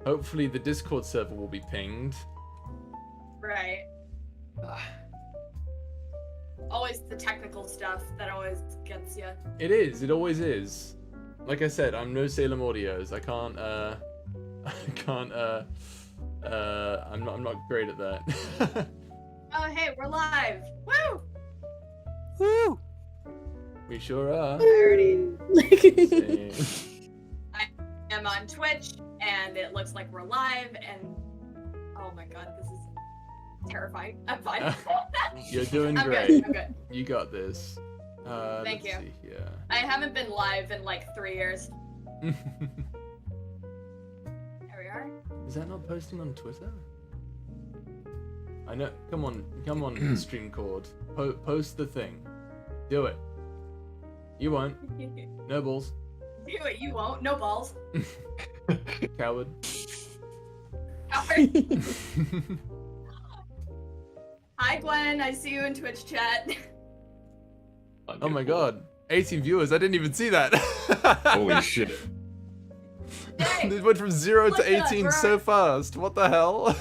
Hopefully the Discord server will be pinged. Right. Always the technical stuff that always gets you. It is. It always is. Like I said, I'm no Salem Audios. I can't. I'm not great at that. Oh, hey, we're live. Woo! Woo! We sure are. I am on Twitch, and it looks like we're live, and oh my god, this is terrifying. I'm fine. You're doing I'm great. good. I'm good. You got this. Thank you. Let's see here. I haven't been live in like 3 years. There we are. Is that not posting on Twitter? I know. Come on, stream cord. Post the thing. Do it. You won't. No balls. Do it. You won't. No balls. Coward. Coward. Hi, Gwen. I see you in Twitch chat. Oh my god. 18 viewers. I didn't even see that. Holy shit. Dang. It went from 0 Look to at us, 18 we're so fast. What the hell?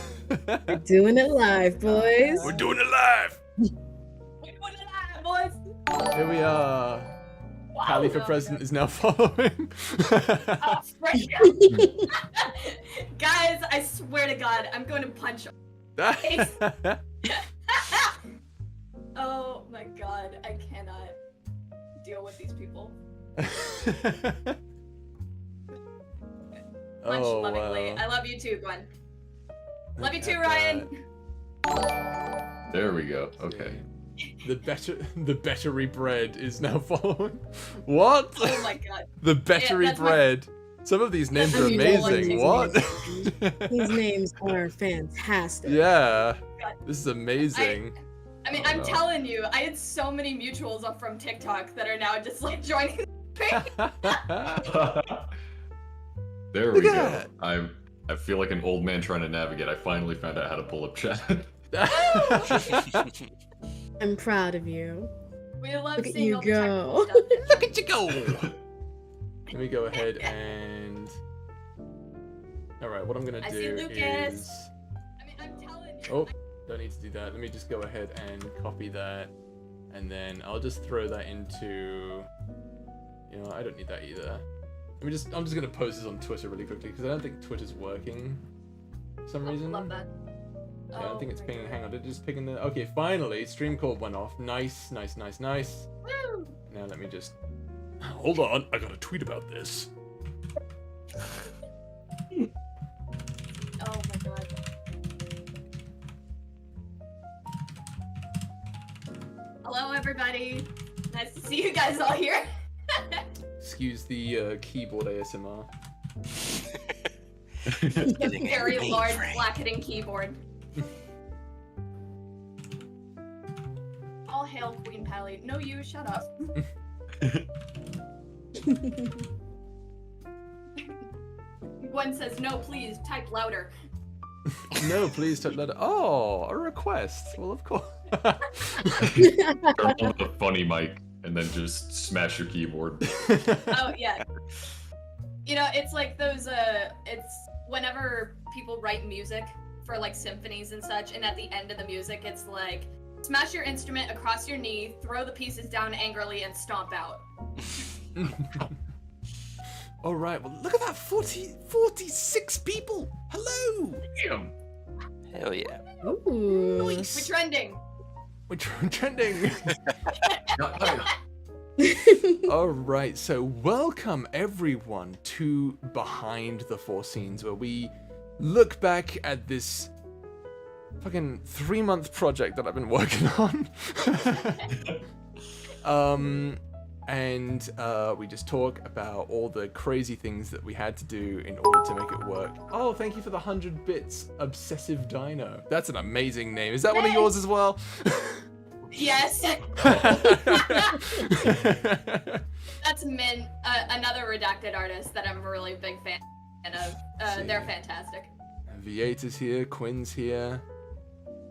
We're doing it live, boys. We're doing it live. We're doing it live, boys. Here we are. Wow. Callie for Oh, president God. is now following. Oh, right. Guys, I swear to God, I'm going to punch. Oh my god, I cannot deal with these people. Punch Oh, lovingly. wow. I love you too, Gwen. Love you Look too, at Ryan. There we go. Okay. The battery bread is now following. What? Oh my god. The battery that's my- bread. Some of these names I are mean, no one's amazing. using What? These names are fantastic. Yeah. God. This is amazing. I mean, Oh, I'm no. telling you, I had so many mutuals up from TikTok that are now just like joining. There Look we at go. that. I feel like an old man trying to navigate. I finally found out how to pull up chat. I'm proud of you. We love Look at seeing you all the technical go. stuff. Look at you go. Let me go ahead and. All right, what I'm gonna I do see Lucas. is. I mean, I'm telling you. Oh, don't need to do that. Let me just go ahead and copy that, and then I'll just throw that into. You know, I don't need that either. I'm just gonna post this on Twitter really quickly because I don't think Twitter's working for some reason. Love that. Yeah, I don't think it's my pinging. God. Hang on, did it just ping in the? Okay, finally, stream call went off. Nice. Woo! Now let me just. Hold on, I got a tweet about this. Oh my god. Hello, everybody. Nice to see you guys all here. Excuse the keyboard ASMR. The very large black-hitting keyboard. All hail Queen Pally. No, you shut up. Gwen says, no, please, type louder. No, please don't let it. Oh, a request. Well, of course. Turn on the funny mic and then just smash your keyboard. Oh, yeah. You know, it's like those, it's whenever people write music for like symphonies and such, and at the end of the music, it's like, smash your instrument across your knee, throw the pieces down angrily, and stomp out. All right. Well, look at that. 46 people. Hello. Damn. Hell yeah. Ooh. We're trending. We're trending. Not- All right. So welcome everyone to Behind the Fourscenes, where we look back at this fucking 3-month project that I've been working on. And we just talk about all the crazy things that we had to do in order to make it work. Oh, thank you for the 100 bits, Obsessive Dino. That's an amazing name. Is that one of Hey. yours as well? Yes. That's Min, another redacted artist that I'm a really big fan of. They're fantastic. V8 is here, Quinn's here.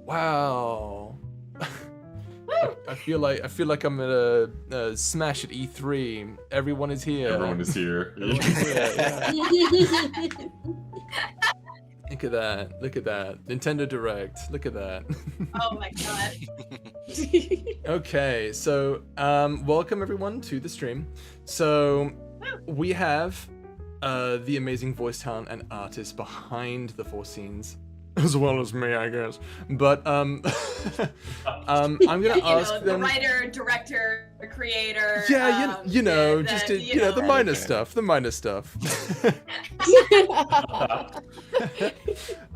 Wow. I feel like I'm at a smash at E3. Everyone is here. Everyone is here. Everyone is here, yeah. Look at that. Look at that. Nintendo Direct. Look at that. Oh my god. Okay, so welcome everyone to the stream. So we have the amazing voice talent and artist behind the Fourscenes, as well as me, I guess. But I'm gonna ask them. The writer, director, creator. Yeah, you know, just the minor stuff. The minor stuff.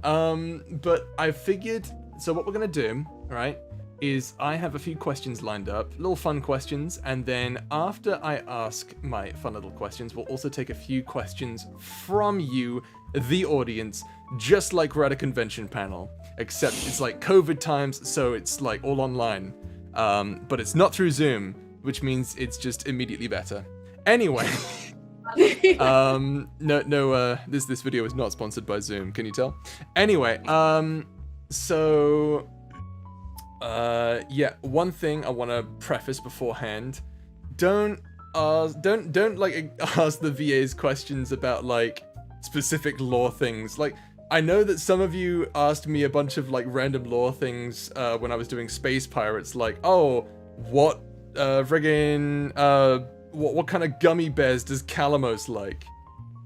But I figured. So what we're gonna do, right, is I have a few questions lined up, little fun questions, and then after I ask my fun little questions, we'll also take a few questions from you, the audience, just like we're at a convention panel, except it's like COVID times, so it's like all online, but it's not through Zoom, which means it's just immediately better. Anyway, this video is not sponsored by Zoom, can you tell? Anyway, yeah, one thing I want to preface beforehand: don't like ask the VAs questions about like specific lore things. Like, I know that some of you asked me a bunch of like random lore things when I was doing Space Pirates, like, oh, what what kind of gummy bears does Calamos like?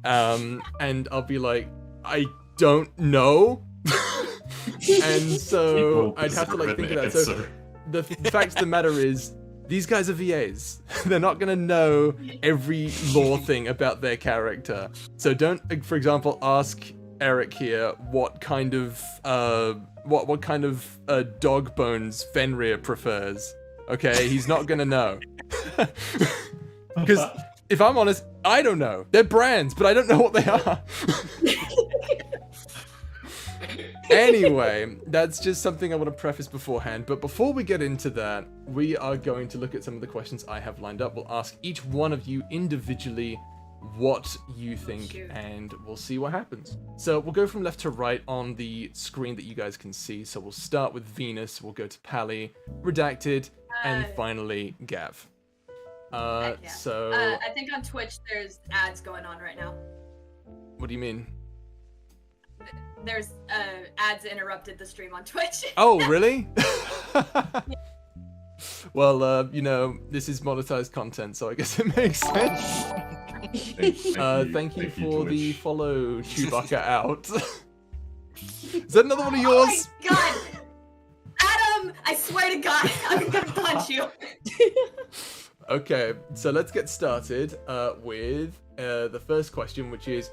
And I'll be like, I don't know. And so I'd have to like think of that. So the fact of the matter is, these guys are VAs. They're not gonna know every lore thing about their character. So don't, for example, ask Eric here what kind of dog bones Fenrir prefers. Okay, he's not gonna know. Because if I'm honest, I don't know. They're brands, but I don't know what they are. Anyway, that's just something I want to preface beforehand. But before we get into that, we are going to look at some of the questions I have lined up. We'll ask each one of you individually what you think, and we'll see what happens. So we'll go from left to right on the screen that you guys can see. So we'll start with Venus, we'll go to Pally, Redacted, and finally Gav. So I think on Twitch there's ads going on right now. What do you mean? There's ads interrupted the stream on Twitch. Oh, really? Well, you know, this is monetized content, so I guess it makes sense. Thank you for the follow, Chewbacca out. Is that another one of yours? Oh my god! Adam, I swear to God, I'm gonna punch you. Okay, so let's get started with the first question, which is,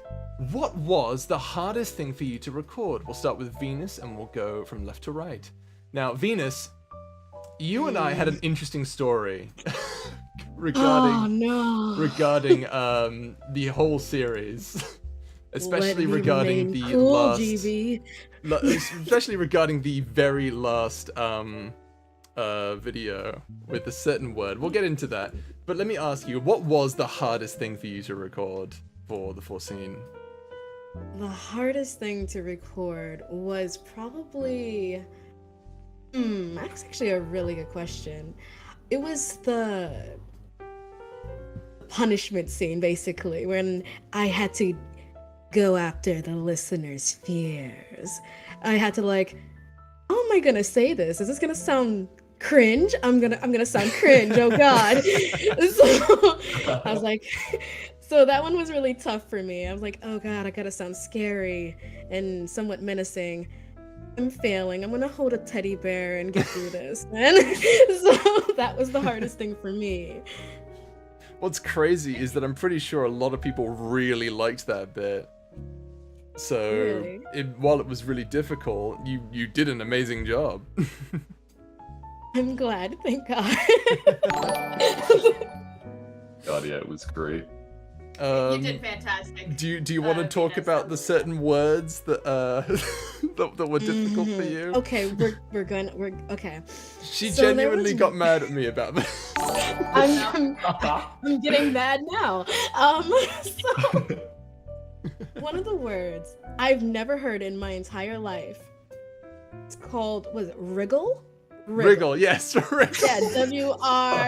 what was the hardest thing for you to record? We'll start with Venus and we'll go from left to right. Now, Venus, you and I had an interesting story regarding the whole series, especially regarding the especially regarding the very last video with a certain word. We'll get into that, but let me ask you, what was the hardest thing for you to record for the Fourscene? The hardest thing to record was probably... that's actually a really good question. It was the punishment scene, basically, when I had to go after the listeners' fears. I had to like, how am I gonna say this? Is this gonna sound cringe? I'm gonna sound cringe, oh god. So I was like, so that one was really tough for me. I was like, oh god, I gotta sound scary and somewhat menacing. I'm failing. I'm gonna hold a teddy bear and get through this, man. So that was the hardest thing for me. What's crazy is that I'm pretty sure a lot of people really liked that bit. So Really? While it was really difficult, you did an amazing job. I'm glad, thank God. God, yeah, it was great. You did fantastic. Do you want to talk about the certain words that that were difficult for you? Okay, we're okay. She So there genuinely was- got mad at me about this. I'm getting mad now. So one of the words I've never heard in my entire life. It's called, was it wriggle? Wriggle, yes, wriggle. Yeah,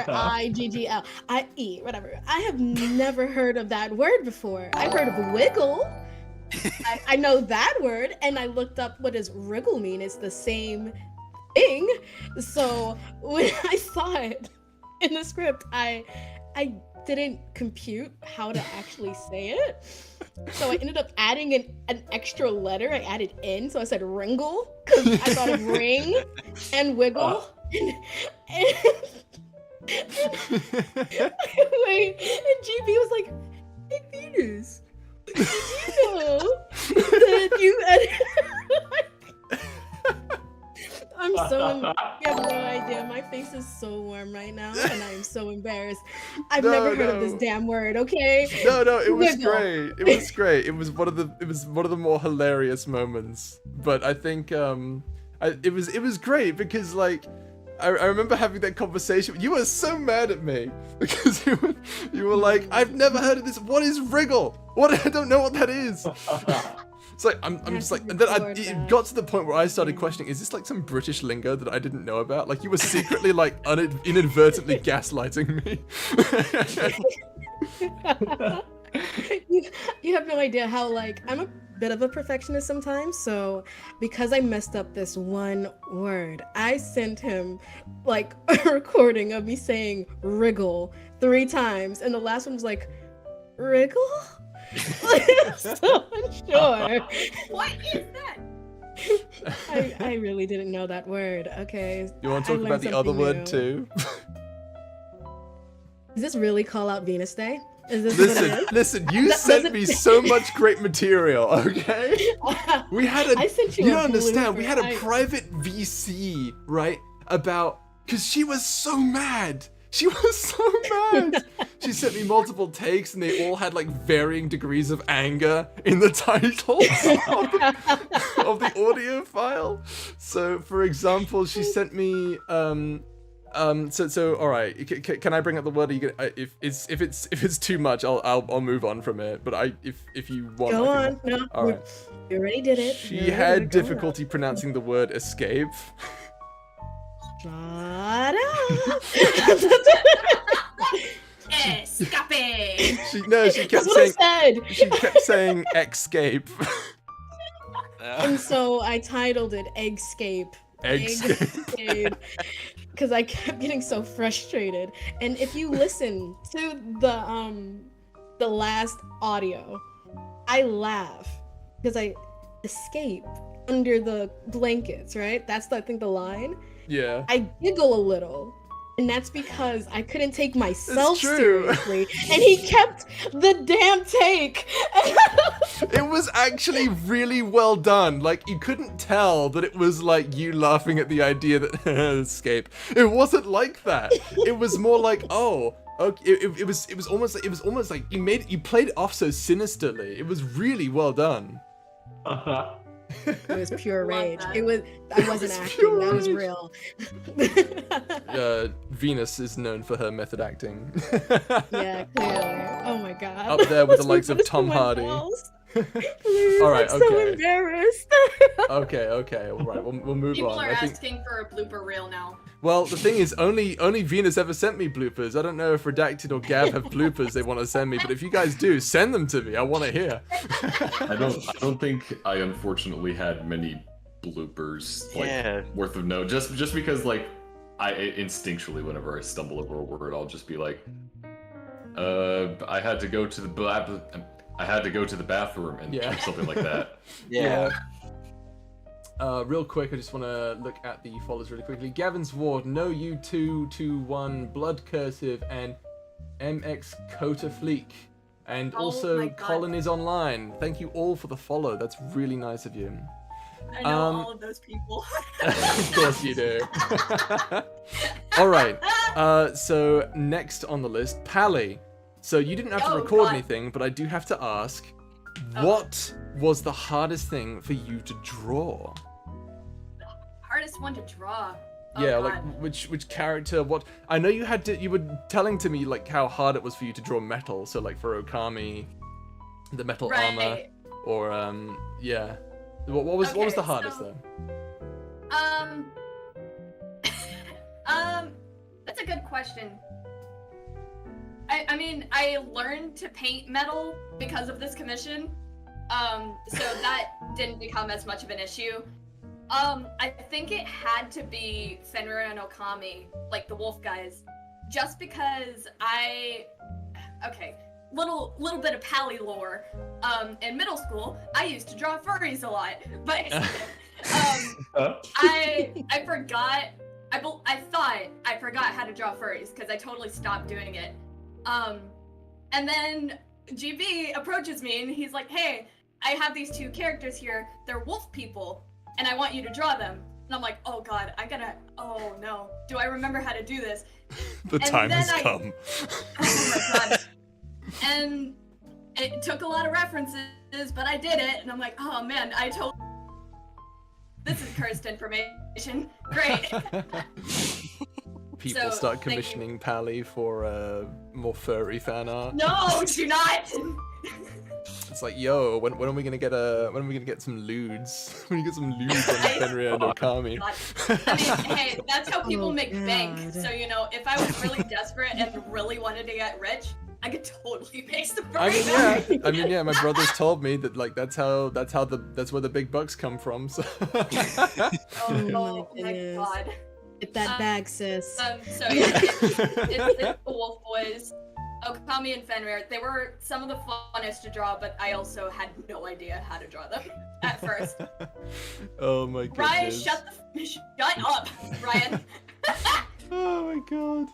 WRIGGL. whatever. I have never heard of that word before. I've heard of wiggle, I know that word, and I looked up what does wriggle mean. It's the same thing. So when I saw it in the script, I didn't compute how to actually say it. So I ended up adding an extra letter. I added N, so I said wringle, because I thought of ring and wiggle. Wait, and GB was like, "Hey, Venus, did you know that you?" I'm so. You have no idea. My face is so warm right now, and I am so embarrassed. I've never heard of this damn word. Okay. No, it was Wiggle. great. It was great. It was one of the more hilarious moments. But I think it was great because like I remember having that conversation. You were so mad at me because you were like, "I've never heard of this. What is wriggle? What? I don't know what that is." It's like I'm just like, and then it got to the point where I started questioning: is this like some British lingo that I didn't know about? Like you were secretly like inadvertently gaslighting me. You have no idea how like I'm a bit of a perfectionist sometimes. So because I messed up this one word, I sent him like a recording of me saying wriggle 3 times, and the last one was like wriggle. I'm so unsure. What is that? I really didn't know that word. Okay. You want to I talk about learned the other something word new. too? Does this really call out Venus Day? Is this what it is? Listen, you That sent doesn't- me so much great material, okay? We had a I sent you you a don't understand, we blooper. had a private VC, right? Cause she was so mad. She was so mad. She sent me multiple takes and they all had like varying degrees of anger in the titles of the audio file. So for example, she sent me so all right, can I bring up the word? Are you gonna, if it's too much, I'll move on from it. But if you want, Go I can, on. No, all right. you already did it. She You already had did it. Go on. difficulty pronouncing the word escape. Shut up. Escape. She kept That's what saying I said. she kept saying escape. And so I titled it Eggscape. Eggscape. Because I kept getting so frustrated. And if you listen to the last audio, I laugh because I escape under the blankets, right? That's I think the line. Yeah. I giggle a little. And that's because I couldn't take myself true. seriously. And he kept the damn take. It was actually really well done. Like you couldn't tell that it was like you laughing at the idea that escape. It wasn't like that. It was more like, oh, okay. It was almost like you played it off so sinisterly. It was really well done. It was pure Love rage. that. I wasn't was acting. pure That was rage. real. Venus is known for her method acting. Yeah, clearly. Oh my god. Up there with the Let's likes of move Tom on to Hardy. someone else. Please, All right, I'm so okay. embarrassed. Okay, all right, we'll move People on. are I think. asking for a blooper reel now. Well, the thing is, only Venus ever sent me bloopers. I don't know if Redacted or Gav have bloopers they want to send me, but if you guys do, send them to me. I want to hear. I don't think I unfortunately had many bloopers like worth of note. Just because like I instinctually whenever I stumble over a word, I'll just be like, I had to go to the bathroom and Yeah. something like that. Yeah. Real quick, I just want to look at the followers really quickly. Gavin's Ward, No U221, Blood Cursive, and MX Kota Fleek. And Oh also, my God. Colin is online. Thank you all for the follow. That's really nice of you. I know all of those people. Of course you do. All right. So next on the list, Pally. So you didn't have to Oh, record God. anything, but I do have to ask, Oh. what was the hardest thing for you to draw? Hardest one to draw. Oh, Yeah, God. like which character? What? I know you were telling to me like how hard it was for you to draw metal. So like for Okami, the metal armor, Right. or yeah. What was the Okay, hardest so- though? That's a good question. I mean, I learned to paint metal because of this commission, So that didn't become as much of an issue. I think it had to be Fenrir and Okami, like the wolf guys, just because okay, little bit of Pally lore. In middle school, I used to draw furries a lot, but I forgot. I thought I forgot how to draw furries because I totally stopped doing it. And then GB approaches me and he's like, "Hey, I have these two characters here. They're wolf people, and I want you to draw them." And I'm like, "Oh God, oh no, do I remember how to do this?" The time has come. Oh my God. And it took a lot of references, but I did it, and I'm like, "Oh man, this is cursed information. Great." People start commissioning Pally for more furry fan art. No, do not. It's like, yo, when are we gonna get some lewds? When you get some lewds on Fenrir and Okami. I mean, hey, that's how people make bank. So if I was really desperate and really wanted to get rich, I could totally make some furry. I mean, yeah. My brothers told me that that's where the big bucks come from. So. Oh my God. Get that bag, sis. So yeah, it's the Wolf Boys, Okami and Fenrir. They were some of the funnest to draw, but I also had no idea how to draw them at first. Oh my goodness. Ryan, shut up, Ryan. Oh my God.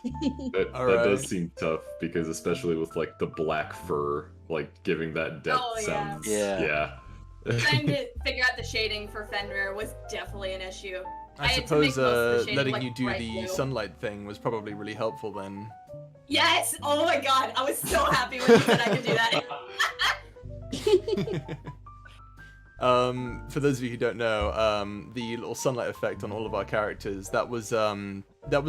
That does seem tough because especially with like the black fur, like giving that depth sounds. Yeah. Trying to figure out the shading for Fenrir was definitely an issue. I suppose letting you do the sunlight thing was probably really helpful then. Yes! Oh my God, I was so happy when you said I could do that. For those of you who don't know, the little sunlight effect on all of our characters, that was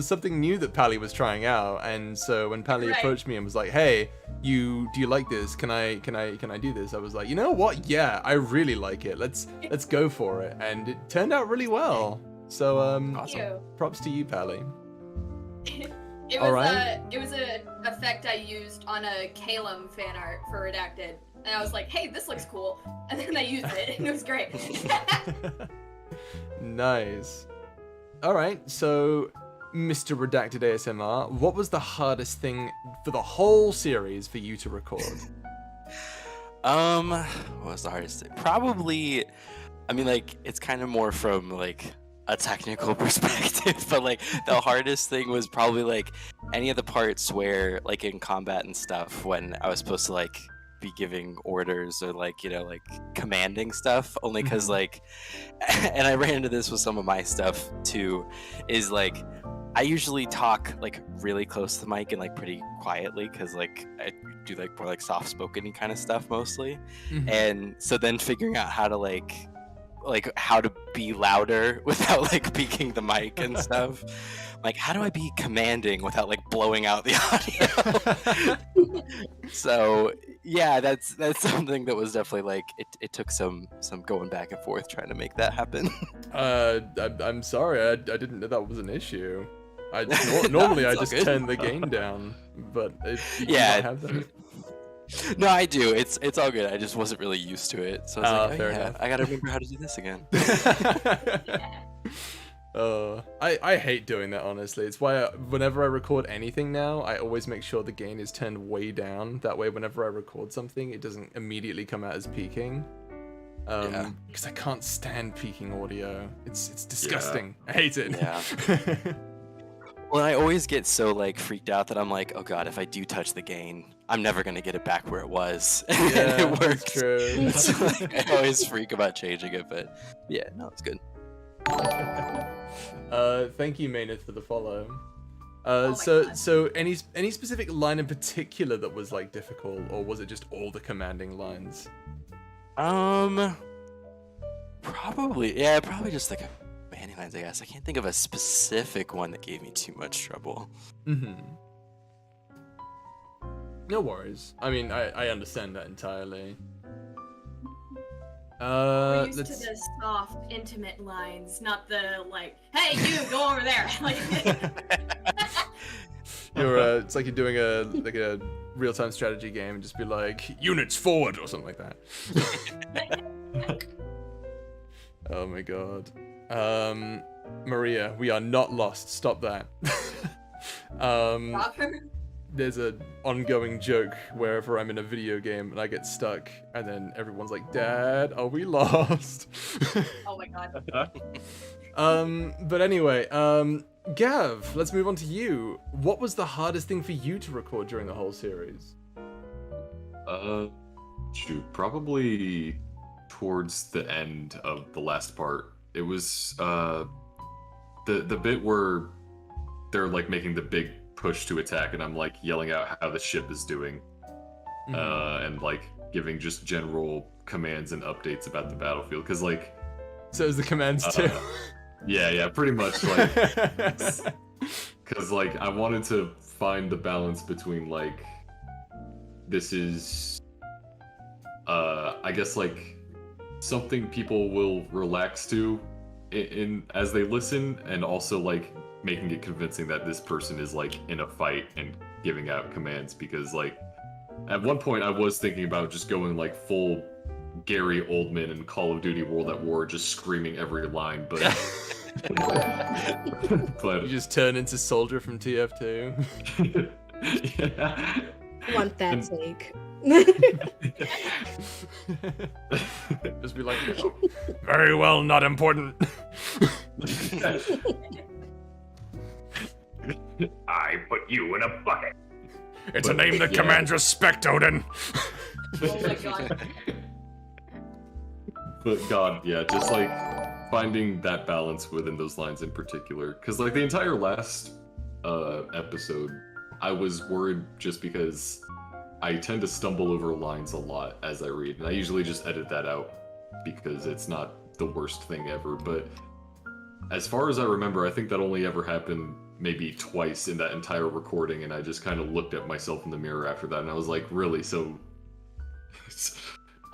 something new that Pally was trying out, and so when Pally approached me and was like, "Hey, do you like this? Can I do this?" I was like, "You know what? Yeah, I really like it. Let's go for it." And it turned out really well. So awesome. Props to you, Pally. It was an effect I used on a Calum fan art for Redacted. And I was like, "Hey, this looks cool." And then I used it, and it was great. Nice. All right, so Mr. Redacted ASMR, what was the hardest thing for the whole series for you to record? What was the hardest thing? Probably, I mean, like, it's kind of more from, like, a technical perspective, but, like, the hardest thing was probably, like, any of the parts where, like, in combat and stuff, when I was supposed to, like, be giving orders or like like commanding stuff, only because like and I ran into this with some of my stuff too, is like I usually talk like really close to the mic and like pretty quietly because like I do like more like soft spoken kind of stuff mostly. And so then figuring out how to like how to be louder without like peaking the mic and stuff. Like, how do I be commanding without like blowing out the audio? So yeah, that's something that was definitely like it took some going back and forth trying to make that happen. I'm sorry, I didn't know that was an issue. Normally I just turn the gain down, but if you don't have that. No, I do. It's all good. I just wasn't really used to it, so I was like, fair enough. I gotta remember how to do this again. I hate doing that, honestly. It's why whenever I record anything now, I always make sure the gain is turned way down. That way, whenever I record something, it doesn't immediately come out as peaking. Because I can't stand peaking audio. It's disgusting. I hate it. Yeah. Well, I always get so like freaked out that I'm like, oh god, if I do touch the gain, I'm never gonna get it back where it was. And it works. That's true. So, like, I always freak about changing it, but yeah, no, it's good. Thank you, Maynard, for the follow. So any specific line in particular that was like difficult, or was it just all the commanding lines? Probably just like commanding lines, I guess. I can't think of a specific one that gave me too much trouble. No worries. I mean, I understand that entirely. We're used to the soft, intimate lines, not the like, "Hey, you go over there." Like, it's like you're doing a real-time strategy game and just be like, units forward or something like that. Oh my god. Maria, we are not lost. Stop that. There's an ongoing joke wherever I'm in a video game and I get stuck, and then everyone's like, Dad, are we lost? Oh my god. But anyway, Gav, let's move on to you. What was the hardest thing for you to record during the whole series? Shoot, probably towards the end of the last part. It was the bit where they're like making the big push to attack, and I'm like yelling out how the ship is doing, and like giving just general commands and updates about the battlefield. Cause like, so it was the commands too. Yeah, pretty much. Like, cause like I wanted to find the balance between like, this is, I guess like something people will relax to in as they listen, and also like making it convincing that this person is like in a fight and giving out commands. Because like at one point I was thinking about just going like full Gary Oldman in Call of Duty World at War, just screaming every line, but you just turn into Soldier from TF2. Yeah. I want that take. Just be like, oh, very well, not important. I put you in a bucket. It's a name that commands respect, Odin. Oh my god. But God, yeah, just like finding that balance within those lines in particular. Because like the entire last episode, I was worried just because I tend to stumble over lines a lot as I read, and I usually just edit that out because it's not the worst thing ever. But as far as I remember, I think that only ever happened maybe twice in that entire recording, and I just kind of looked at myself in the mirror after that, and I was like, really? So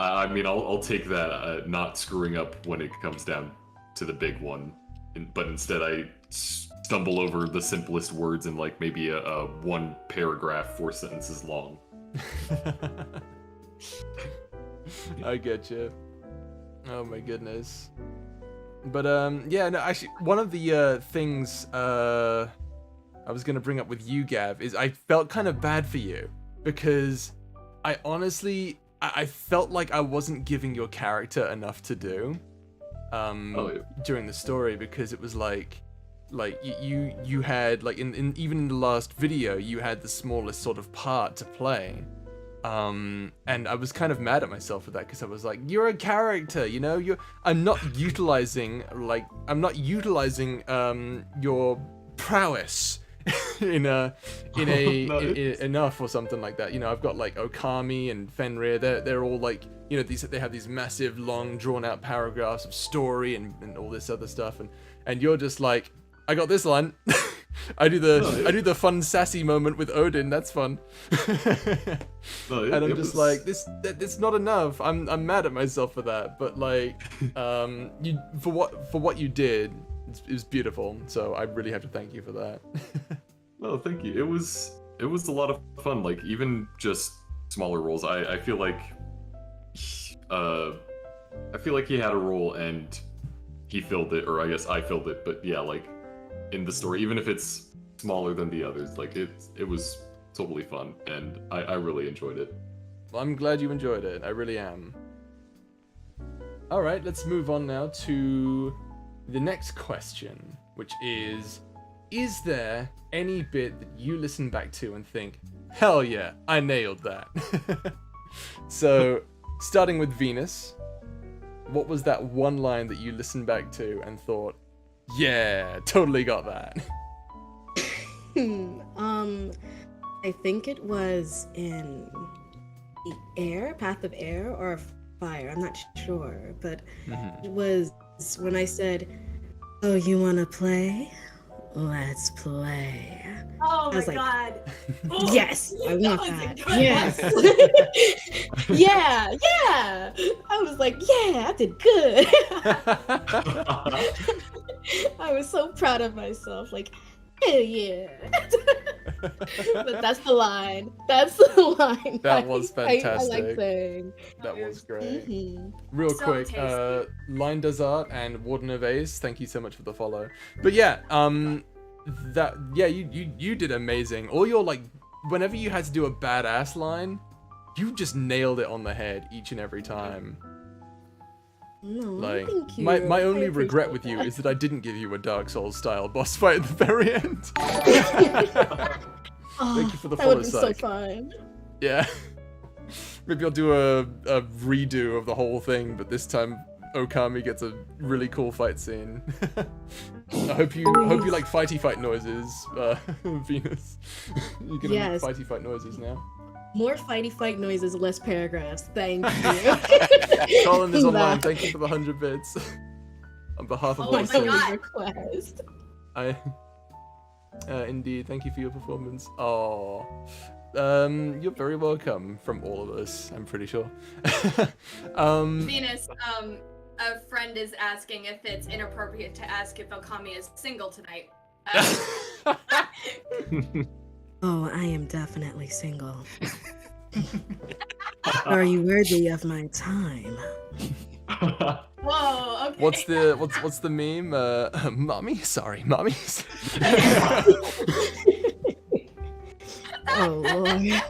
I mean, I'll take that not screwing up when it comes down to the big one, but instead I stumble over the simplest words in like maybe a one paragraph, 4 sentences long. I get you. Oh my goodness. But yeah, no, actually, one of the things I was gonna bring up with you, Gav, is I felt kind of bad for you because I honestly I felt like I wasn't giving your character enough to do during the story, because it was like you had like in even in the last video you had the smallest sort of part to play, and I was kind of mad at myself for that, because I was like, you're a character, you know, I'm not utilizing your prowess enough or something like that. You know, I've got like Okami and Fenrir, they're all like, you know, they have these massive long drawn out paragraphs of story and all this other stuff, and you're just like, I got this line. I do the fun sassy moment with Odin. That's fun. And I'm just like, it's not enough. I'm mad at myself for that. But like, you for what you did, it was beautiful. So I really have to thank you for that. No, thank you. It was a lot of fun. Like even just smaller roles. I feel like he had a role and he filled it, or I guess I filled it. But yeah, like in the story, even if it's smaller than the others, like it was totally fun, and I really enjoyed it. Well, I'm glad you enjoyed it. I really am. All right, let's move on now to the next question, which is there any bit that you listen back to and think, hell yeah, I nailed that? So, starting with Venus, what was that one line that you listened back to and thought, yeah, totally got that? I think it was in the air, Path of Air, or Fire. I'm not sure, but it was when I said, "Oh, you wanna play? Let's play." Oh my like, god. Yes, I want That that. was a good Yes. yeah. I was like, yeah, I did good. I was so proud of myself. Like, hell yeah. But that's the line. That's the line. That was I fantastic. like saying. That was great. Mhm. Real So quick, tasty. Line Does Art and Warden of Ace, thank you so much for the follow. But yeah, you did amazing. All your like, whenever you had to do a badass line, you just nailed it on the head each and every time. No, Like, thank you. my I only regret with appreciate you is that I didn't give you a Dark Souls style boss fight at the very end. that. Thank you for the That would follow, be so Psych. fun. Yeah. Maybe I'll do a redo of the whole thing, but this time Okami gets a really cool fight scene. I hope you like fighty fight noises, Venus. You're gonna Yes. make fighty fight noises now. More fighty fight noises, less paragraphs. Thank you. Colin is online. That- Thank you for the 100 bits. On behalf of Oh all my Souls, God. request. Indeed, thank you for your performance. Oh, you're very welcome from all of us. I'm pretty sure. Venus, a friend is asking if it's inappropriate to ask if Okami is single tonight. Oh, I am definitely single. Are you worthy of my time? Whoa, okay. What's the meme? Mommy? Sorry, mommy. Oh Lord.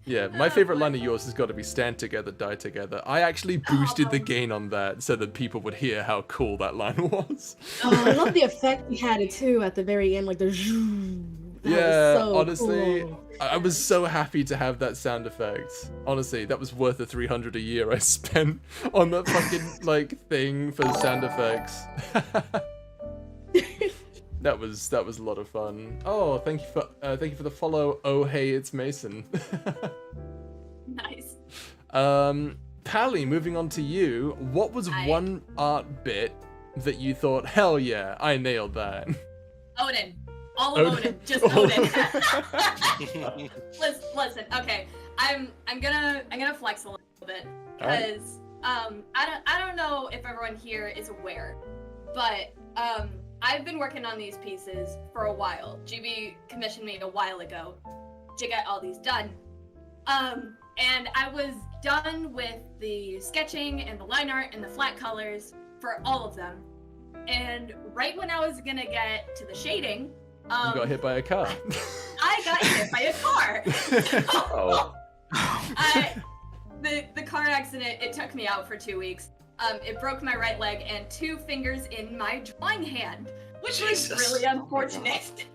Yeah, my favorite line of yours has got to be "Stand together, die together." I actually boosted the gain on that so that people would hear how cool that line was. Oh, I love the effect we had it too at the very end, like the zhoo. That Yeah, was so honestly, cool. I was so happy to have that sound effect. Honestly, that was worth the 300 a year I spent on that fucking like thing for sound effects. That was a lot of fun. Oh, thank you for the follow. Oh hey, it's Mason. Nice. Pally, moving on to you. What was Hi. one art bit that you thought, hell yeah, I nailed that? Odin. All of Odin. Just Odin. Listen, okay. I'm gonna flex a little bit Alright. because I don't know if everyone here is aware, but I've been working on these pieces for a while. GB commissioned me a while ago to get all these done. And I was done with the sketching and the line art and the flat colors for all of them. And right when I was gonna get to the shading, You got hit by a car. I got hit by a car. Oh. The car accident, it took me out for 2 weeks. It broke my right leg and 2 fingers in my drawing hand, which was really unfortunate.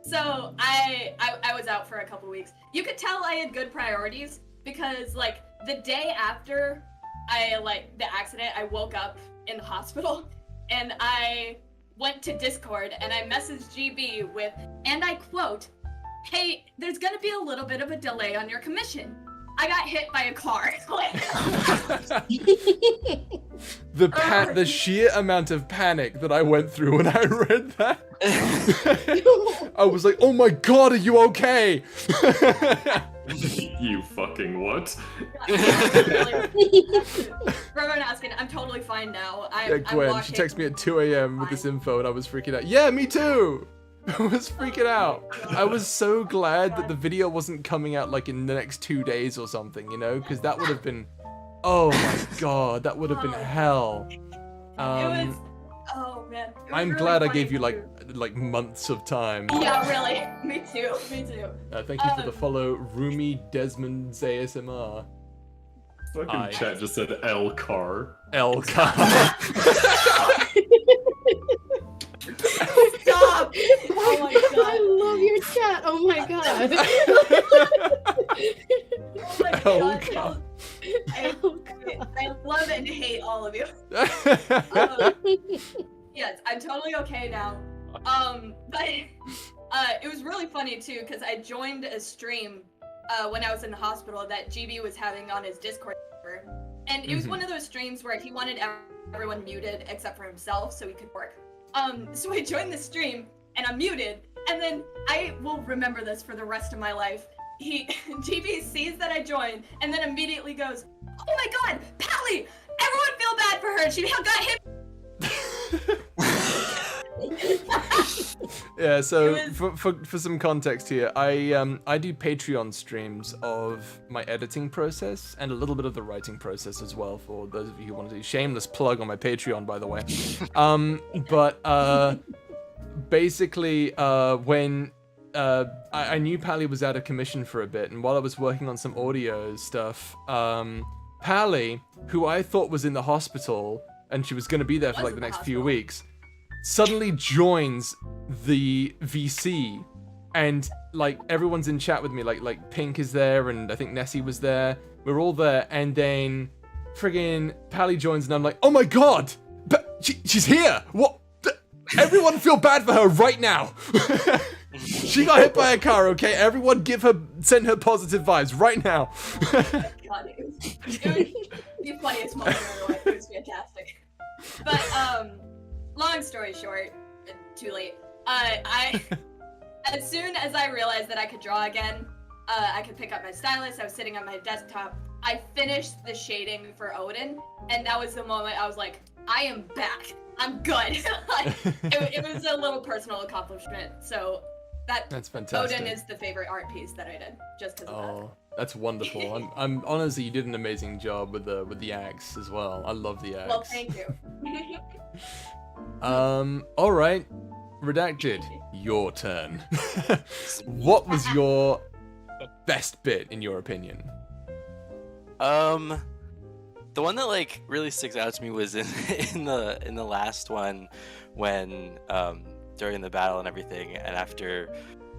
So I was out for a couple weeks. You could tell I had good priorities because like the day after the accident, I woke up in the hospital and I went to Discord and I messaged GB with, and I quote, "Hey, there's gonna be a little bit of a delay on your commission. I got hit by a car." The sheer amount of panic that I went through when I read that. I was like, oh my god, are you okay? You fucking what? Everyone asking, I'm totally fine now. Yeah, Gwen, she texted me at 2 a.m. with this info and I was freaking out. Yeah, me too! I was freaking out. I was so glad that the video wasn't coming out like in the next 2 days or something, you know? Because that would have been, oh my god, that would have been hell. It was, oh man. It was I'm really glad I funny gave you too. like months of time. Yeah, really. Me too. Me too. Thank you for the follow, Rumi Desmond's ASMR. Fucking Aye. chat just said L car. L car. Stop! Oh my I god. love your chat. Oh my god. Oh my Oh, god. God. I love and hate all of you. Yes, I'm totally okay now. But it was really funny too because I joined a stream when I was in the hospital that GB was having on his Discord server, and it was one of those streams where he wanted everyone muted except for himself so he could work. So I joined the stream and I'm muted, and then I will remember this for the rest of my life. GB sees that I joined and then immediately goes, "Oh my god, Pally! Everyone feel bad for her. She got hit." Yeah, so It was- for some context here, I do Patreon streams of my editing process and a little bit of the writing process as well, for those of you who want to do. Shameless plug on my Patreon, by the way. But basically, when I knew Pally was out of commission for a bit, and while I was working on some audio stuff, Pally, who I thought was in the hospital and she was going to be there for like the next few weeks, suddenly joins the VC, and like everyone's in chat with me, like Pink is there, and I think Nessie was there. We're all there, and then friggin' Pally joins, and I'm like, oh my god, she's here. What? Everyone feel bad for her right now. She got hit by a car, okay? Everyone send her positive vibes right now. God, it was the funniest moment of my life. It was fantastic. But long story short, too late. As soon as I realized that I could draw again, I could pick up my stylus. I was sitting on my desktop. I finished the shading for Odin, and that was the moment I was like, I am back. I'm good. it was a little personal accomplishment. So that's fantastic. Odin is the favorite art piece that I did, just because of that. Oh, that's wonderful. I'm honestly, you did an amazing job with the axe as well. I love the axe. Well, thank you. All right, Redacted, your turn. What was your best bit in your opinion? The one that like really sticks out to me was in the last one, when during the battle and everything, and after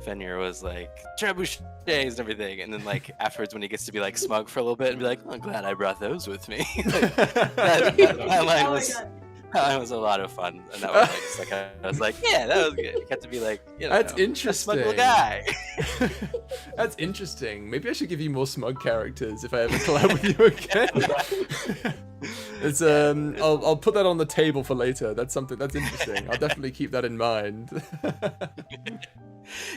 Fenrir was like trebuchets and everything, and then like afterwards when he gets to be like smug for a little bit and be like, I'm glad I brought those with me. that line was. That was a lot of fun, and that was nice. Like I was like, yeah, that was good. You got to be like, you know, that's interesting. A smug little guy. That's interesting. Maybe I should give you more smug characters if I ever collab with you again. It's I'll put that on the table for later. That's something that's interesting. I'll definitely keep that in mind.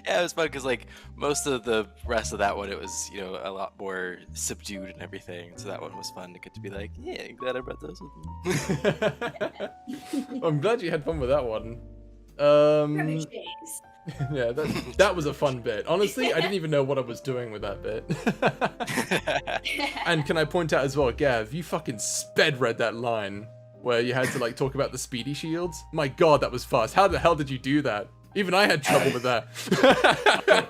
Yeah, it was fun because like most of the rest of that one, it was, you know, a lot more subdued and everything. So that one was fun to get to be like, yeah, I'm glad I brought those with me. I'm glad you had fun with that one. Yeah, that was a fun bit. Honestly, I didn't even know what I was doing with that bit. And can I point out as well, Gav, you fucking sped read that line where you had to like talk about the speedy shields. My god, that was fast. How the hell did you do that? Even I had trouble with that.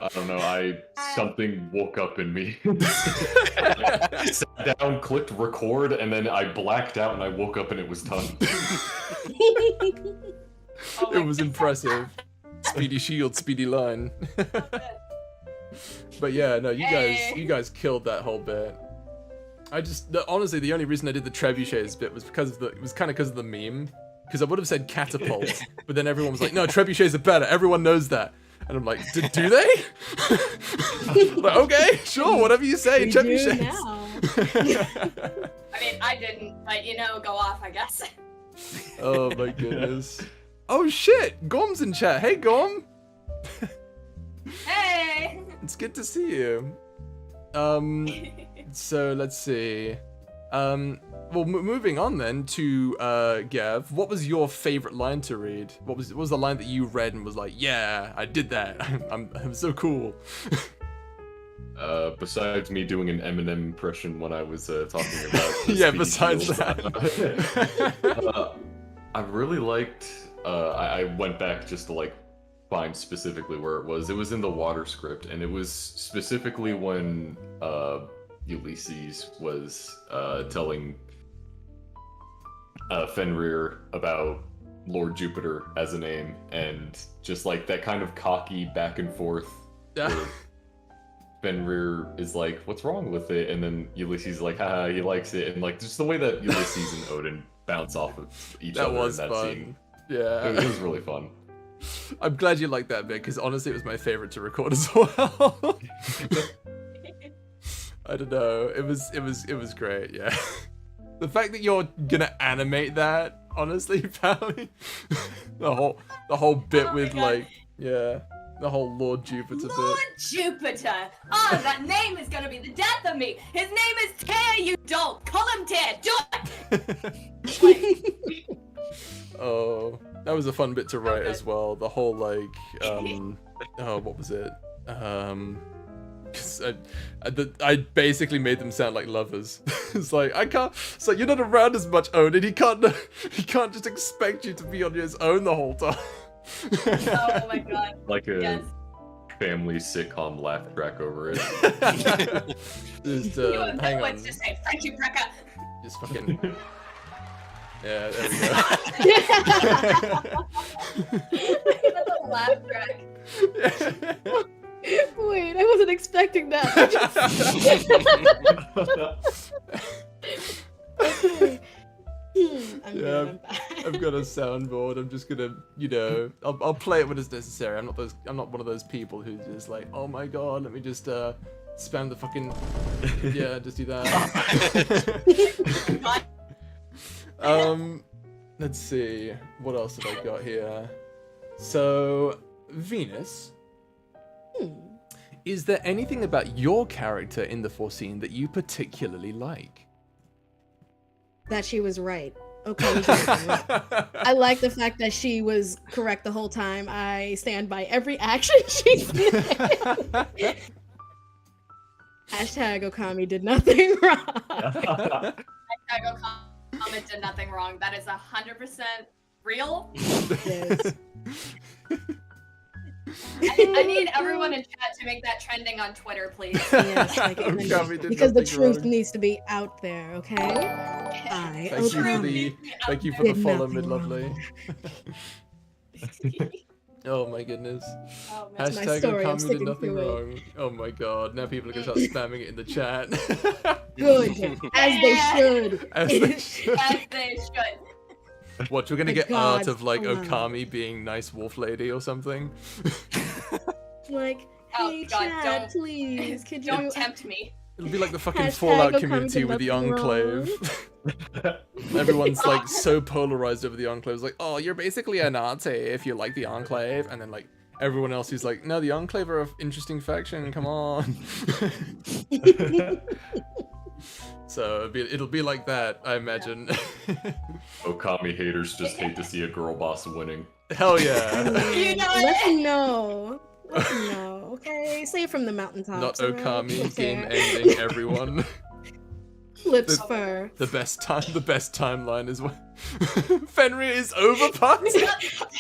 I don't know. Something woke up in me. Sat down, clicked record, and then I blacked out, and I woke up, and it was done. It was impressive. Speedy shield, speedy line. But yeah, no, you guys killed that whole bit. Honestly, the only reason I did the trebuchets bit was because it was kind of because of the meme. Because I would have said catapult, but then everyone was like, no, trebuchets are better. Everyone knows that. And I'm like, do they? Like, okay, sure, whatever you say, We trebuchets. do now. I mean, I didn't, but you know, go off, I guess. Oh my goodness. Oh shit, Gorm's in chat. Hey, Gorm. Hey! It's good to see you. So let's see. Well, moving on then to Gav. What was your favorite line to read? What was the line that you read and was like, yeah, I did that. I'm so cool. Besides me doing an Eminem impression when I was talking about the yeah, speedy besides shields, that. I really liked. I went back just to like find specifically where it was. It was in the water script, and it was specifically when Ulysses was telling Fenrir about Lord Jupiter as a name, and just like that kind of cocky back and forth. Where Fenrir is like, "What's wrong with it?" And then Ulysses is like, "Haha, he likes it," and like just the way that Ulysses and Odin bounce off of each That other was in that fun. scene. Yeah, It was really fun. I'm glad you liked that bit because honestly, it was my favorite to record as well. I don't know. It was great. Yeah. The fact that you're gonna animate that, honestly, Pally, the whole bit Oh my with God. like, yeah, the whole Lord Jupiter Lord bit. Jupiter! Oh, that name is gonna be the death of me! His name is Tear, you dolt! Call him Tear! Do it! Oh, That was a fun bit to write Okay. as well. The whole like, oh, what was it? 'Cause I basically made them sound like lovers. It's like I can't. It's like you're not around as much, Odin. He can't just expect you to be on his own the whole time. Oh my god. Like a Yes. family sitcom laugh track over it. Just You have no hang on. words to say. Friendship breakup. Just fucking. Yeah, there we go. That's a laugh track. Wait, I wasn't expecting that. Okay. I'm Yeah, good, I'm back. I've got a soundboard. I'm just gonna, I'll play it when it's necessary. I'm not one of those people who's just like, oh my god, let me just spam the fucking, yeah, just do that. Let's see, what else have I got here? So, Venus, is there anything about your character in the Fourscene that you particularly like? That she was right. Okay. I like the fact that she was correct the whole time. I stand by every action she did. Hashtag Okami did nothing wrong. Hashtag Okami did nothing wrong. That is 100% real. Yes. I need everyone in chat to make that trending on Twitter, please. Yes, like, Okami did because the nothing truth wrong. needs to be out there, okay? I, Thank you for Okami, thank you for the did follow, nothing mid lovely. wrong. Oh my goodness. Oh, man. That's my Hashtag story, I'm Okami did sticking nothing to it. wrong. Oh my god, now people are gonna start spamming it in the chat. Good, as they should. As they should. As they should. What, we're gonna The get art gods of like alone. Okami being nice wolf lady or something? Like, Oh, hey, God, chat, don't- please, could you... Don't tempt me. It'll be like the fucking Hashtag Fallout Okami community did with the nothing Enclave. Everyone's like so polarized over the Enclave. It's like, oh, you're basically a Nazi if you like the Enclave, and then like everyone else who's like, no, the Enclave are an interesting faction. Come on. So it'll be like that, I imagine. Okami haters just hate to see a girl boss winning. Hell yeah. You know Let it. them know. Let them know, okay? Say it from the mountaintops. Not alright? Okami, It's game there. ending everyone. Lips the- fur. The best timeline is when Fenrir is overpassed.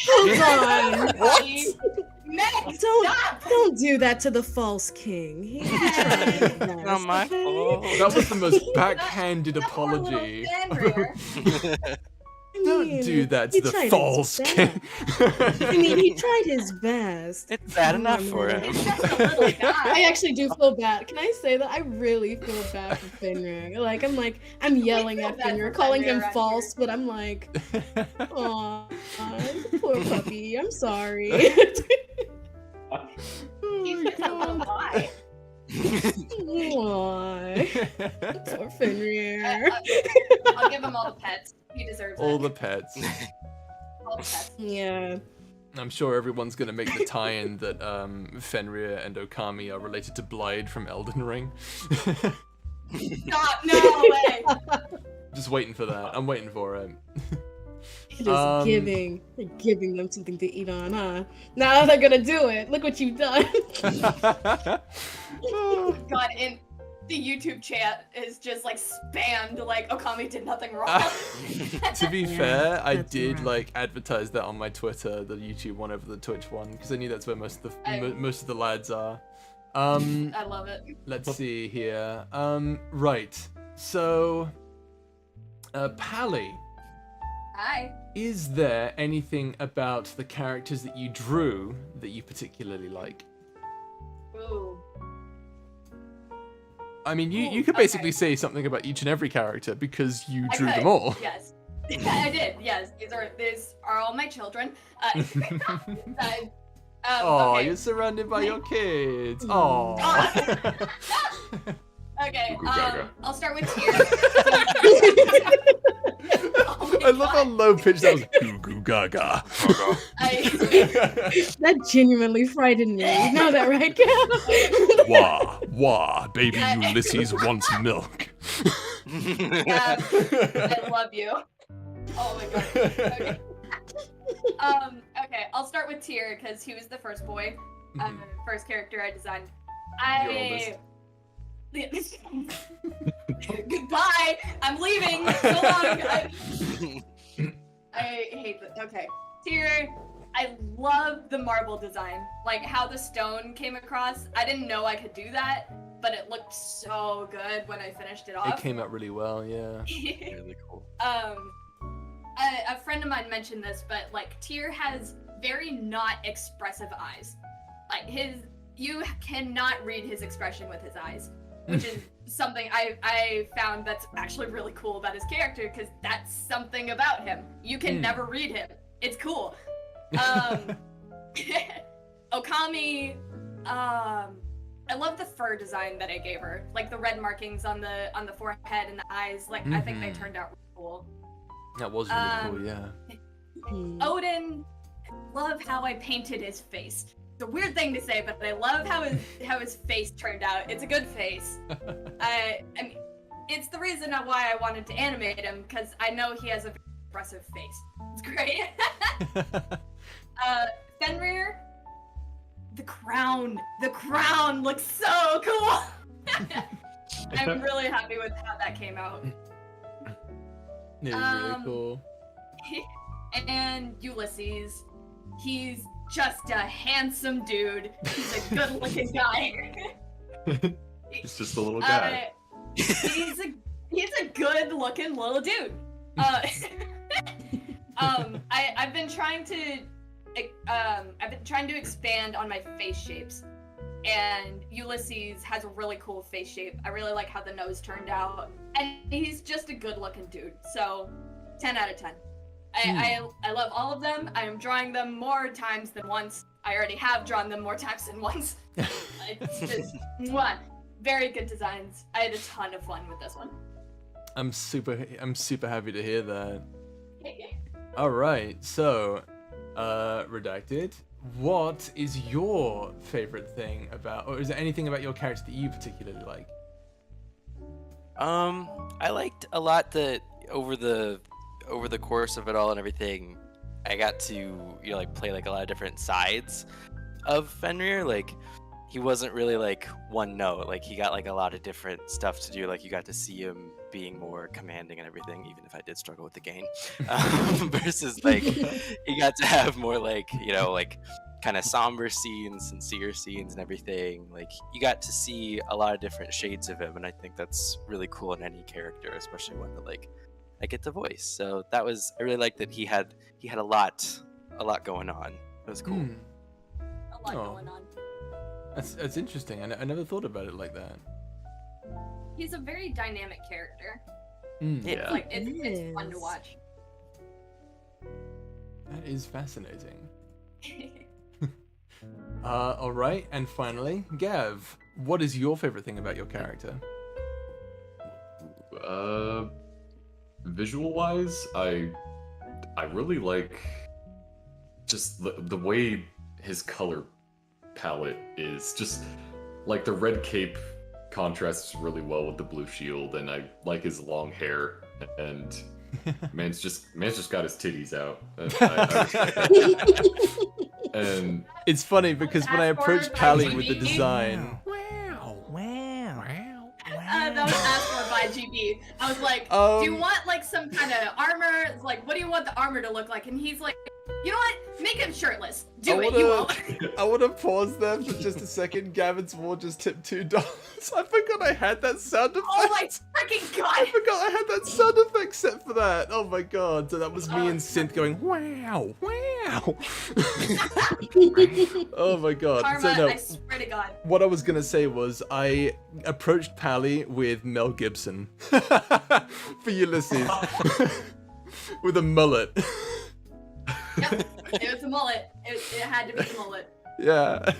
Hold on. What? Next, Don't stop. don't do that to the false king. He tried his best, Not my okay? fault. That was the most backhanded That poor little apology. Fenrir. I Don't mean, do that he to the tried his false best. king. I mean, he tried his best. It's bad enough for him. He's just a little I guy. actually do feel bad. Can I say that? I really feel bad for Fenrir. Like, I'm yelling feel at bad Fenrir, for calling Fenrir him right false, but I'm like, aw, poor puppy. I'm sorry. He's just a little guy. Aw, poor Fenrir. I'll give him all the pets. He deserves All it. the pets. All the pets. Yeah. I'm sure everyone's gonna make the tie-in that Fenrir and Okami are related to Blide from Elden Ring. Stop! No way! Just waiting for that. I'm waiting for it. Just giving them something to eat on, huh? Now they're gonna do it. Look what you've done. God, in the YouTube chat is just like spammed like Okami did nothing wrong. To be Yeah, fair, I that's did right. like advertise that on my Twitter, the YouTube one over the Twitch one, because I knew that's where most of the lads are. I love it. Let's see here. Right. So, Pally, Hi. is there anything about the characters that you drew that you particularly like? Ooh. I mean, you Ooh, could basically okay. say something about each and every character because you I drew could, them all. Yes. I did. Yes. These are all my children. Oh, okay. you're surrounded by your kids. Oh. Okay. Goo goo gaga. I'll start with Tyr. Oh my I love how God. low pitched that was. Goo goo gaga. That genuinely frightened me. You know that, right, Kat? Wah, wah, baby Ulysses wants milk. I love you. Oh my God. Okay. Okay, I'll start with Tyr because he was the first boy, first character I designed. Goodbye. I'm leaving. So long. I hate this. Okay, Tyr. I love the marble design, like how the stone came across. I didn't know I could do that, but it looked so good when I finished it off. It came out really well, yeah. Really cool. A friend of mine mentioned this, but like Tyr has very not expressive eyes. Like you cannot read his expression with his eyes, which is something I found that's actually really cool about his character, because that's something about him. You can never read him. It's cool. Okami, I love the fur design that I gave her, like the red markings on the forehead and the eyes. Like I think they turned out really cool. That was really cool, yeah. Odin, I love how I painted his face. It's a weird thing to say, but I love how his face turned out. It's a good face. I mean, it's the reason why I wanted to animate him, because I know he has a very expressive face. It's great. Fenrir, the crown looks so cool. I'm really happy with how that came out. It was really cool. And Ulysses, he's just a handsome dude. He's a good-looking guy. He's just a little guy. He's a good-looking little dude. I've been trying to expand on my face shapes, and Ulysses has a really cool face shape. I really like how the nose turned out, and he's just a good-looking dude. So, 10 out of 10. I love all of them. I am drawing them more times than once. I already have drawn them more times than once. It's just very good designs. I had a ton of fun with this one. I'm super happy to hear that. All right, so Redacted, what is your favorite thing about, or is there anything about your character that you particularly like? I liked a lot that over the course of it all and everything, I got to play like a lot of different sides of Fenrir. Like, he wasn't really like one note. Like, he got like a lot of different stuff to do. Like, you got to see him being more commanding and everything, even if I did struggle with the gain. Versus like he got to have more like kind of somber scenes, sincere scenes and everything. Like, you got to see a lot of different shades of him, and I think that's really cool in any character, especially one that I get to voice. So I really liked that he had a lot going on. It was cool. A lot going on. That's interesting. I never thought about it like that. He's a very dynamic character. Yeah. It's fun to watch. That is fascinating. All right, and finally, Gav, what is your favorite thing about your character? Visual wise, I really like just the way his color palette is. Just like the red cape contrasts really well with the blue shield, and I like his long hair, and man's just got his titties out. And it's funny because when I approached Pally with the design, that was asked for by GB. I was like, do you want like some kind of armor? It's like, what do you want the armor to look like? And he's like, you know what? Make him shirtless. You won't. I want to pause there for just a second. Gavin's War just tipped $2. I forgot I had that sound effect. Oh my freaking god! I forgot I had that sound effect set for that. Oh my god. So that was me and Synth going, wow, wow. Oh my god. Karma, so no, I swear to god. What I was going to say was I approached Pally with Mel Gibson for Ulysses with a mullet. Yep, it was a mullet. It had to be a mullet. Yeah,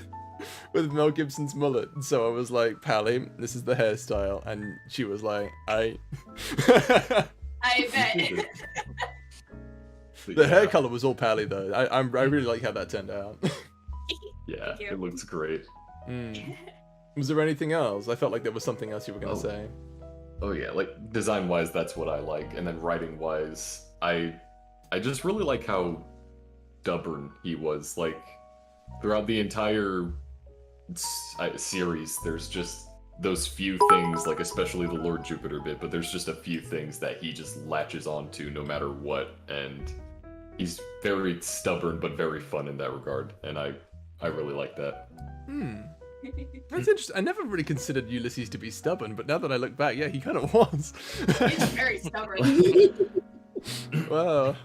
with Mel Gibson's mullet. And so I was like, Pally, this is the hairstyle. And she was like, I bet. The hair color was all Pally though. I really like how that turned out. Yeah, it looks great. Was there anything else? I felt like there was something else you were going to say. Oh yeah, like design wise, that's what I like. And then writing wise, I just really like how stubborn he was. Like, throughout the entire series, there's just those few things, like especially the Lord Jupiter bit, but there's just a few things that he just latches onto no matter what, and he's very stubborn but very fun in that regard, and I really like that. That's interesting. I never really considered Ulysses to be stubborn, but now that I look back, yeah, he kind of was. He's very stubborn. Wow.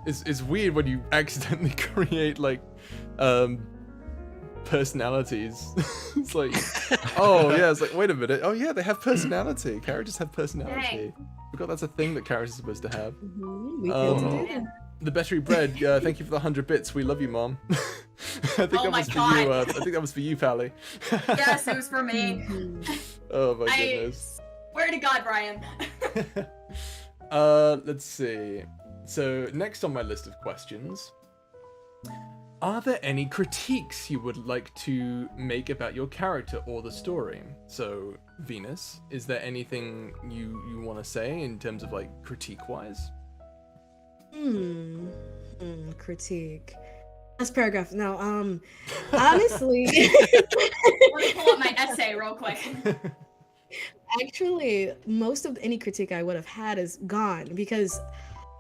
It's weird when you accidentally create, like, personalities. It's like, oh yeah, it's like, wait a minute, oh yeah, they have personality. Characters have personality. Forgot that's a thing that characters are supposed to have. We get to do that. The Bettery Bread, thank you for the 100 bits. We love you, Mom. I think that was for you. I think that was for you, Pally. Yes, it was for me. Oh my goodness. Swear to God, Brian. Let's see. So next on my list of questions, are there any critiques you would like to make about your character or the story? So Venus, is there anything you want to say in terms of like critique-wise? Critique. Last paragraph. No, honestly. Let me pull up my essay real quick. Actually, most of any critique I would have had is gone because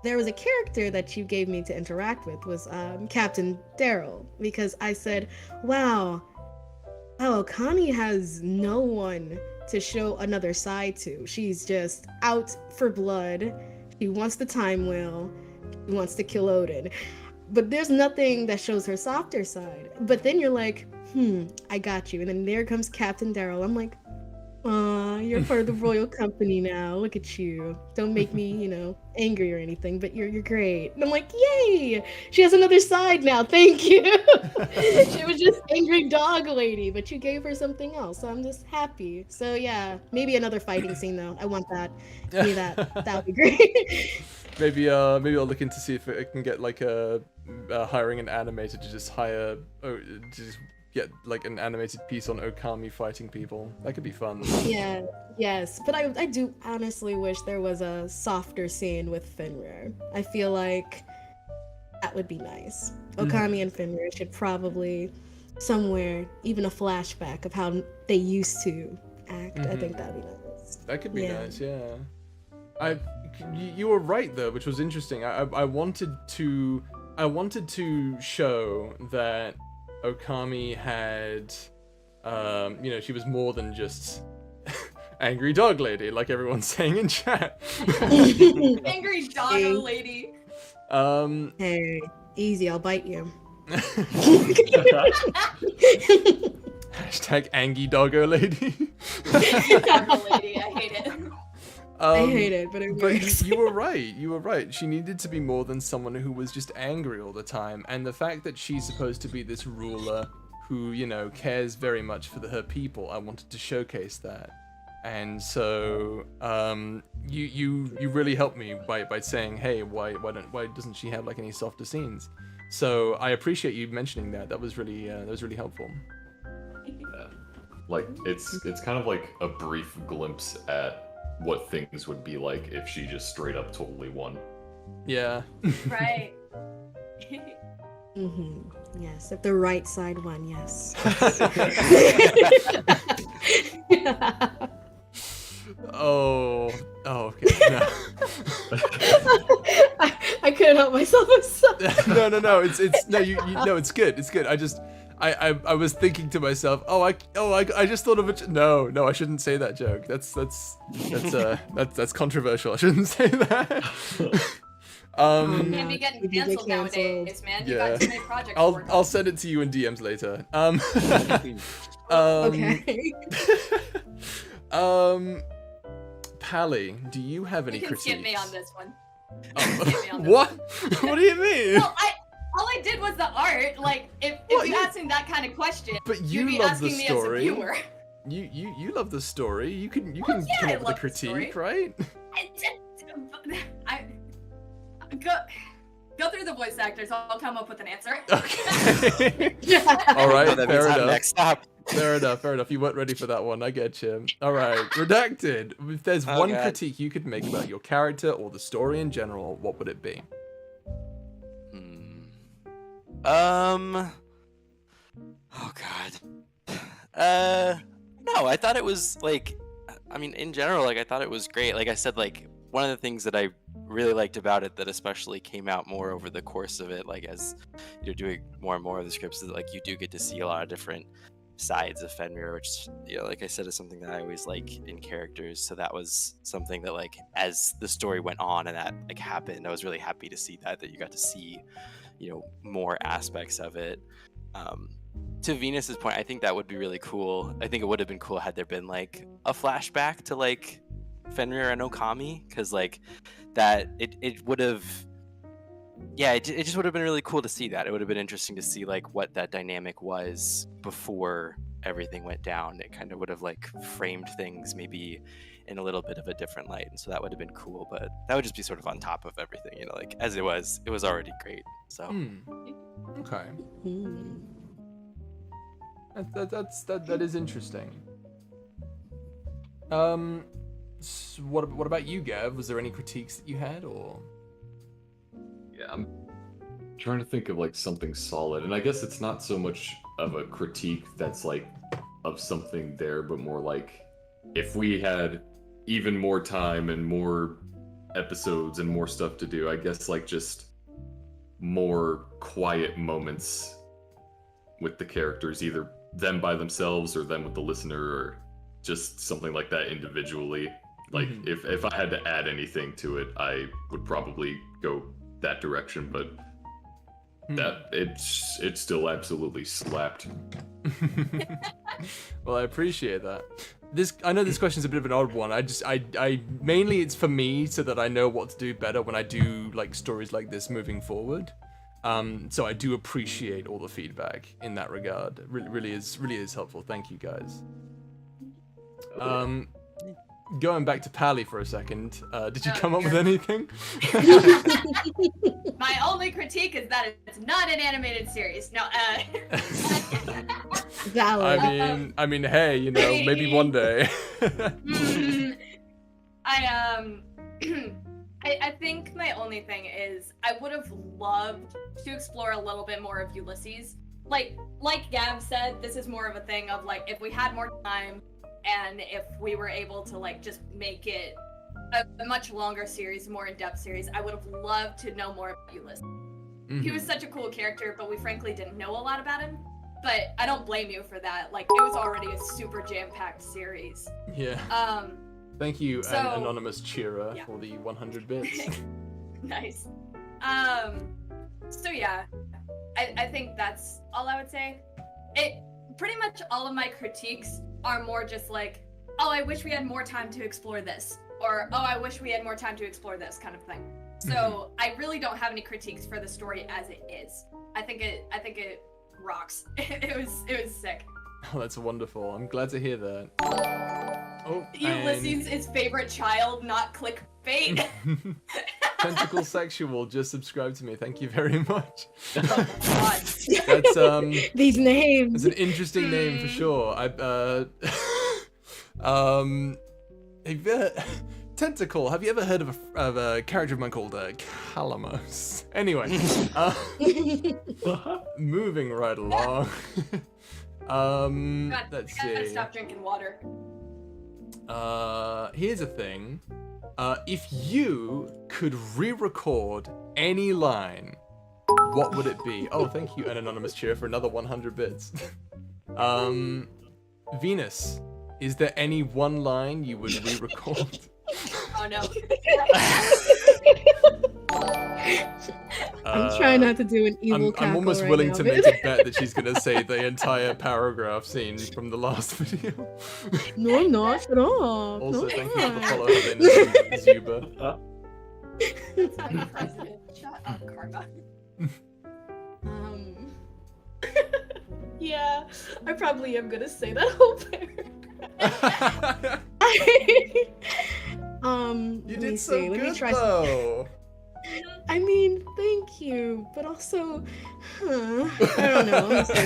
there was a character that you gave me to interact with was Captain Daryl, because I said, wow, Okami has no one to show another side to. She's just out for blood. She wants the time wheel. She wants to kill Odin. But there's nothing that shows her softer side. But then you're like, I got you. And then there comes Captain Daryl. I'm like, you're part of the royal company now. Look at you. Don't make me, angry or anything, but you're great. And I'm like, yay! She has another side now. Thank you. She was just angry dog lady, but you gave her something else. So I'm just happy. So yeah, maybe another fighting scene though. I want that. Give me that. That would be great. Maybe I'll look into see if I can get like hiring an animator to just get like an animated piece on Okami fighting people. That could be fun. Yeah, yes. But I do honestly wish there was a softer scene with Fenrir. I feel like that would be nice. Okami and Fenrir should probably somewhere, even a flashback of how they used to act. I think that'd be nice. That could be nice, yeah. You were right though, which was interesting. I wanted to show that Okami had, she was more than just angry dog lady, like everyone's saying in chat. Angry dog lady. Hey, easy, I'll bite you. Hashtag Angie Doggo Lady. Doggo lady, I hate it. I hate it, but it works. You were right. You were right. She needed to be more than someone who was just angry all the time. And the fact that she's supposed to be this ruler who, cares very much for her people, I wanted to showcase that. And so, you really helped me by saying, hey, why doesn't she have like any softer scenes? So I appreciate you mentioning that. That was really helpful. Like it's kind of like a brief glimpse at what things would be like if she just straight up totally won. Yeah. Right. Yes, if the right side won, yes. Oh, okay. No. I couldn't help myself. I'm sorry. No. It's good. It's good. I was thinking to myself, I just thought of it. No, I shouldn't say that joke. That's controversial. I shouldn't say that. Can't be getting canceled nowadays, man. You got too many projects. I'll send it to you in DMs later. Okay. Pally, do you have any critiques? Skip me on this one. What? What do you mean? Well, all I did was the art. Like, if you asked me that kind of question, but you'd be love the asking story. me as a viewer. You love the story. You can come up with a critique, right? Go through the voice actors. I'll come up with an answer. Okay. All right. Fair enough. Next stop. Fair enough. You weren't ready for that one. I get you. All right. Redacted. If there's one critique you could make about your character or the story in general, what would it be? Oh God. No, I thought it was like, I mean, in general, like I thought it was great. Like I said, like one of the things that I really liked about it that especially came out more over the course of it, like as you're doing more and more of the scripts, is that, like, you do get to see a lot of different sides of Fenrir, which, you know, like I said, is something that I always like in characters. So that was something that, like, as the story went on and that like happened, I was really happy to see that you got to see, you know, more aspects of it. To Venus's point, I think that would be really cool. I think it would have been cool had there been like a flashback to like Fenrir and Okami, because like that it would have, yeah, it just would have been really cool to see that. It would have been interesting to see like what that dynamic was before everything went down. It kind of would have like framed things maybe in a little bit of a different light, and so that would have been cool. But that would just be sort of on top of everything, you know, like as it was already great. So Okay. Hmm. That is interesting. What about you, Gav? Was there any critiques that you had, or? Yeah, I'm trying to think of like something solid, and I guess it's not so much of a critique that's like of something there, but more like if we had even more time and more episodes and more stuff to do, I guess like just more quiet moments with the characters, either them by themselves or them with the listener, or just something like that individually. Like if I had to add anything to it, I would probably go that direction, but that it still absolutely slapped. Well, I appreciate that. I know this question is a bit of an odd one. I mainly it's for me so that I know what to do better when I do like stories like this moving forward. So I do appreciate all the feedback in that regard. It really is helpful. Thank you, guys. Going back to Pally for a second, did you come up with anything? My only critique is that it's not an animated series. No, Valid. I mean, hey, you know, maybe one day. I think my only thing is I would have loved to explore a little bit more of Ulysses. Like Gav said, this is more of a thing of like if we had more time and if we were able to like just make it a much longer series, more in-depth series, I would have loved to know more about Ulysses. He was such a cool character, but we frankly didn't know a lot about him. But I don't blame you for that. Like it was already a super jam-packed series. Yeah. Thank you, anonymous cheerer, for the 100 bits. Nice. So yeah, I think that's all I would say. Pretty much all of my critiques are more just like, oh, I wish we had more time to explore this, or oh, I wish we had more time to explore this kind of thing. So I really don't have any critiques for the story as it is. I think it rocks. It was sick. Oh, that's wonderful. I'm glad to hear that. Oh, Ulysses is favorite child, not clickbait. Tentacle Sexual just subscribed to me. Thank you very much. Oh, God. That's These names. It's an interesting name for sure. Tentacle. Have you ever heard of a character of mine called Calamos? Anyway, moving right along. God, Let's I gotta see. stop drinking water. Here's a thing. If you could re-record any line, what would it be? Oh, thank you, an anonymous cheer, for another 100 bits. Venus, is there any one line you would re-record? Oh no. I'm trying not to do an evil cackle. I'm almost right willing now, to but- make a bet that she's gonna say the entire paragraph scene from the last video. No, I'm not. Shut up. Also, No, thank you I'm for the not. follow, Helena Zuba. That's not the president. Shut up, Karma. Yeah, I probably am gonna say that whole paragraph. You let me did see. so Let me good try though. I mean, thank you, but also, I don't know. Let me see.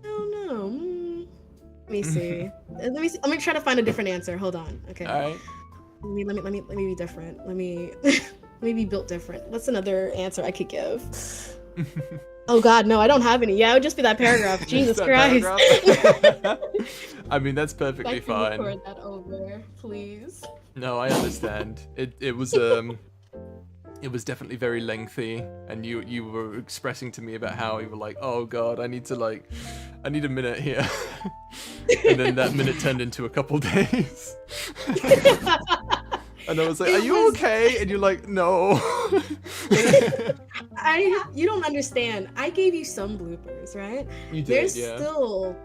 I don't know. Let me see. Let me try to find a different answer. Hold on. Okay. All right. Let me be different. Let me. maybe built different. What's another answer I could give? Oh God, no, I don't have any. Yeah, it would just be that paragraph. Jesus That Christ. paragraph? I mean, that's I perfectly can fine. record that over, please. No, I understand. It was definitely very lengthy, and you were expressing to me about how you were like, oh God, I need a minute here, and then that minute turned into a couple days. And I was like, "Are you okay?" And you're like, "No." You don't understand. I gave you some bloopers, right? You did, There's yeah. still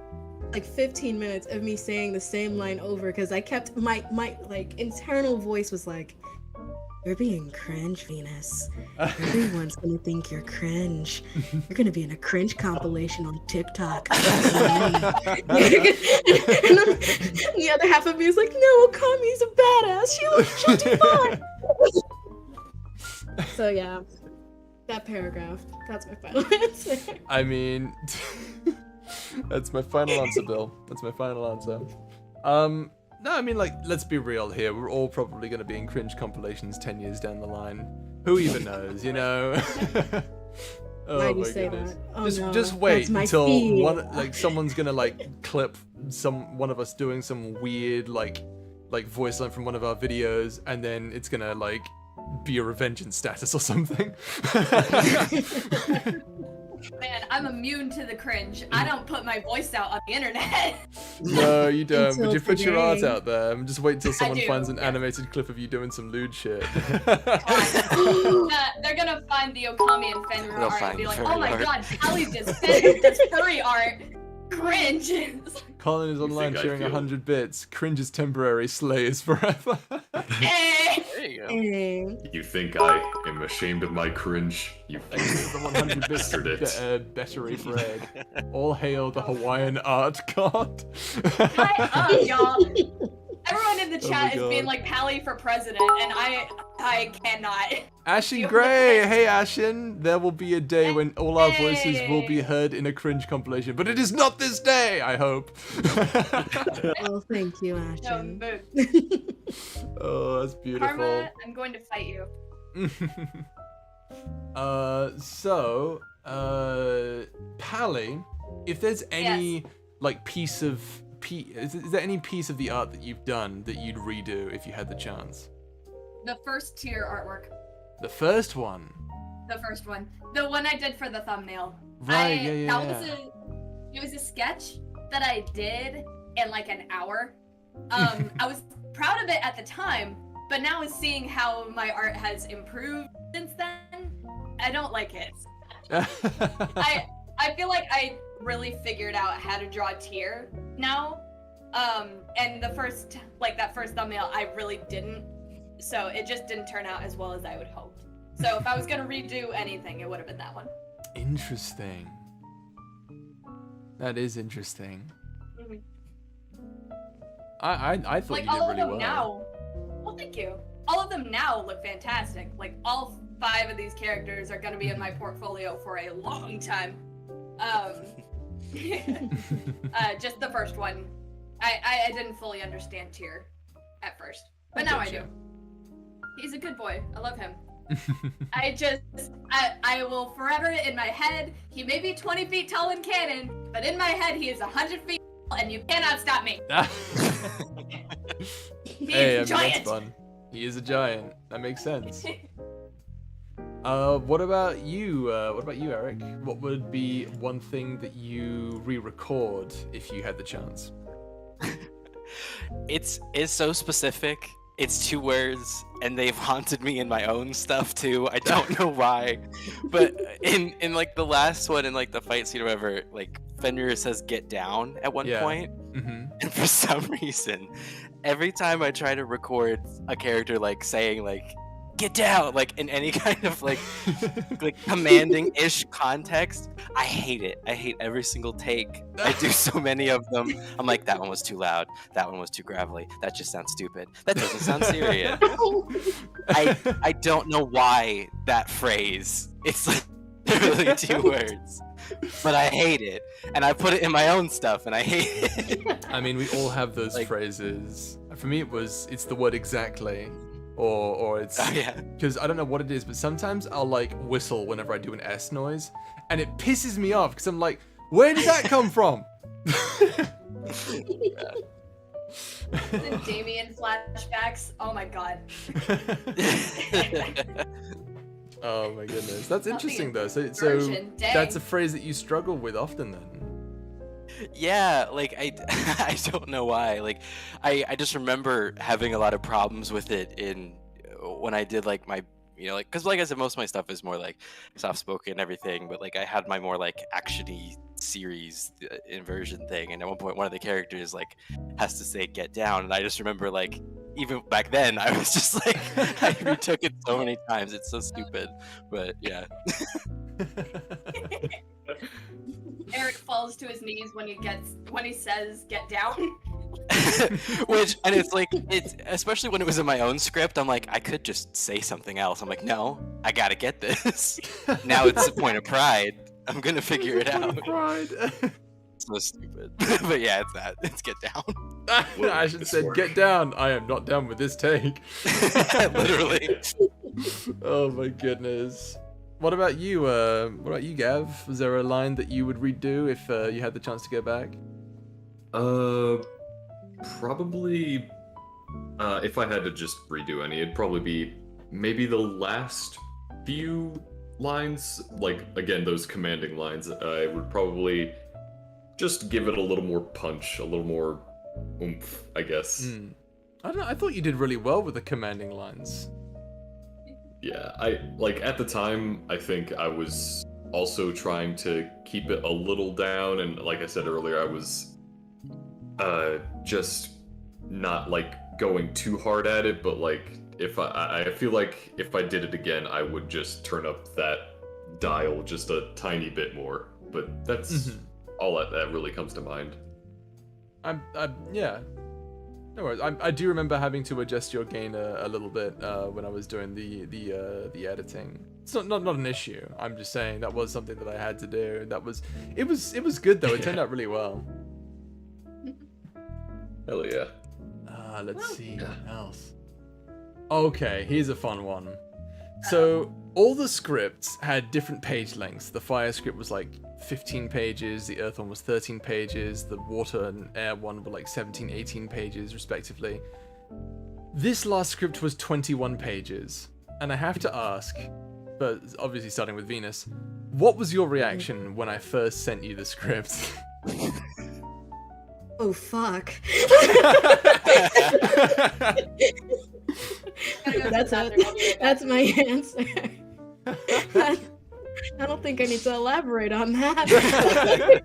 like 15 minutes of me saying the same line over because I kept my like internal voice was like, "You're being cringe, Venus. Everyone's gonna think you're cringe. You're gonna be in a cringe compilation on TikTok." And the other half of me is like, "No, Okami's a badass. She'll do fine." So yeah, that paragraph. That's my final answer. I mean, that's my final answer, Bill. That's my final answer. No, I mean, like, let's be real here. We're all probably going to be in cringe compilations 10 years down the line. Who even knows, you know? Oh, Why'd you my say goodness. that? Oh, no, Just wait that's my until fear. someone's gonna clip one of us doing some weird like voice line from one of our videos, and then it's gonna be a revengeance status or something. Man, I'm immune to the cringe. I don't put my voice out on the internet. No, you don't. But Until you put your art today. out there. Just wait until someone do, finds an yeah. animated clip of you doing some lewd shit. They're gonna find the Okami and Fenrir They'll art and find be like, furry oh my art." god, Callie does furry art. Cringe. Colin is online think I sharing feel- 100 bits. Cringe is temporary, slay is forever. Hey. There you go. You think I am ashamed of my cringe? You The 100 bits bastard it. bettery Fred. All hail the Hawaiian art god. Y'all. Everyone in the Oh chat my is being God. like Pally for president, and I cannot. Ashen You- Grey! Hey Ashen! There will be a day when all our voices will be heard in a cringe compilation, but it is not this day, I hope. Oh, thank you, No, Ashen. move. Oh, that's beautiful. Karma, I'm going to fight you. Pally, if there's any is there any piece of the art that you've done that you'd redo if you had the chance? The first tier artwork. The first one. The first one. The one I did for the thumbnail. Right, yeah. It was a sketch that I did in like an hour. I was proud of it at the time, but now seeing how my art has improved since then, I don't like it. I feel like I really figured out how to draw tier now. And the first that first thumbnail I really didn't. So it just didn't turn out as well as I would hope. So if I was gonna redo anything, it would have been that one. Interesting. That is interesting. Mhm. I thought Like you did all of really them well. now. Well, thank you. All of them now look fantastic. Like all 5 of these characters are gonna be in my portfolio for a long time. Just the first one, I didn't fully understand tier at first, but now I do. Gotcha. He's a good boy. I love him. I will forever in my head. He may be 20 feet tall in canon, but in my head he is 100 feet tall, and you cannot stop me. He Hey, I is mean, giant. that's fun. He is a giant. That makes sense. What about you? Eric? What would be one thing that you re-record if you had the chance? It's so specific. It's 2 words, and they've haunted me in my own stuff too. I don't know why, but in the last one, in the fight scene or whatever, Fenrir says "get down" at one point, Mm-hmm. and for some reason, every time I try to record a character saying "get down," in any kind of commanding-ish context, I hate it. I hate every single take. I do so many of them. I'm like, that one was too loud. That one was too gravelly. That just sounds stupid. That doesn't sound serious. I don't know why that phrase. It's literally 2 words. But I hate it. And I put it in my own stuff and I hate it. I mean, we all have those phrases. For me, it's the word exactly. or it's Oh, yeah. because I don't know what it is, but sometimes I'll like whistle whenever I do an S noise, and it pisses me off because I'm like, where did that come from? The Damien flashbacks. Oh my god. Oh my goodness, that's Not the interesting though. So version, dang. that's a phrase that you struggle with often then. Yeah, like I don't know why. Like I just remember having a lot of problems with it in when I did like my like because like I said, most of my stuff is more like soft spoken and everything, but like I had my more like actiony series inversion thing, and at one point one of the characters like has to say "get down," and I just remember like even back then I was just like I retook it so many times. It's so stupid, but yeah. Eric falls to his knees when he says "get down." And it's like it's especially when it was in my own script. I'm like I could just say something else. I'm like no, I gotta get this. Now it's a point of pride. I'm gonna figure it out. Pride. So stupid. But yeah, it's that. It's get down. I should have said get down. I am not done with this take. Literally. Oh my goodness. What about you? Gav? Was there a line that you would redo if you had the chance to go back? Probably. If I had to just redo any, it'd probably be maybe the last few lines. Like again, those commanding lines. I would probably just give it a little more punch, a little more oomph, I guess. I don't know. I thought you did really well with the commanding lines. Yeah, I like at the time I think I was also trying to keep it a little down, and like I said earlier, I was just not like going too hard at it, but like if I feel like if I did it again, I would just turn up that dial just a tiny bit more. But that's all that really comes to mind. Yeah. No worries. I do remember having to adjust your gain a little bit when I was doing the editing. It's not an issue. I'm just saying that was something that I had to do. It was good though. It turned out really well. Hell yeah. Let's see what else. Okay, here's a fun one. So all the scripts had different page lengths. The fire script was like 15 pages, the earth one was 13 pages, the water and air one were like 17, 18 pages respectively. This last script was 21 pages. And I have to ask, but obviously starting with Venus, what was your reaction when I first sent you the script? Oh fuck. That's my answer. I don't think I need to elaborate on that.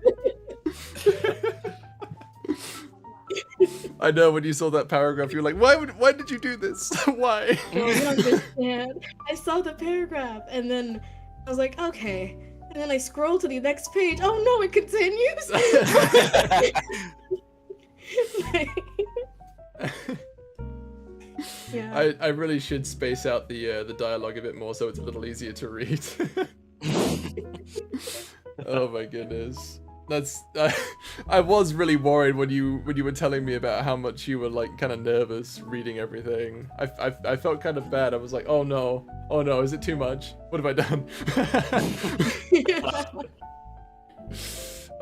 I know when you saw that paragraph, you were like, why did you do this? Why? Well, you don't understand. I saw the paragraph and then I was like, okay. And then I scrolled to the next page. Oh no, it continues. Yeah. I really should space out the dialogue a bit more so it's a little easier to read. Oh my goodness. That's I was really worried when you were telling me about how much you were like kind of nervous reading everything. I felt kind of bad. I was like, oh no, is it too much? What have I done?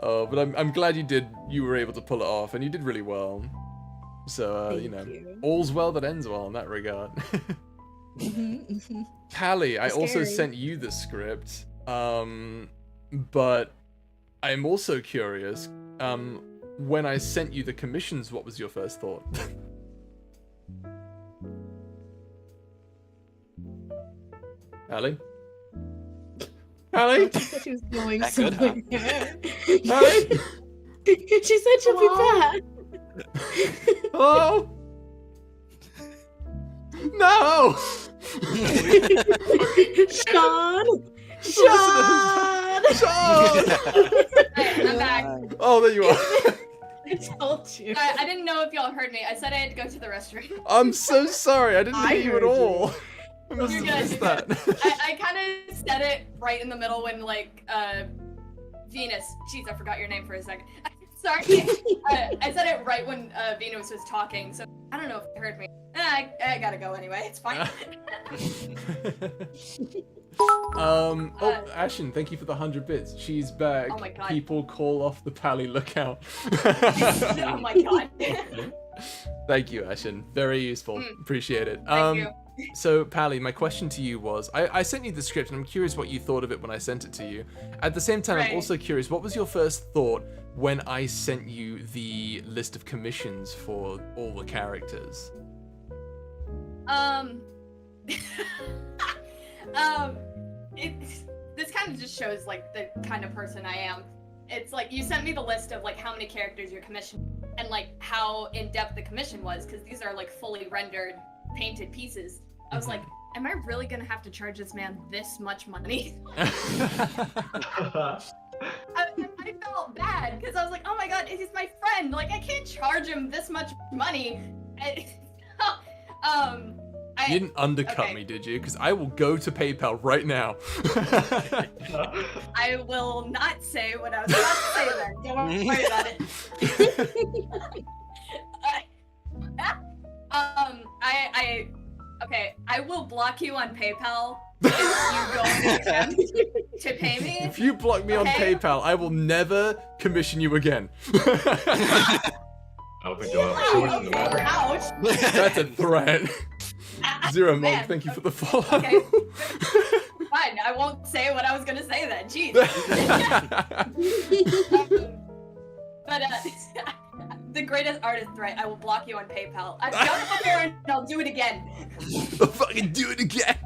Oh, but I'm glad you were able to pull it off, and you did really well. So Thank you. all's well that ends well in that regard. Callie, I also Scary. sent you the script, but I'm also curious. When I sent you the commissions, what was your first thought? Callie? Callie? She said she was going That could somewhere. Callie? She said she'll be back. Hello? No! Sean! Sean! Hey, I'm back. Oh, there you are. I told you. I didn't know if y'all heard me. I said I had to go to the restroom. I'm so sorry. I didn't I hear you at heard you. all. I must You're have missed good. that. I kind of said it right in the middle when, like, Venus. Jeez, I forgot your name for a second. Sorry. I said it right when Venus was talking, so I don't know if you heard me. I gotta go anyway. It's fine. Ashen, thank you for the 100 bits. She's back. Oh my god. People call off the Pally lookout. Oh my god. Thank you, Ashen. Very useful. Appreciate it. Thank you. So, Pally, my question to you was, I sent you the script, and I'm curious what you thought of it when I sent it to you. At the same time, I'm also curious, what was your first thought when I sent you the list of commissions for all the characters? This kind of just shows like the kind of person I am. It's like you sent me the list of like how many characters you're commissioned and like how in depth the commission was, because these are like fully rendered, painted pieces. I was like, am I really gonna have to charge this man this much money? I felt bad because I was like, oh my god, he's my friend. Like I can't charge him this much money. You didn't undercut me, did you? Because I will go to PayPal right now. I will not say what I was about to say then. Don't worry about it. I will block you on PayPal if you don't attempt to pay me. If you block me on PayPal, I will never commission you again. I don't think you'll Ouch. That's a threat. Zero Monk, thank you for the follow. Okay. Fine, I won't say what I was gonna say then. Jeez. But the greatest artist threat, I will block you on PayPal. I've done it before and I'll do it again. I'll fucking do it again.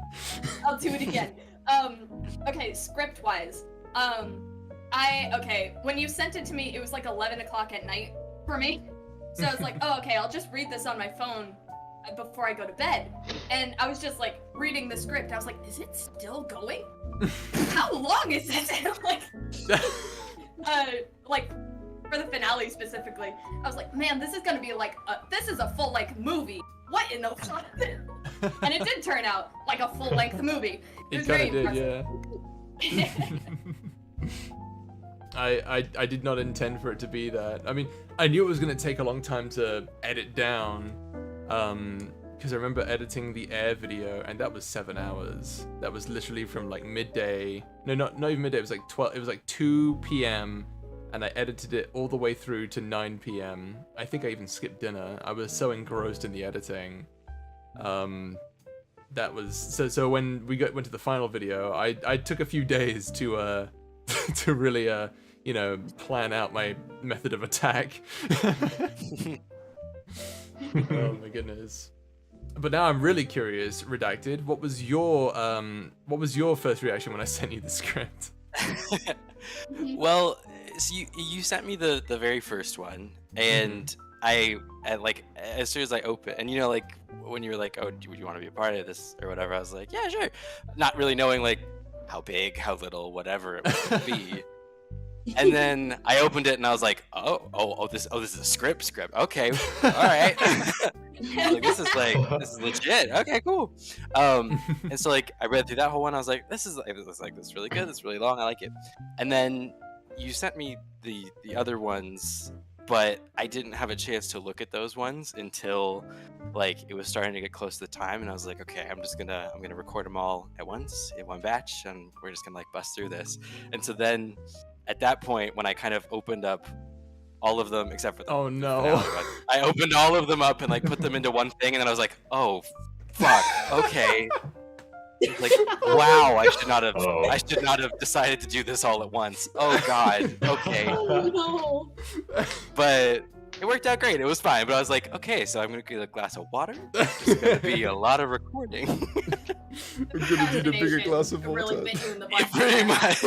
I'll do it again. Okay, script-wise. When you sent it to me, it was like 11 o'clock at night for me. So I was like, oh, okay, I'll just read this on my phone before I go to bed. And I was just like reading the script. I was like, is it still going? How long is this? Like for the finale specifically, I was like, man, this is gonna be like this is a full like movie. What in the fuck? And it did turn out like a full length movie. It was very impressive. Yeah. I did not intend for it to be that. I mean, I knew it was going to take a long time to edit down, because I remember editing the Air video, and that was 7 hours. That was literally from like midday. No, not even midday. It was like 12. It was like 2 p.m. and I edited it all the way through to 9 p.m. I think I even skipped dinner. I was so engrossed in the editing. That was so when we went to the final video, I took a few days to to really plan out my method of attack. Oh my goodness. But now I'm really curious, Redacted, what was your first reaction when I sent you the script? Well, so you sent me the very first one, and I like as soon as I open, and like when you were like, oh, would you want to be a part of this or whatever, I was like, yeah, sure, not really knowing like how big, how little, whatever it would be. And then I opened it and I was like, oh, this is a script. Okay, all right. Like, this is legit. Okay, cool. And so like I read through that whole one. I was like, this is really good. This is really long. I like it. And then you sent me the other ones, but I didn't have a chance to look at those ones until like it was starting to get close to the time, and I was like, okay, I'm gonna record them all at once in one batch, and we're just gonna like bust through this. And so then at that point, when I kind of opened up all of them except for the finale, I opened all of them up and like put them into one thing, and then I was like, oh fuck, okay. Like, wow, I should not have decided to do this all at once. Oh god, okay. Oh, no. But it worked out great. It was fine. But I was like, okay, so I'm gonna get a glass of water. It's gonna be a lot of recording. We're gonna need a bigger glass of water. Really bit you in the butt. Pretty much.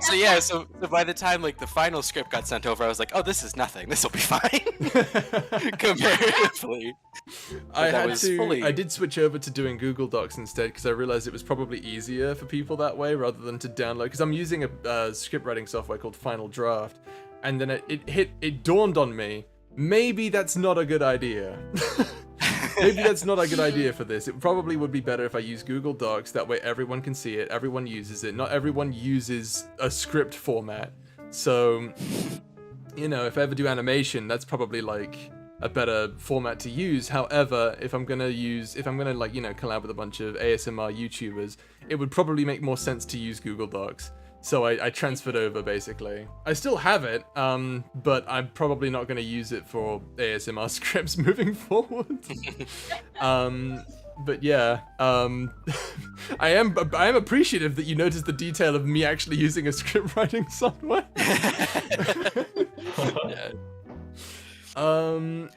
So yeah, so by the time like the final script got sent over, I was like, oh, this is nothing. This will be fine. Comparatively. I did switch over to doing Google Docs instead because I realized it was probably easier for people that way rather than to download. Because I'm using a script writing software called Final Draft, and then it dawned on me, maybe that's not a good idea. Maybe that's not a good idea for this. It probably would be better if I use Google Docs. That way everyone can see it. Everyone uses it. Not everyone uses a script format. So you know, if I ever do animation, that's probably like a better format to use. However, if I'm gonna like, you know, collab with a bunch of ASMR YouTubers, it would probably make more sense to use Google Docs. So I transferred over, basically. I still have it, but I'm probably not going to use it for ASMR scripts moving forward. But yeah, I am appreciative that you noticed the detail of me actually using a script writing software. Oh man.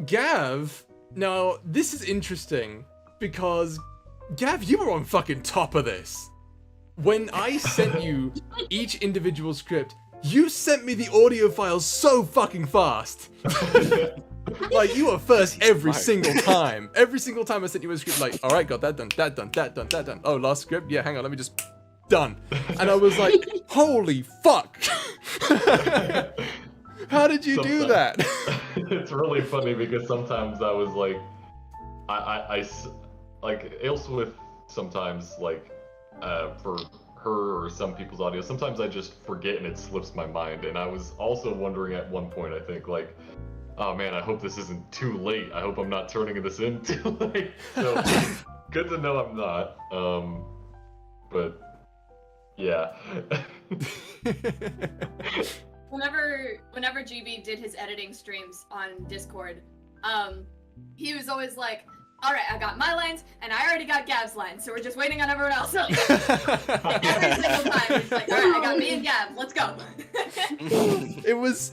Gav, now this is interesting because Gav, you were on fucking top of this. When I sent you each individual script, you sent me the audio files so fucking fast. Like, you were first every single time. Every single time I sent you a script, like, all right, got that done, that done, that done, that done. Oh, last script? Yeah, hang on, let me just... Done. And I was like, holy fuck. How did you do that? It's really funny because sometimes I was like, I like Ailswith sometimes, like, for her or some people's audio, sometimes I just forget and it slips my mind. And I was also wondering at one point, I think, like, oh man, I hope this isn't too late. I hope I'm not turning this in too late. So good to know I'm not. But yeah. Whenever GB did his editing streams on Discord, he was always like, all right, I got my lines, and I already got Gav's lines, so we're just waiting on everyone else. Every single time, it's like, all right, I got me and Gav, let's go. It was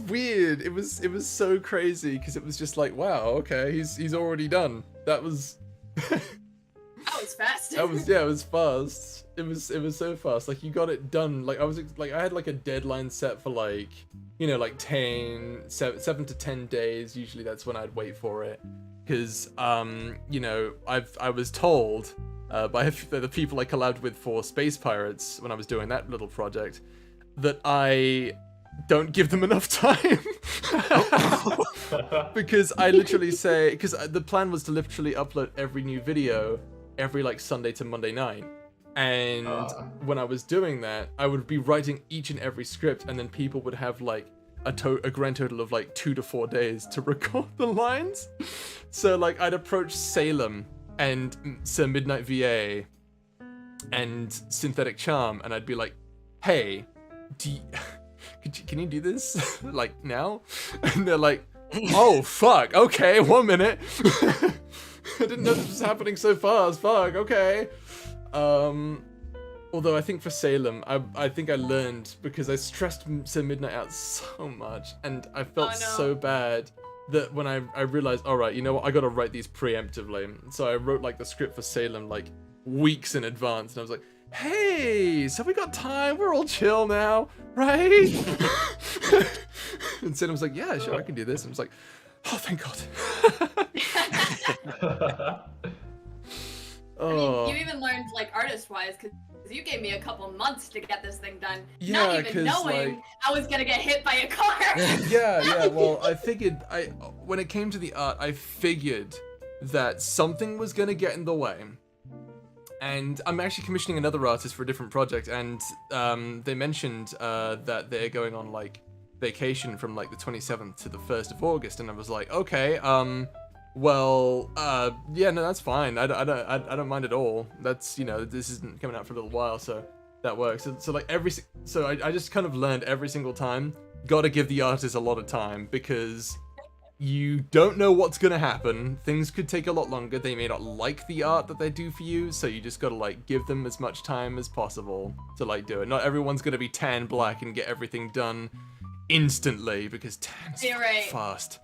weird. It was so crazy because it was just like, wow, okay, he's already done. That was fast. it was fast. It was so fast. Like, you got it done. Like, I had like a deadline set for like, you know, like 7 to 10 days. Usually that's when I'd wait for it. Because, you know, I was told by the people I collabed with for Space Pirates when I was doing that little project that I don't give them enough time. Because I literally say, because the plan was to literally upload every new video every like Sunday to Monday night. And when I was doing that, I would be writing each and every script, and then people would have like a grand total of like 2 to 4 days to record the lines. So like, I'd approach Salem and Sir Midnight VA and Synthetic Charm, and I'd be like, hey, can you do this like now? And they're like, oh fuck, okay, 1 minute. I didn't know this was happening so fast. Fuck, okay. Although I think for Salem, I think I learned because I stressed Sir Midnight out so much, and I felt so bad that when I realized, all right, you know what, I gotta write these preemptively. So I wrote like the script for Salem like weeks in advance, and I was like, hey, so we got time, we're all chill now, right? And Salem was like, yeah, sure, I can do this. And I was like, oh, thank God. I mean, you even learned like artist-wise, because you gave me a couple months to get this thing done, not even knowing like, I was gonna get hit by a car. Yeah, well, I figured, when it came to the art, I figured that something was gonna get in the way. And I'm actually commissioning another artist for a different project, and they mentioned that they're going on like vacation from like the 27th to the 1st of August, and I was like, okay, well, yeah, no, that's fine. I don't mind at all. That's, you know, this isn't coming out for a little while, so that works. So like I just kind of learned every single time, gotta give the artist a lot of time, because you don't know what's gonna happen. Things could take a lot longer. They may not like the art that they do for you, so you just gotta like give them as much time as possible to like do it. Not everyone's gonna be tan black and get everything done instantly, because tan's fast.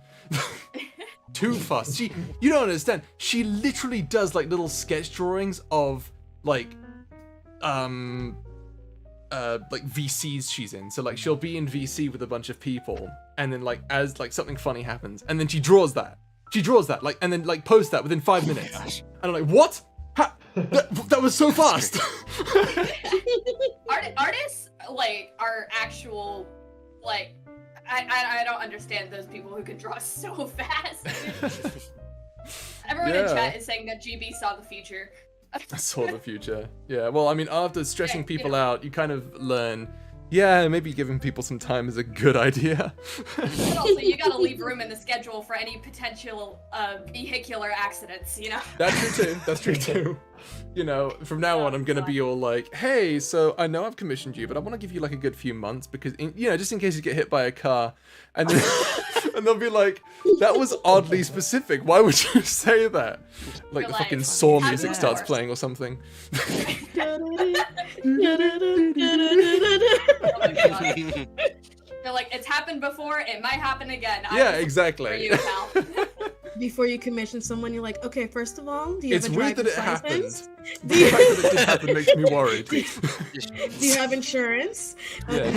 Too fast. You don't understand. She literally does like little sketch drawings of like VCs she's in. So like, she'll be in VC with a bunch of people, and then like, as like something funny happens, and then she draws that like, and then like posts that within 5 minutes. And I'm like, what? That was so fast. Artists like are actual like, I don't understand those people who can draw so fast. Everyone in chat is saying that GB saw the future. I saw the future. Yeah, well, I mean, after stressing people out, you kind of learn Yeah, maybe giving people some time is a good idea. But also, you gotta leave room in the schedule for any potential vehicular accidents, you know? That's true too. That's true too. You know, from now on, I'm gonna be all like, "Hey, so I know I've commissioned you, but I want to give you like a good few months because, just in case you get hit by a car," and then, and they'll be like, "That was oddly specific. Why would you say that?" Like the fucking Saw music starts playing or something. Oh my God. They're like, it's happened before, it might happen again. Yeah, exactly. For you, pal. Before you commission someone, you're like, okay, first of all, do you It's have a weird that driver's it happened. license? The fact that it did happen makes me worried. Do you have insurance? Yeah.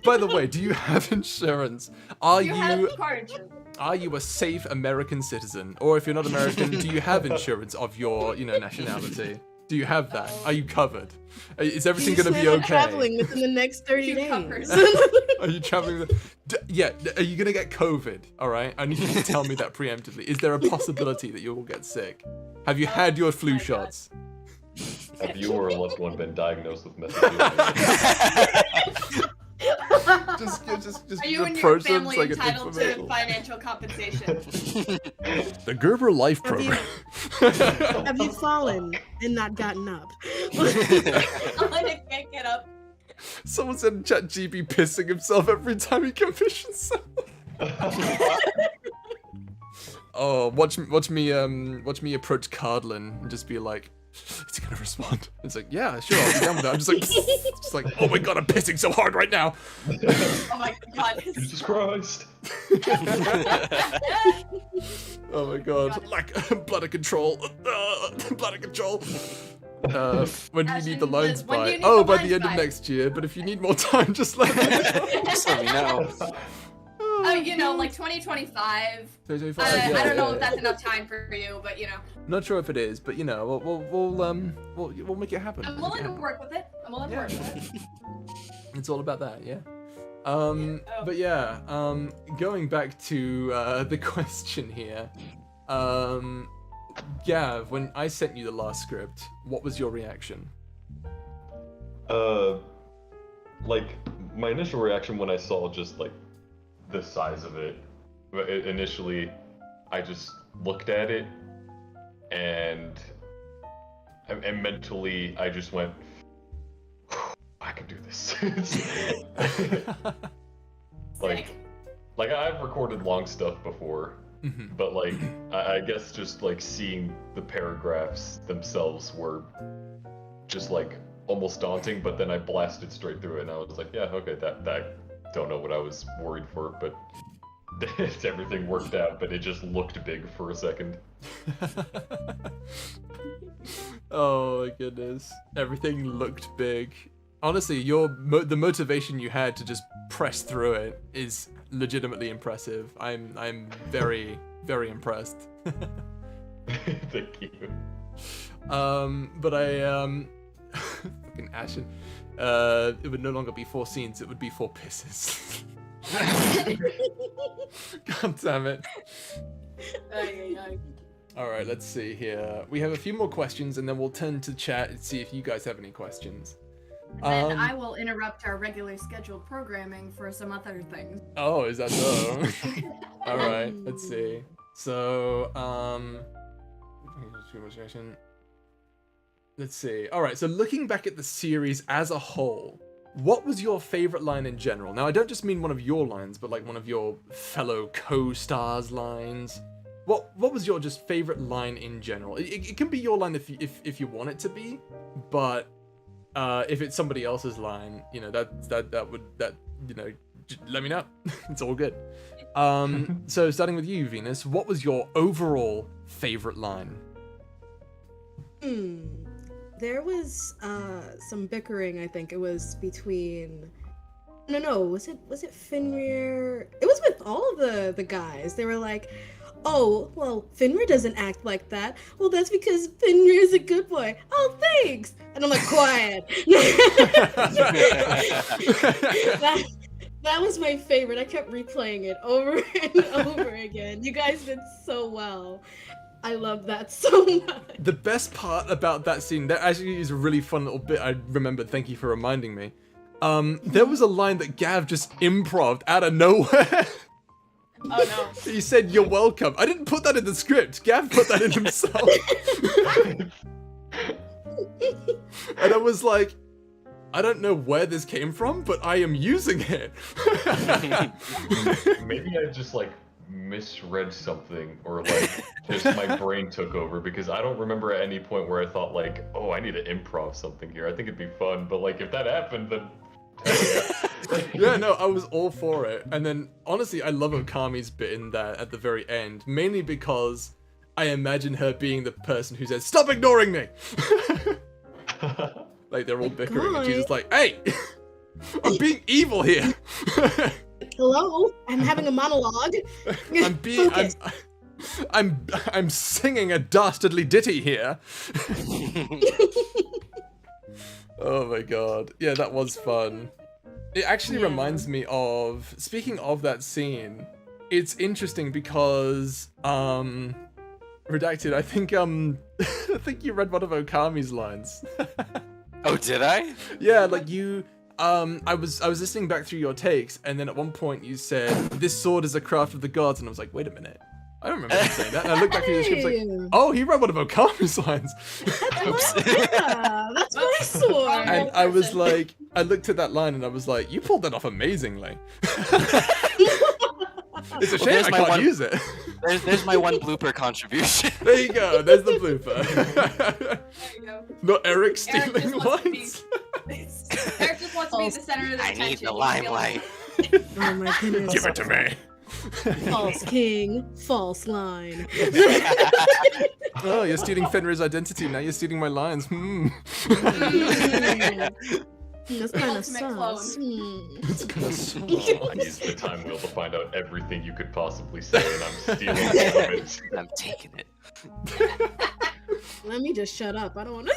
By the way, do you have insurance? Are You you have car insurance. are you a safe American citizen? Or if you're not American, do you have insurance of your, nationality? Do you have that? Are you covered? Is everything Do you going to be plan on okay? traveling within the next 30 Cucumbers. days? Are you traveling? Yeah. Are you going to get COVID? All right. I need you to tell me that preemptively. Is there a possibility that you will get sick? Have you had your flu my God. shots? Have you or a loved one been diagnosed with mesothelioma? Just Are you and your approach them family like an entitled to infomercial. financial compensation? The Gerber Life Have you- Program. Have you fallen and not gotten up? I can't get up. Someone said ChatGPT pissing himself every time he commissions something. Oh, watch me approach Cardlin and just be like, is he gonna respond? It's like, yeah, sure, I'll be done with that. I'm just like, oh my god, I'm pissing so hard right now. Oh my God. Jesus Christ! Oh my god, lack bladder control, bladder control. When do you need the Ashton, lines when do by? you need Oh, the by lines the end of by? next year. But if you need more time, just let me know. Just let me know. Like 2025. 2025, I yeah, don't know yeah. if that's enough time for you, but Not sure if it is, but we'll make it happen. I'm Make it willing to happen. work with it. I'm willing to work with it. It's all about that, yeah. But yeah, going back to the question here, Gav, when I sent you the last script, what was your reaction? Like my initial reaction when I saw just like the size of it, initially, I just looked at it, and mentally I just went, I can do this. like I've recorded long stuff before, but like I guess just like seeing the paragraphs themselves were just like almost daunting. But then I blasted straight through it, and I was like, yeah, okay, that don't know what I was worried for, but everything worked out. But it just looked big for a second. Oh my goodness, everything looked big. Honestly, the motivation you had to just press through it is legitimately impressive. I'm very, very impressed. Thank you. But I fucking Ashen. It would no longer be Fourscenes, it would be Four Pisses. God damn it. Alright, let's see here. We have a few more questions and then we'll turn to chat and see if you guys have any questions. And I will interrupt our regularly scheduled programming for some other things. Oh, is that so? Alright, let's see. So, let's see. Alright, so looking back at the series as a whole, what was your favorite line in general? Now, I don't just mean one of your lines, but like one of your fellow co-stars' lines. What was your just favorite line in general? It can be your line if you want it to be, but if it's somebody else's line, that would let me know. It's all good. So starting with you, Venus, what was your overall favorite line? There was some bickering. I think it was between. No. Was it Fenrir? It was with all of the guys. They were like, "Oh, well, Fenrir doesn't act like that. Well, that's because Fenrir is a good boy. Oh, thanks." And I'm like, quiet. That was my favorite. I kept replaying it over and over again. You guys did so well. I love that so much. The best part about that scene, that actually is a really fun little bit I remembered, thank you for reminding me. there was a line that Gav just improv'd out of nowhere. Oh no. He said, "You're welcome." I didn't put that in the script. Gav put that in himself. And I was like, I don't know where this came from, but I am using it. Maybe I just like misread something, or like just my brain took over, because I don't remember at any point where I thought like, oh, I need to improv something here. I think it'd be fun, but like if that happened, then Yeah, no, I was all for it. And then honestly, I love Okami's bit in that at the very end, mainly because I imagine her being the person who says, "Stop ignoring me." Like they're all bickering, and she's just like, "Hey, I'm being evil here." Hello, I'm having a monologue. I'm singing a dastardly ditty here. Oh my god. Yeah, that was fun. It actually reminds me of, speaking of that scene, it's interesting because Redacted, I think I think you read one of Okami's lines. Oh, did I? Yeah, like you I was listening back through your takes, and then at one point you said, "This sword is a craft of the gods," and I was like, wait a minute. I don't remember him saying that. And I looked back through the script, like, oh, he read one of Okami's lines. That's my sword. And I was like, I looked at that line and I was like, you pulled that off amazingly. It's a shame I can't use it. There's my one blooper contribution. There you go. There's the blooper. There you go. Not Eric stealing Eric just wants to be- lines. Eric just wants to be the center of the I attention. need the limelight. Oh my goodness. Give it to me. False king, false line. Oh, you're stealing Fenrir's identity. Now you're stealing my lines. That's kind of Ultimate sus. It's gonna suck. I used the time wheel to find out everything you could possibly say, and I'm stealing some of it. I'm taking it. Let me just shut up. I don't want to.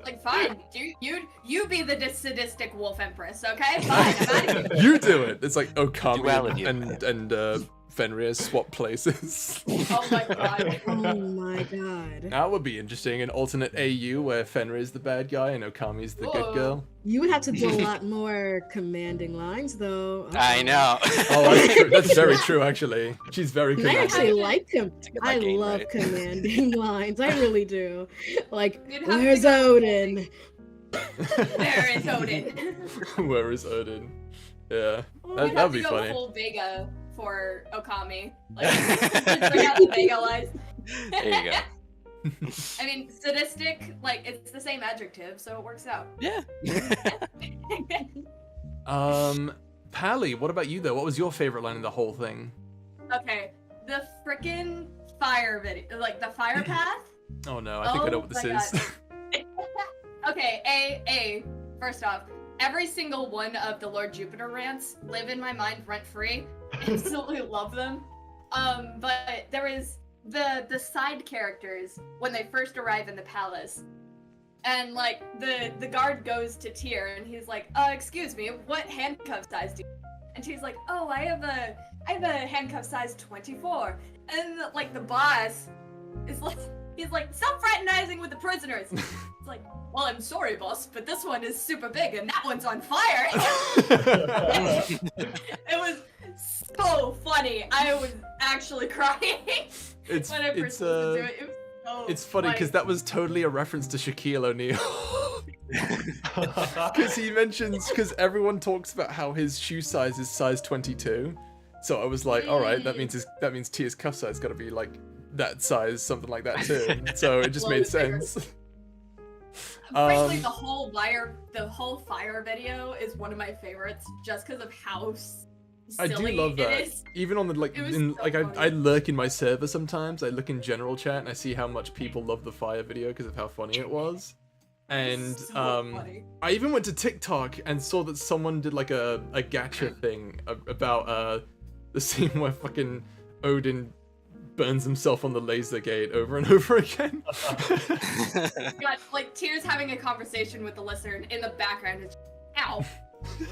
Like, fine, you be the sadistic wolf empress, okay? Fine, I'm out of here. You do it. It's like Okami Duality. and Fenrir swap places. Oh my god. Oh my god. That would be interesting. An alternate AU where Fenrir is the bad guy and Okami's the good Whoa. girl. You would have to do a lot more commanding lines, though. I know. Oh, that's true. That's very true, actually. She's very And I commanding. actually like him. get my I game love right. commanding lines. I really do. Like, You'd have to where's go Odin? There is Odin. Where is Odin? Yeah, You'd that have would be to go funny. full Vega for Okami. Like, just bring out the Vega lines. There you go. I mean, sadistic, like, it's the same adjective, so it works out. Yeah. Pally, what about you though? What was your favorite line in the whole thing? Okay, the frickin' fire video, like the fire path. Oh no, I think I know what this my is. God. Okay, first off, every single one of the Lord Jupiter rants live in my mind rent free. Absolutely love them. But there is the side characters when they first arrive in the palace. And like the guard goes to Tyr and he's like, excuse me, what handcuff size do you have? And she's like, oh, I have a handcuff size 24. And like the boss is like, he's like, stop fraternizing with the prisoners. It's like, well, I'm sorry, boss, but this one is super big and that one's on fire. It was so funny. I was actually crying It's when I first listened to it. It was so It's funny because that was totally a reference to Shaquille O'Neal. Because he mentions, because everyone talks about how his shoe size is size 22. So I was like, all right, that means Tia's cuff size got to be like that size, something like that too. So it just Well, made it's bigger. sense. Frankly, the whole fire video is one of my favorites, just because of how I do silly love that. it is. Even on the It was so I funny. lurk in my server sometimes. I look in general chat and I see how much people love the fire video because of how funny it was. And So funny. I even went to TikTok and saw that someone did like a gacha thing about the scene where fucking Odin burns himself on the laser gate over and over again. God, like Tears having a conversation with the listener in the background. It's ow,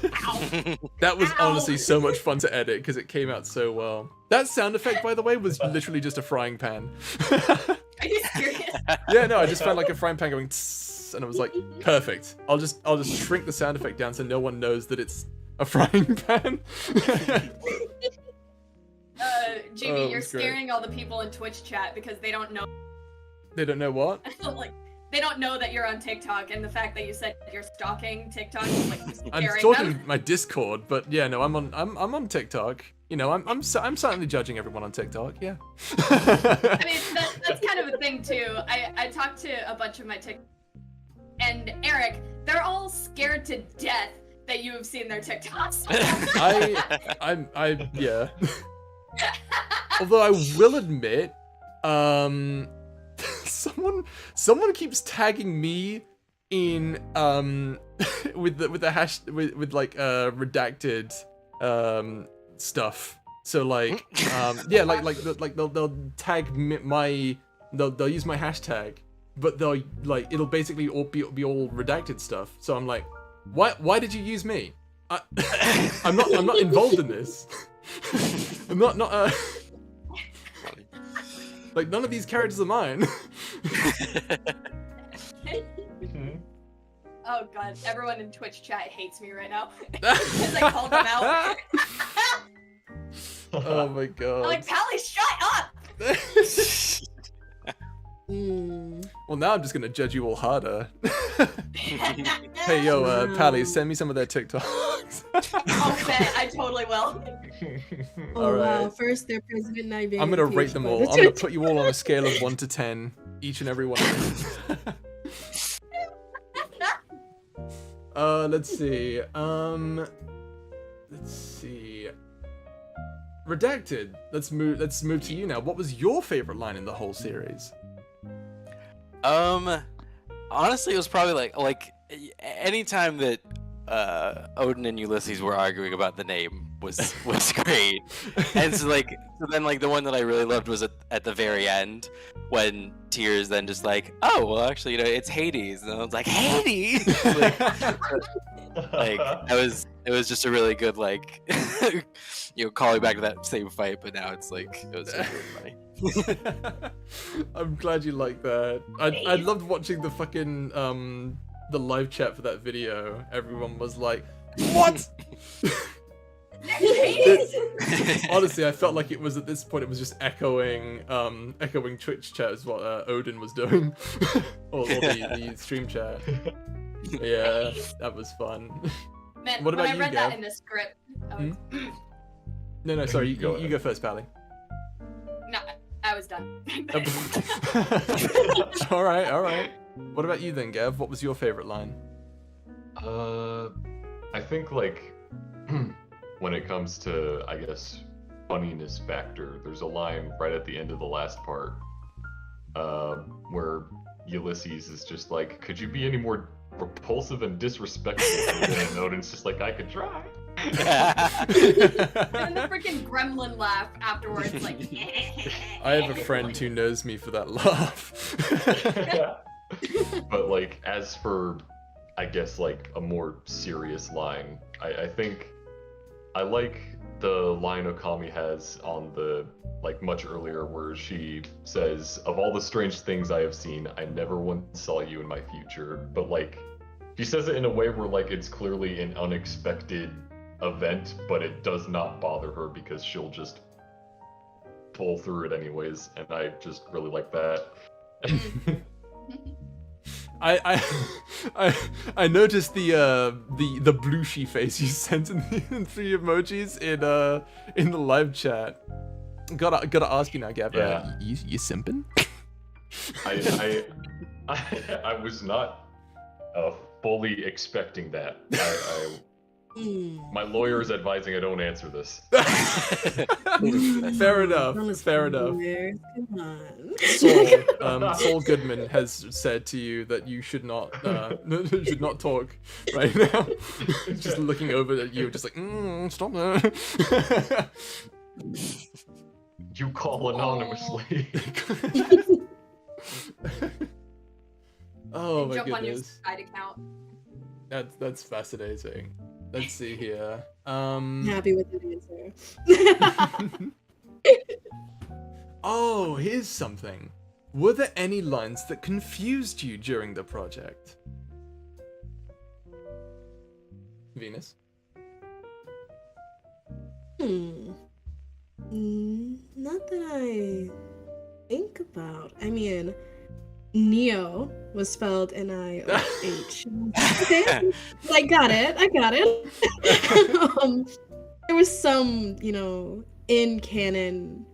ow. That was Ow. honestly so much fun to edit because it came out so well. That sound effect, by the way, was literally just a frying pan. Are you serious? Yeah, no, I just found like a frying pan going. Tss. this, and I was like, perfect. I'll just shrink the sound effect down so no one knows that it's a frying pan. GB, you're scaring all the people in Twitch chat because they don't know. They don't know what? Like, they don't know that you're on TikTok, and the fact that you said you're stalking TikTok is like scaring I'm stalking them. my Discord, but yeah, no, I'm on TikTok. You know, I'm certainly judging everyone on TikTok. Yeah. I mean, that's kind of a thing too. I talked to a bunch of my TikTok, and Eric, they're all scared to death that you have seen their TikToks. Yeah. Although I will admit, someone keeps tagging me in with the hash with like redacted stuff. So like yeah, like they'll tag they'll use my hashtag, but they'll like it'll basically all be all redacted stuff. So I'm like, why did you use me? I'm not involved in this. I'm not like none of these characters are mine. Oh god, everyone in Twitch chat hates me right now because I called them out. Oh my god. I'm like, Pally, shut up! Well, now I'm just gonna judge you all harder. Hey, yo, Pally, send me some of their TikToks. Oh, bet, I totally will. Oh wow! First, their president not even. I'm gonna rate them all. I'm gonna put you all on a scale of 1 to 10, each and every one of them. Let's see. Let's see. Redacted. Let's move to you now. What was your favorite line in the whole series? Honestly, it was probably like anytime that Odin and Ulysses were arguing about the name was great. And so then the one that I really loved was at the very end when Tears then just like, oh well, actually, you know, it's Hades, and I was like, Hades. It was just a really good calling back to that same fight, but now it's like it was really funny. I'm glad you like that. I loved watching the fucking the live chat for that video. Everyone was like, what? Honestly, I felt like it was at this point it was just echoing Twitch chat is what Odin was doing. or the stream chat. Yeah, that was fun. Man, what about when I read that Gav? in the script. No, sorry, you go first, Pally. No, I was done. All right. What about you then, Gav? What was your favorite line? I think when it comes to, I guess, funniness factor, there's a line right at the end of the last part, where Ulysses is just like, could you be any more repulsive and disrespectful? And Odin's just like, I could try. And the freaking gremlin laugh afterwards, like. I have a friend who knows me for that laugh. But as for, I guess, a more serious line, I think I like the line Okami has on the much earlier, where she says, of all the strange things I have seen, I never once saw you in my future. But she says it in a way where it's clearly an unexpected event, but it does not bother her because she'll just pull through it anyways, and I just really like that. I noticed the blushy face you sent in the 3 emojis in the live chat. Gotta ask you now, Gav. Yeah. You simping? I was not fully expecting that. My lawyer is advising I don't answer this. Fair enough. Come on. Saul Goodman has said to you that you should not talk right now. Just looking over at you, just like, stop that. You call anonymously. Oh my Jump on your goodness. side account. That's fascinating. Let's see here. Happy with that answer. Oh, here's something. were there any lines that confused you during the project? Venus? Not that I think about. I mean, Neo was spelled N-I-O-H. Okay, I got it. There was some, in canon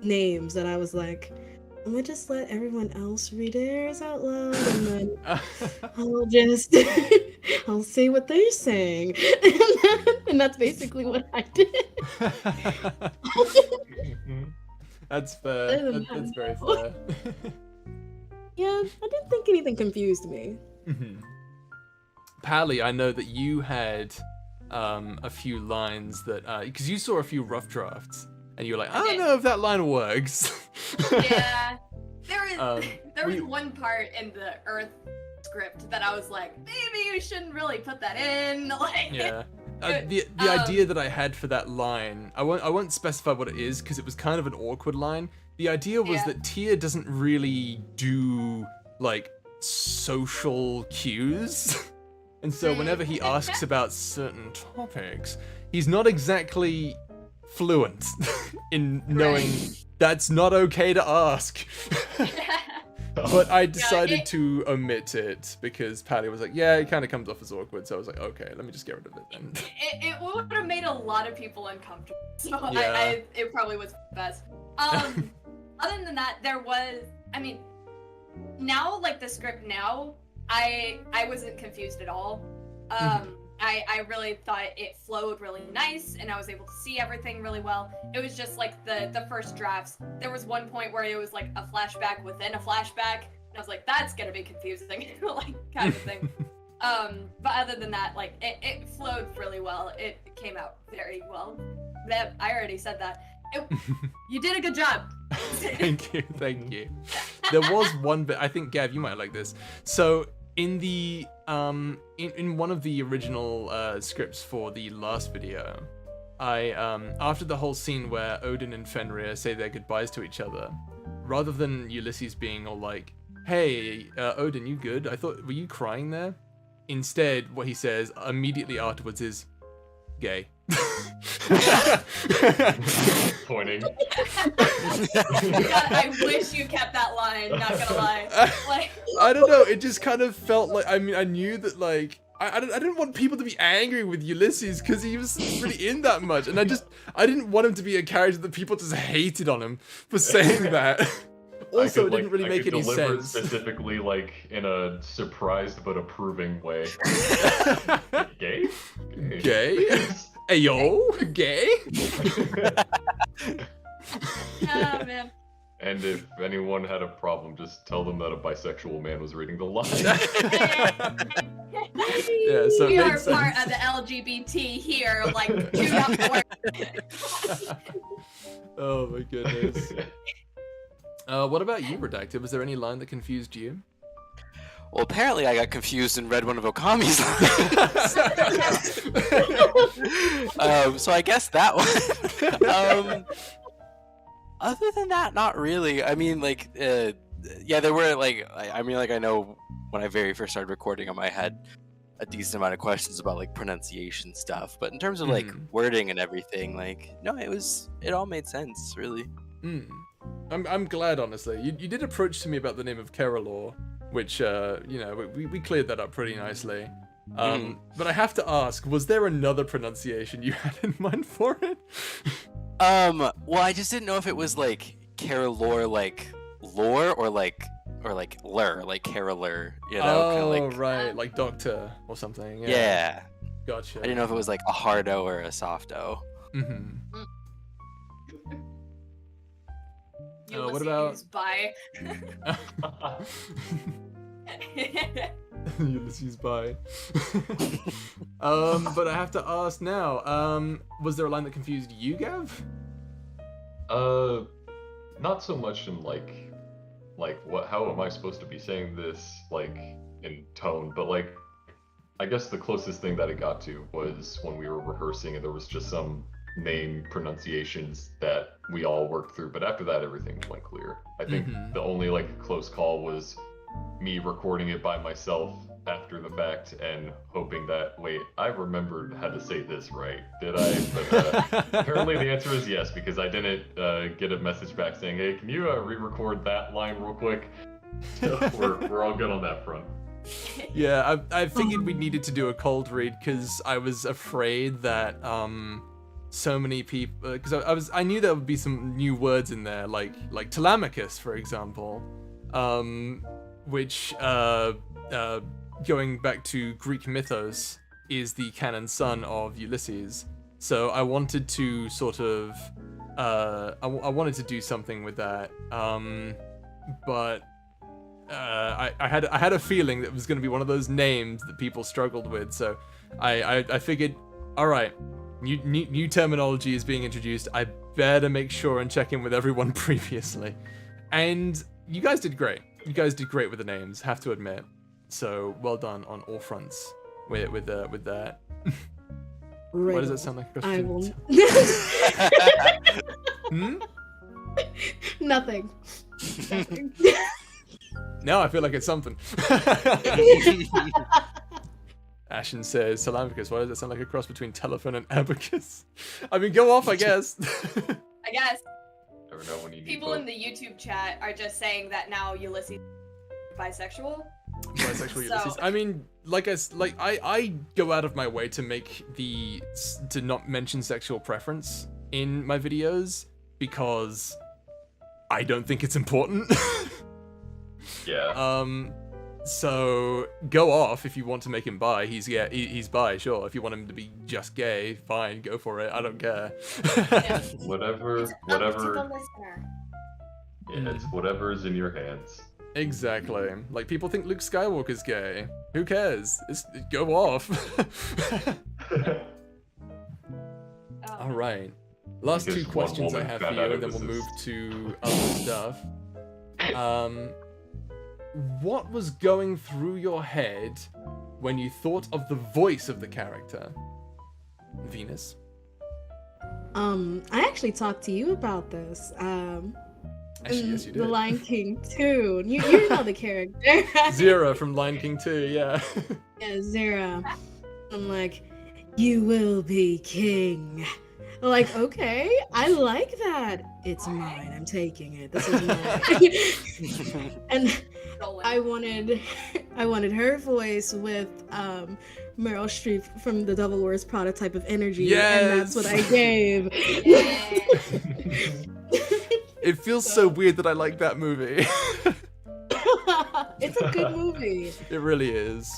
names that I was like, I'm gonna just let everyone else read theirs out loud, and then I'll say what they're saying, and that's basically what I did. That's fair. That's very fair. Yeah, I didn't think anything confused me. Pally, I know that you had a few lines that because you saw a few rough drafts and you were like, I don't know if that line works. Yeah, there was one part in the Earth script that I was like, maybe you shouldn't really put that in. Like, yeah. The idea that I had for that line, I won't specify what it is because it was kind of an awkward line. The idea was that Tia doesn't really do like social cues. And so whenever he asks about certain topics, he's not exactly fluent in knowing that's not okay to ask. But I decided to omit it because Patty was like, yeah, it kind of comes off as awkward. So I was like, okay, let me just get rid of it then. It would have made a lot of people uncomfortable. So Yeah. it probably was best. Other than that, there was, now, like the script now, I wasn't confused at all. I really thought it flowed really nice, and I was able to see everything really well. It was just like the first drafts. There was one point where it was like a flashback within a flashback, and I was like, that's gonna be confusing, like kind of thing. But other than that, like it flowed really well. It came out very well. I already said that. You did a good job. Thank you. There was one bit, I think, Gav, you might like this. So in the in one of the original scripts for the last video, I after the whole scene where Odin and Fenrir say their goodbyes to each other, rather than Ulysses being all like, hey, Odin, you good? I thought, were you crying there? Instead, what he says immediately afterwards is, gay. Pointing. God, I wish you kept that line, not gonna lie. Like, I don't know, it just kind of felt like, I knew that, like, I didn't want people to be angry with Ulysses because he was really in that much, and I didn't want him to be a character that people just hated on him for saying that. Also, it didn't really make any sense. Specifically, like, in a surprised but approving way. Gay? Gay? Ayo? Gay? oh man. And if anyone had a problem, just tell them that a bisexual man was reading the line. Yeah, so we it are makes part sense. of the LGBT here, like, do not worry. Oh my goodness. What about you, Redacted? Was there any line that confused you? Well, apparently I got confused and read one of Okami's lines. So I guess that one. Other than that, not really. I mean, like, yeah, there were, like, I know when I very first started recording them, I had a decent amount of questions about, like, pronunciation stuff. But in terms of, like, wording and everything, like, no, it all made sense, really. I'm glad, honestly. You did approach to me about the name of Keralor, which, we cleared that up pretty nicely. But I have to ask, was there another pronunciation you had in mind for it? Well, I just didn't know if it was, like, Keralor, like, lore, or lur, like Keralur, you know? Oh, kinda like, right, like doctor or something. yeah. Gotcha. I didn't know if it was, like, a hard O or a soft O. What about by? Ulysses by. But I have to ask now. Was there a line that confused you, Gav? Not so much in like what? How am I supposed to be saying this like in tone? But like, I guess the closest thing that it got to was when we were rehearsing and there was just some name pronunciations that we all worked through, but after that everything went clear. I think the only like close call was me recording it by myself after the fact and hoping that, wait, I remembered how to say this right, did I? But apparently the answer is yes, because I didn't get a message back saying, hey, can you re-record that line real quick? So we're all good on that front. Yeah, I figured we needed to do a cold read because I was afraid that so many people, because I knew there would be some new words in there, like Telemachus, for example, which going back to Greek mythos is the canon son of Ulysses. So I wanted to sort of I wanted to do something with that, but I had a feeling that it was going to be one of those names that people struggled with. So I figured, all right, new terminology is being introduced. I better make sure and check in with everyone previously. And you guys did great. You guys did great with the names, have to admit. So well done on all fronts with that. Why does that sound like a I will. Nothing. Nothing. No, I feel like it's something. Ashen says, Telemachus, why does that sound like a cross between telephone and abacus? I mean, go off, I guess. I guess. Never know when you need People both. in the YouTube chat are just saying that now Ulysses is bisexual. Bisexual Ulysses. I mean, I go out of my way to to not mention sexual preference in my videos because I don't think it's important. Yeah. So go off if you want to make him bi. He's bi, sure. If you want him to be just gay, fine, go for it. I don't care. Yeah. Whatever. It's up to the listener. Yeah, it's whatever's in your hands. Exactly. Like, people think Luke Skywalker's gay. Who cares? Go off. All right. Last Because two one questions I woman have for found you, out and it then we'll was move to other stuff. What was going through your head when you thought of the voice of the character? Venus? I actually talked to you about this. Actually, yes, you did. The Lion King 2. You know the character. Right? Zira from Lion King 2, yeah. Yeah, Zira. I'm like, you will be king. I'm like, okay, I like that. It's mine. I'm taking it. This is mine. And I wanted her voice with Meryl Streep from The Devil Wears Prada type of energy. Yes! And that's what I gave. It feels so weird that I like that movie. It's a good movie. It really is.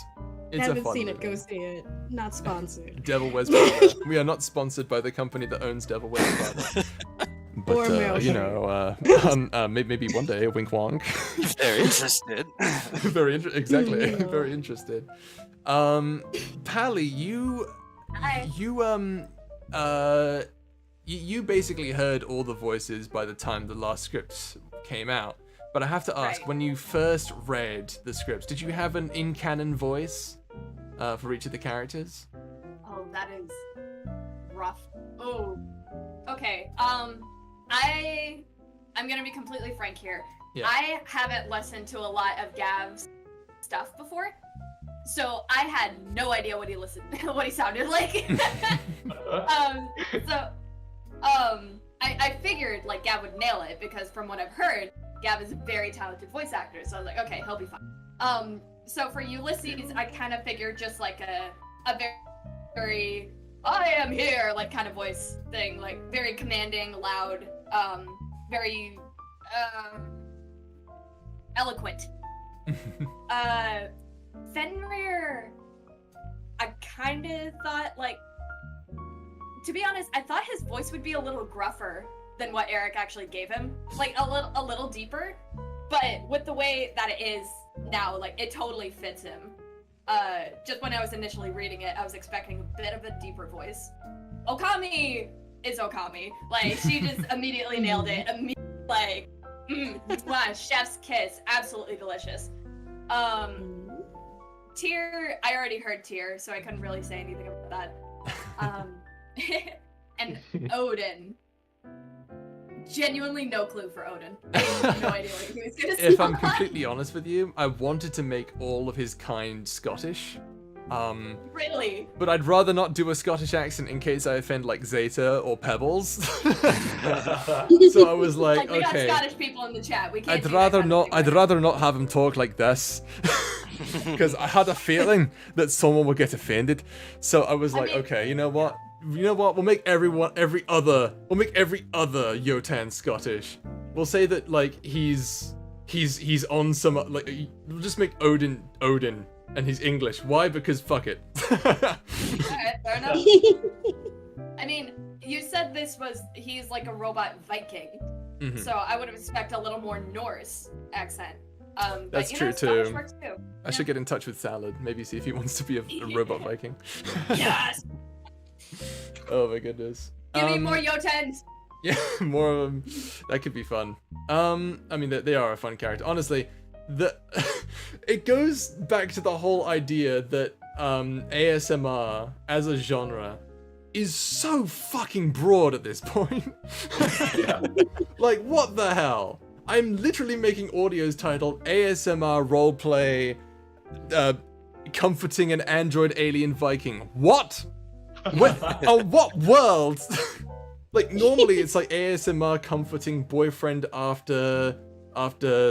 It's a Haven't fun seen it, movie. go see it. Not sponsored. Devil Wears Prada. We are not sponsored by the company that owns Devil Wears Prada. But, Or Meryl you Streep. know, maybe one day, wink wonk. If they're interested. Exactly, Yeah. very interested. Pally, Hi. you basically heard all the voices by the time the last script came out. But I have to ask, Right. when you first read the scripts, did you have an in-canon voice for each of the characters? Oh, that is rough. Oh. Okay. I'm gonna be completely frank here. Yeah. I haven't listened to a lot of Gav's stuff before, so I had no idea what he sounded like. I figured like Gav would nail it because from what I've heard, Gav is a very talented voice actor. So I was like, okay, he'll be fine. So for Ulysses, I kind of figured just like a very I am here like kind of voice thing, like very commanding, loud, very eloquent. Fenrir, I kind of thought like, to be honest, I thought his voice would be a little gruffer than what Eric actually gave him, like a little deeper. But with the way that it is now, like it totally fits him. Just when I was initially reading it, I was expecting a bit of a deeper voice. Okami is Okami. Like she just immediately nailed it. Like, mwah, chef's kiss, absolutely delicious. Tyr, I already heard Tyr, so I couldn't really say anything about that. And Odin. Genuinely no clue for Odin. I have no idea what he was gonna say. If I'm completely honest with you, I wanted to make all of his kind Scottish. Really? But I'd rather not do a Scottish accent in case I offend like Zeta or Pebbles. So I was like, We okay. got Scottish people in the chat. We can't. I'd rather not have him talk like this. Because I had a feeling that someone would get offended. So I was like, okay, you know what? We'll make every other Yotan Scottish. We'll say that like he's on some like we'll just make Odin and he's English. Why? Because fuck it. Alright, fair enough. I mean, you said he's like a robot Viking. Mhm. So I would expect a little more Norse accent. That's but, true Scottish too. works too. I should get in touch with Salad. Maybe see if he wants to be a robot Viking. Yes. Oh my goodness. Give me more Jotens. Yeah, more of them. That could be fun. I mean, they are a fun character. Honestly, it goes back to the whole idea that ASMR as a genre is so fucking broad at this point. Yeah. Like, what the hell? I'm literally making audios titled ASMR roleplay, comforting an android alien Viking. What? On what world? Like, normally it's like ASMR comforting boyfriend after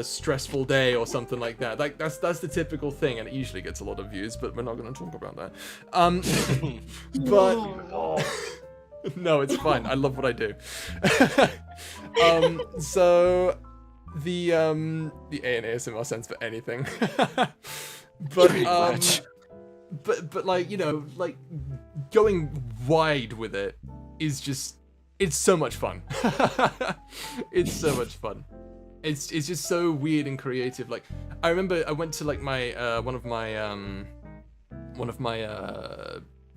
stressful day or something like that. Like, that's the typical thing, and it usually gets a lot of views, but we're not going to talk about that. But no, it's fine. I love what I do. So the A and ASMR stands for anything. But like, you know, like going wide with it is just, it's so much fun. It's so much fun. It's just so weird and creative. Like, I remember I went to like my one of my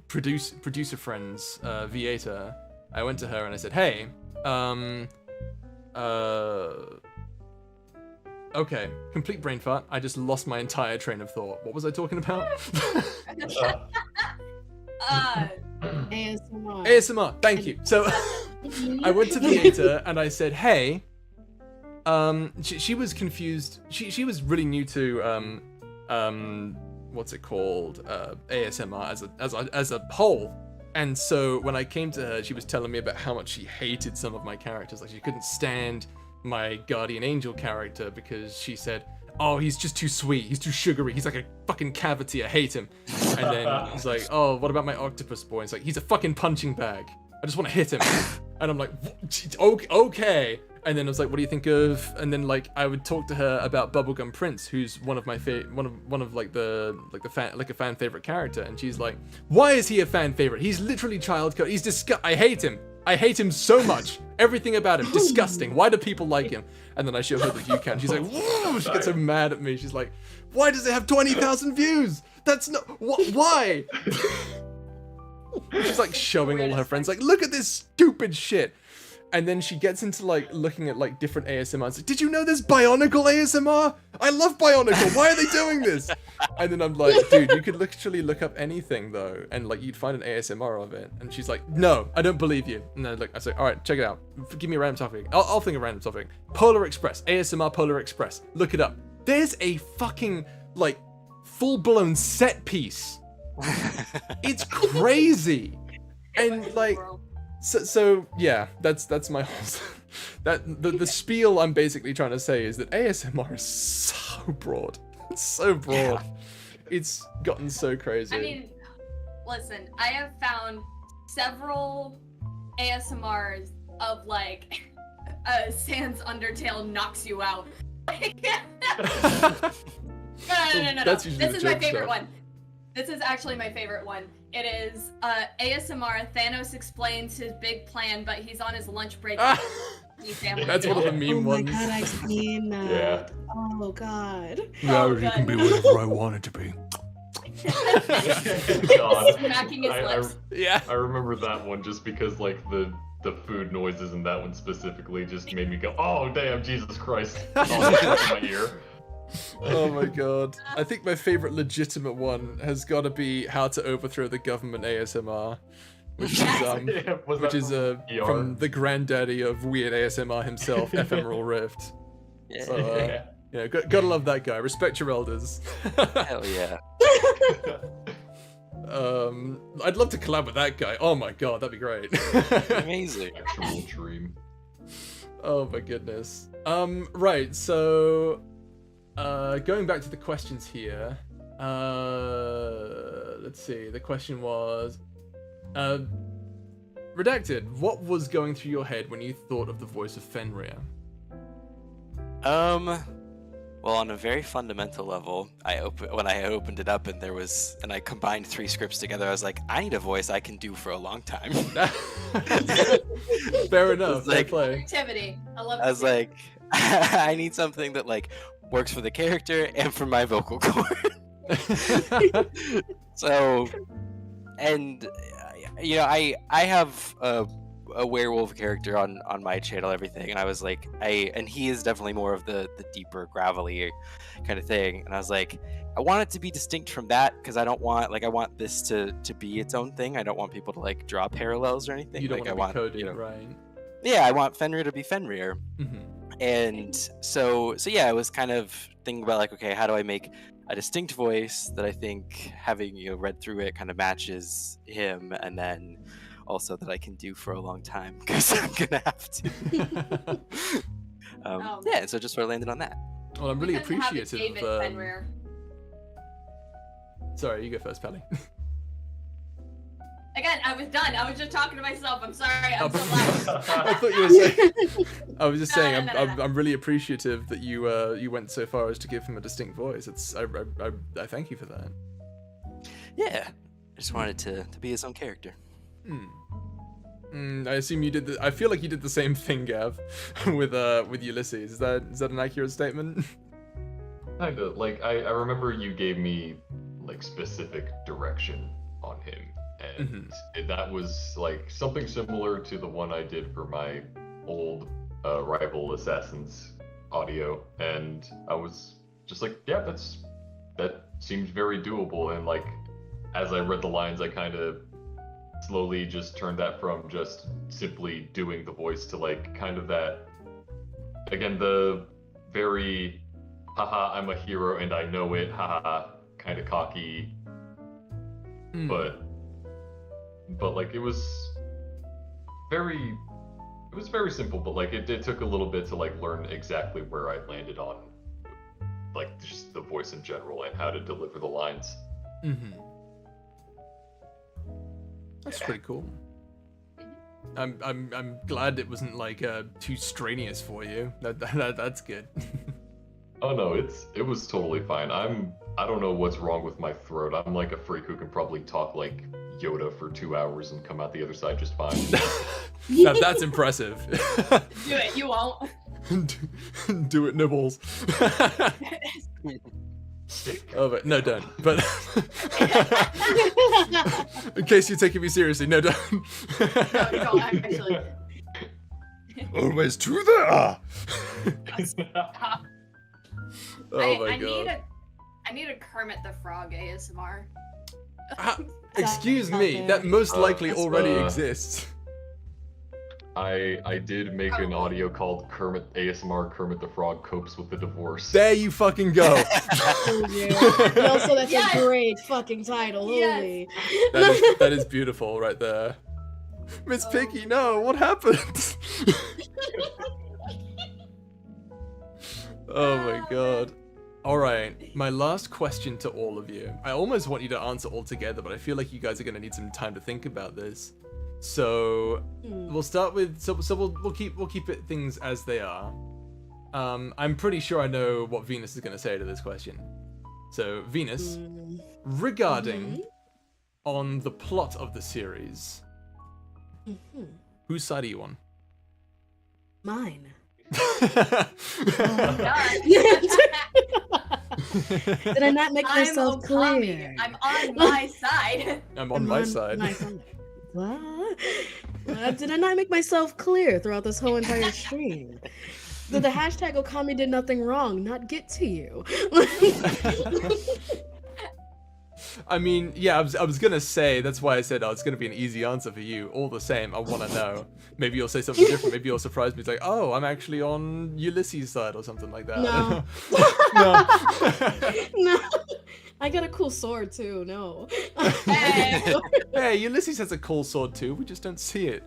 producer friends, Vieta. I went to her and I said, hey, okay, complete brain fart. I just lost my entire train of thought. What was I talking about? ASMR. ASMR, thank you. So I went to Vieta and I said, hey, she was confused. She was really new to what's it called, ASMR as a whole. And so when I came to her, she was telling me about how much she hated some of my characters. Like, she couldn't stand my guardian angel character because she said, oh, he's just too sweet, he's too sugary, he's like a fucking cavity, I hate him. And then he's like, oh, what about my octopus boy? It's like, he's a fucking punching bag, I just want to hit him. And I'm like, okay. And then I was like, what do you think of? And then like I would talk to her about Bubblegum Prince, who's one of my one of like a fan favorite character, and she's like, why is he a fan favorite? He's literally child code. He's I hate him. I hate him so much. Everything about him, disgusting. Why do people like him? And then I show her the view count. She's like, whoa! She gets so mad at me. She's like, why does it have 20,000 views? That's not why. She's like showing all her friends, like, look at this stupid shit. And then she gets into like looking at like different ASMRs. Like, did you know there's Bionicle ASMR? I love Bionicle. Why are they doing this? And then I'm like, dude, you could literally look up anything though, and like you'd find an ASMR of it. And she's like, no, I don't believe you. And then I say, all right, check it out. Give me a random topic. I'll think of a random topic. Polar Express, ASMR Polar Express. Look it up. There's a fucking like full-blown set piece. It's crazy. And like. So yeah, that's my whole. The spiel I'm basically trying to say is that ASMR is so broad. It's so broad. Yeah. It's gotten so crazy. I mean, listen, I have found several ASMRs of like Sans Undertale knocks you out. No. This is my favorite one. This is actually my favorite one. It is ASMR. Thanos explains his big plan, but he's on his lunch break. That's one of the meme ones. Oh my god, I've seen that. Yeah. Oh god. Now you can be whatever I want it to be. God. Smacking his lips. Yeah. I remember that one just because like the food noises in that one specifically just made me go, oh damn, Jesus Christ. Oh, my ear. Oh my god. I think my favorite legitimate one has got to be how to overthrow the government ASMR. which Was that is from ER? from the granddaddy of weird ASMR himself, Ephemeral Rift. Yeah. So, yeah, gotta love that guy. Respect your elders. Hell yeah. I'd love to collab with that guy. Oh my god, that'd be great. Amazing. Actual dream. Oh my goodness. Right, so going back to the questions here. Let's see. The question was Redacted, what was going through your head when you thought of the voice of Fenrir? Well, on a very fundamental level, when I opened it up and I combined 3 scripts together, I was like, I need a voice I can do for a long time. Fair enough. Like, Creativity. I love. I was like, I need something that like works for the character and for my vocal cord. So, and you know, I have a werewolf character on my channel, everything, and I was like, and he is definitely more of the deeper gravelly kind of thing, and I was like, I want it to be distinct from that because I want this to be its own thing. I don't want people to like draw parallels or anything. You don't like, want to be coded, right? Yeah, I want Fenrir to be Fenrir. Mm-hmm. And so yeah, I was kind of thinking about like, okay, how do I make a distinct voice that I think having read through it kind of matches him, and then also that I can do for a long time because I'm gonna have to. Yeah, and so just sort of landed on that. Well, I'm really appreciative David of. Fenrir. Sorry, you go first, Pally. Again, I was done. I was just talking to myself. I'm sorry. I'm so loud. I thought you were saying. I was just saying. No. I'm really appreciative that you went so far as to give him a distinct voice. I thank you for that. Yeah, I just wanted to be his own character. I assume you did. I feel like you did the same thing, Gav, with Ulysses. Is that an accurate statement? Kinda. Like I remember you gave me like specific direction on him. And that was like something similar to the one I did for my old rival assassins audio, and I was just like, yeah, that seems very doable. And like as I read the lines, I kind of slowly just turned that from just simply doing the voice to like kind of that, again, the very haha, I'm a hero and I know it, haha, kind of cocky, but like it was very simple, but like it took a little bit to like learn exactly where I landed on like just the voice in general and how to deliver the lines. That's pretty cool. I'm glad it wasn't like too strenuous for you. That's good. Oh no, it was totally fine. I don't know what's wrong with my throat. I'm like a freak who can probably talk like Yoda for 2 hours and come out the other side just fine. Now that's impressive. Do it, you won't. Do it, Nibbles. Oh, but no, don't. But in case you're taking me seriously, no, don't. No, you don't actually. Always true there. Oh my god. I need a Kermit the Frog ASMR. Excuse me, that most likely already exists. I did make an audio called Kermit ASMR Kermit the Frog copes with the divorce. There you fucking go. Oh, yeah. And also, that's a great fucking title. Holy. That is beautiful right there. Miss Piggy, no, what happened? Oh my god. Alright, my last question to all of you. I almost want you to answer all together, but I feel like you guys are going to need some time to think about this. So we'll start with we'll keep it things as they are. I'm pretty sure I know what Venus is going to say to this question. So Venus, regarding on the plot of the series, whose side are you on? Mine. Did I not make myself clear? I'm on my side. I'm on my side. What? Did I not make myself clear throughout this whole entire stream? Did the hashtag Okami did nothing wrong not get to you? I mean, yeah, I was gonna say, that's why I said, oh, it's gonna be an easy answer for you. All the same, I wanna know. Maybe you'll say something different. Maybe you'll surprise me. It's like, oh, I'm actually on Ulysses' side or something like that. No. No. No. I got a cool sword too. No. Hey, Ulysses has a cool sword too. We just don't see it.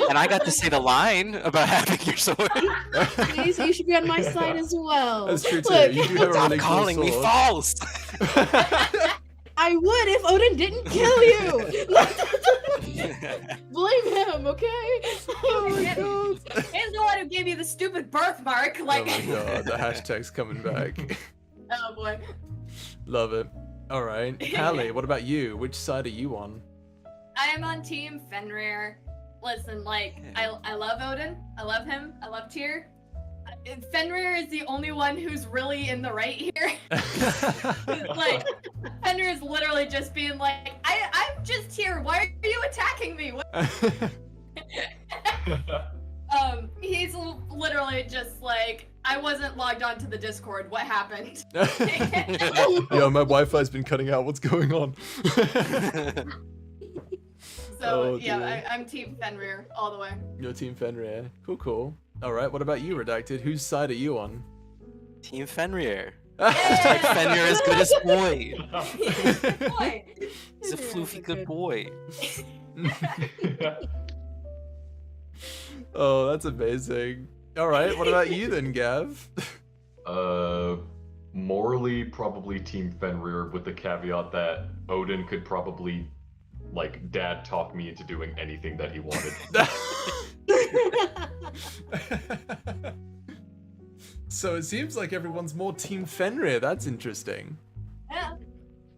And I got to say the line about having your sword. Please, you should be on my side as well. That's true too. Look, You do have a Stop really calling cool me sword. false. I would if Odin didn't kill you. Blame him, okay? Oh my god. He's the one who gave you the stupid birthmark. Like, Oh my god, the hashtag's coming back. oh boy. Love it. All right, Hallie, what about you? Which side are you on? I am on Team Fenrir. Listen, like, I love Odin. I love him. I love Tyr. Fenrir is the only one who's really in the right here. Like, Fenrir is literally just being like, I'm just here. Why are you attacking me? He's literally just like, I wasn't logged onto the Discord. What happened? Yo, my Wi-Fi's been cutting out. What's going on? So Oh, yeah, dear. I'm Team Fenrir all the way. Your Team Fenrir. Cool, cool. All right, what about you, Redacted? Whose side are you on? Team Fenrir. Like Fenrir is good as boy. Boy. He's a floofy good boy. Oh, that's amazing. All right, what about you then, Gav? Morally, probably Team Fenrir, with the caveat that Odin could probably, like, dad talk me into doing anything that he wanted. So it seems like everyone's more Team Fenrir. That's interesting. Yeah.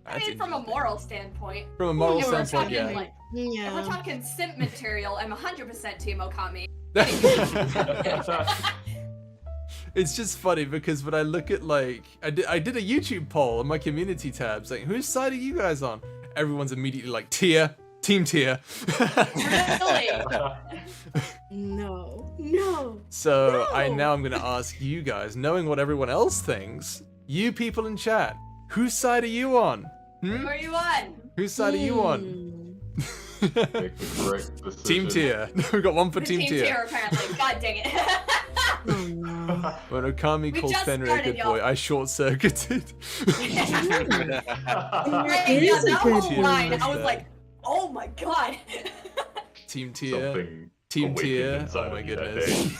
I That's mean, from a moral standpoint. From a moral If we're standpoint, talking, yeah. like, if we're Yeah. talking simp material, I'm 100% Team Okami. It's just funny because when I look at, like, I did a YouTube poll on my community tabs, like, whose side are you guys on? Everyone's immediately like, Team Tier. Really? No. So No. I'm gonna ask you guys, knowing what everyone else thinks, you people in chat, whose side are you on? Who are you on? Whose side are you on? Make the correct decision. Team Tier. We've got one for Team Team Tier. Tier, apparently. God dang it. Oh no. When Okami We calls just Fenrir a started, good y'all. boy, I short-circuited. Right, It yeah, is a that good whole Tier line, is I was that. like, oh my god. Team Tier. Something Team awakened Tier. inside Oh my of me that goodness. day.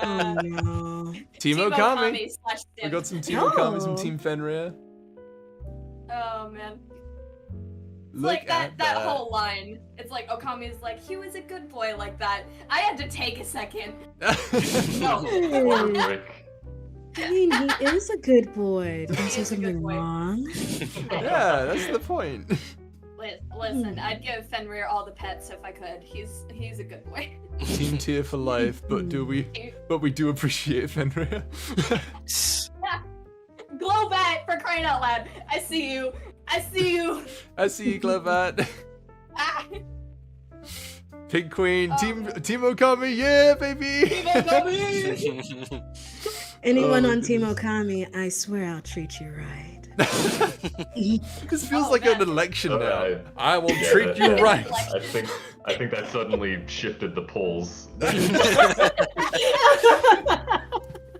Oh no. Team Okami. / We got some Team No. Okami, some Team Fenrir. Oh man. It's Look like that at that whole line. It's like Okami's like, he was a good boy like that. I had to take a second. No. Rick. I mean, he is a good boy. Did I say He is a good something boy. wrong? Yeah, that's the point. Listen, I'd give Fenrir all the pets if I could. He's a good boy. Team Tier for life, but we do appreciate Fenrir. Glowbat, for crying out loud. I see you. I see you, Glovat. Ah, Pig Queen, Oh, Team man. Okami, yeah, baby. Team Okami. Anyone Oh, on Team goodness. Okami, I swear I'll treat you right. This feels Oh, like an man. election now. Alright. I will Yeah, treat you that- right. I think that suddenly shifted the polls.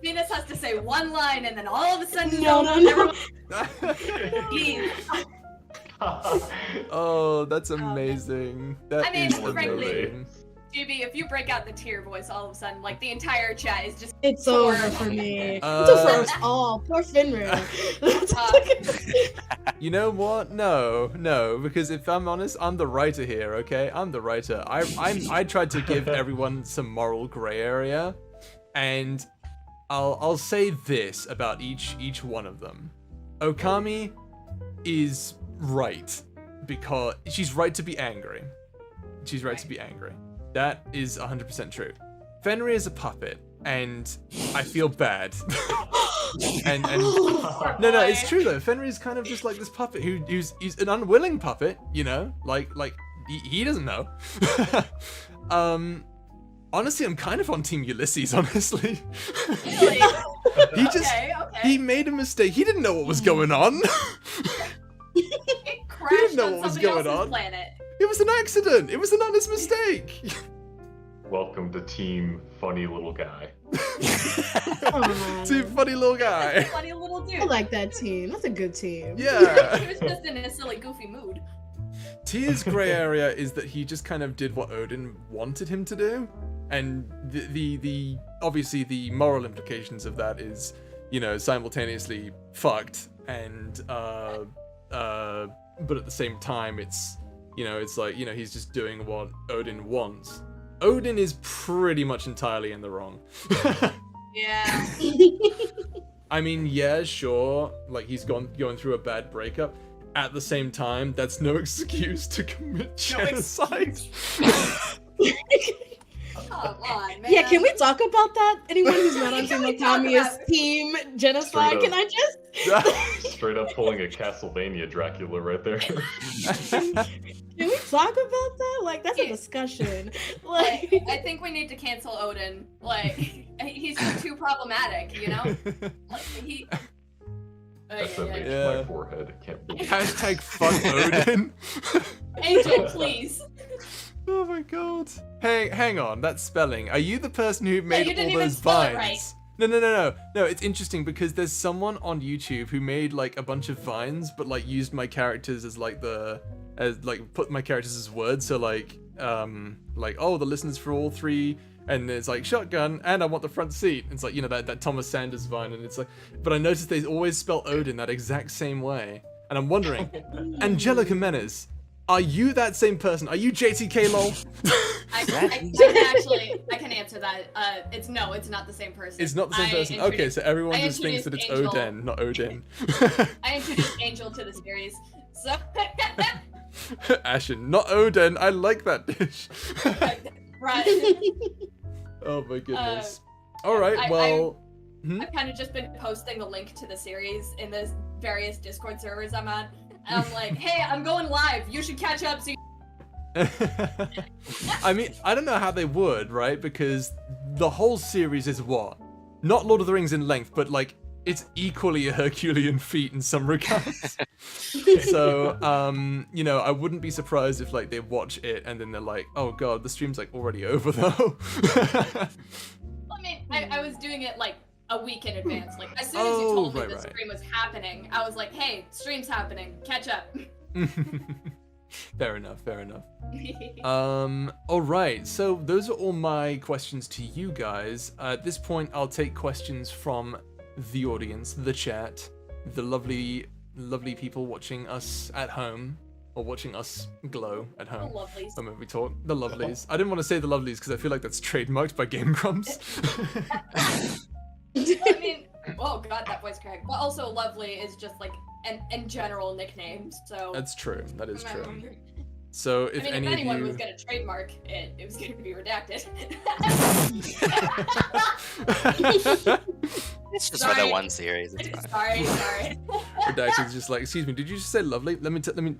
Venus has to say one line and then all of a sudden, No. everyone leaves. Oh, that's amazing. That I mean, is frankly- amazing. GB, if you break out the tear voice, all of a sudden, like the entire chat is just. It's over for me. It's Uh, over for us all. Poor Fenrir. You know what? No, because if I'm honest, I'm the writer here. Okay, I'm the writer. I tried to give everyone some moral gray area, and I'll say this about each one of them. Okami is right because she's right to be angry. She's right to be angry. That is 100% true. Fenrir is a puppet, and I feel bad. and no, it's true though. Fenrir is kind of just like this puppet who's an unwilling puppet, you know, like he doesn't know. Honestly, I'm kind of on Team Ulysses. Honestly, Really? he just Okay. he made a mistake. He didn't know what was going on. It crashed didn't know on what was somebody going else's on. planet. It was an accident. It was an honest mistake. Welcome to Team Funny Little Guy. Aw. Team funny little guy. Funny little dude. I like that team. That's a good team. Yeah. He was just in a silly, goofy mood. Tia's gray area is that he just kind of did what Odin wanted him to do, and the obviously the moral implications of that is, you know, simultaneously fucked, and but at the same time it's, you know, it's like, you know, he's just doing what Odin wants. Odin is pretty much entirely in the wrong. Yeah. I mean, yeah, sure, like he's going through a bad breakup. At the same time, that's no excuse to commit genocide. Come on, man. Yeah, can we talk about that? Anyone who's not on Can Team we talk Okami is about it? Team Genocide. Straight Can up. I just? Straight up pulling a Castlevania Dracula right there. Can we talk about that? Like, that's a discussion. Like, I think we need to cancel Odin. Like, he's just too problematic, you know? Like, he. SMH Yeah. my forehead. Can't believe it. Hashtag fuck Odin. Angel, please. Oh my god. Hey, hang on, that's spelling. Are you the person who made you didn't all even those spell it vines? right. No, it's interesting because there's someone on YouTube who made like a bunch of vines, but like used my characters as like put my characters as words. So like, oh, the listeners for all three, and it's like shotgun, and I want the front seat. It's like, you know, that Thomas Sanders vine, and it's like, but I noticed they always spell Odin that exact same way, and I'm wondering, Angelica Menes, are you that same person? Are you JTK lol? I can answer that. It's not the same person. It's not the same person. Okay, so everyone just thinks that it's introduced Odin, not Odin. I introduced Angel to the series, so Ashen, not Odin. I like that dish. right. Oh my goodness. All right, well. I've kind of just been posting the link to the series in the various Discord servers I'm on. And I'm like, hey, I'm going live. You should catch up. So I mean, I don't know how they would, right? Because the whole series is what? Not Lord of the Rings in length, but like it's equally a Herculean feat in some regards. So, you know, I wouldn't be surprised if like they watch it and then they're like, oh god, the stream's like already over though. I mean, I was doing it like a week in advance. Like as soon as you told me the stream was happening, I was like, hey, stream's happening. Catch up. Fair enough. All right, so those are all my questions to you guys. At this point, I'll take questions from the audience, the chat, the lovely people watching us at home, or watching us glow at home. The lovelies. When we talk. The lovelies. I didn't want to say the lovelies because I feel like that's trademarked by Game Grumps. I mean, oh god, that voice crack. But also, lovely is just like in general nicknames. So That's true. That is true. So if if any anyone of you was gonna trademark it, it was gonna be redacted. It's just for the one series. It's fine. Sorry. Redacted is just like, excuse me, did you just say lovely? Let me.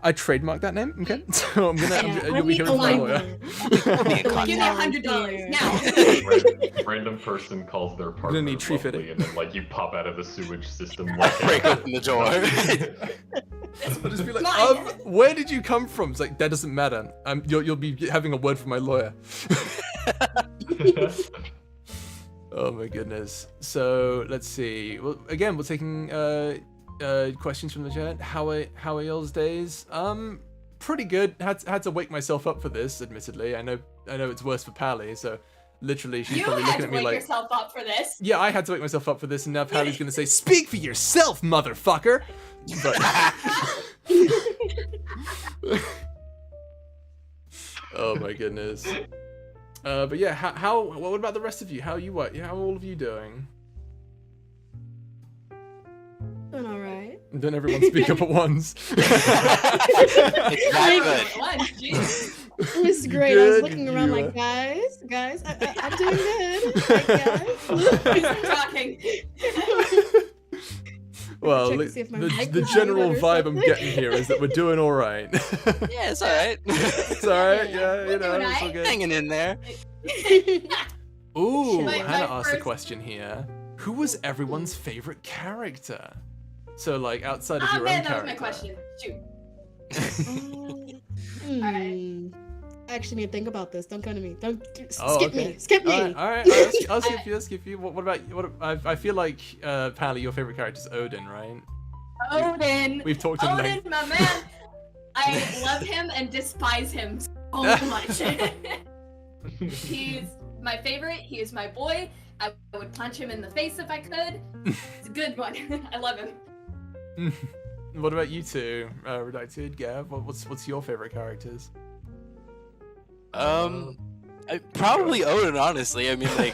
I trademarked that name. Okay, so I'm gonna. You'll be hearing from my lawyer. Give me $100 now. Random person calls their partner gonna need tree lovely, fitting. and then like you pop out of the sewage system like Break open the door. I'll just be like, Mine. where did you come from? It's like that doesn't matter. You'll be having a word from my lawyer. Oh my goodness. So let's see. Well, again, we're taking questions from the chat. How are y'all's days? Pretty good. Had to wake myself up for this. Admittedly, I know it's worse for Pally. So literally, she's You probably had looking to at me wake like, yourself up for this. yeah, I had to wake myself up for this, and now Pally's gonna say, "Speak for yourself, motherfucker." But oh my goodness. But yeah, what about the rest of you? How are all of you doing? Doing all right. Don't everyone speak up at once. It's that good. One, jeez. It was great. I was Good looking around viewer. like, guys, I'm doing good. Like, guys. Talking. Well, Check to see if my mic the was general muted or vibe I'm something. getting here is that we're doing all right. Yeah, it's alright. It's all right. Yeah, We're you know, doing it's all aight. good. Hanging in there. Ooh, My Hannah asked a first- question here. Who was everyone's favorite character? So like outside of Ah your man, own that was my character. question. Shoot. Hmm. I actually need to think about this. Don't come to me. Don't Oh, skip okay. me. Skip me. All right. I'll skip you. I'll skip you. What about you? I feel like Pally, your favorite character is Odin, right? Odin. We've talked at Odin, length. my man. I love him and despise him so much. He's my favorite. He is my boy. I would punch him in the face if I could. It's a good one. I love him. What about you two, Redacted, Gav? What's your favorite characters? Probably Odin, honestly. I mean, like,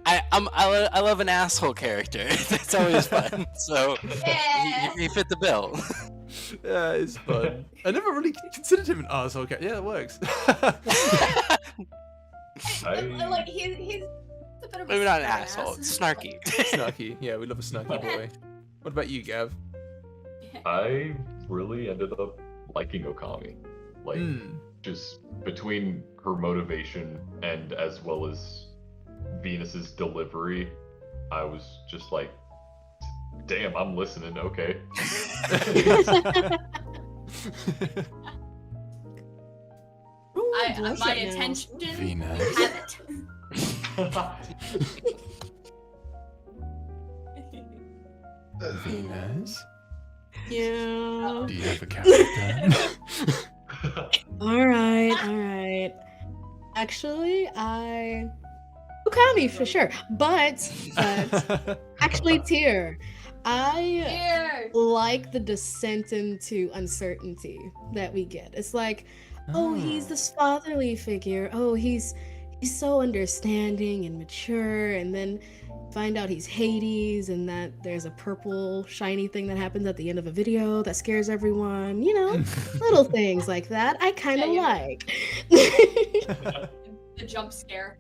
I love an asshole character. That's always fun. So Yeah. he fit the bill. Yeah, it's fun. I never really considered him an asshole character. Yeah, it works. Like he's a bit of a Maybe not an smart asshole. ass. It's snarky. Snarky. Yeah, we love a snarky boy. What about you, Gav? I really ended up liking Okami. Like, Hmm. just between her motivation and as well as Venus's delivery, I was just like, damn, I'm listening, okay. Ooh, My blush it now. attention. Venus. Have it. Venus? Yeah. Do you have a character? All right. Actually, Okami for sure, but actually, Tyr. I Here. like the descent into uncertainty that we get. It's like, oh, he's this fatherly figure. Oh, he's so understanding and mature, and then find out he's Hades, and that there's a purple shiny thing that happens at the end of a video that scares everyone. You know, little things like that. I kind of Yeah, like The jump scare.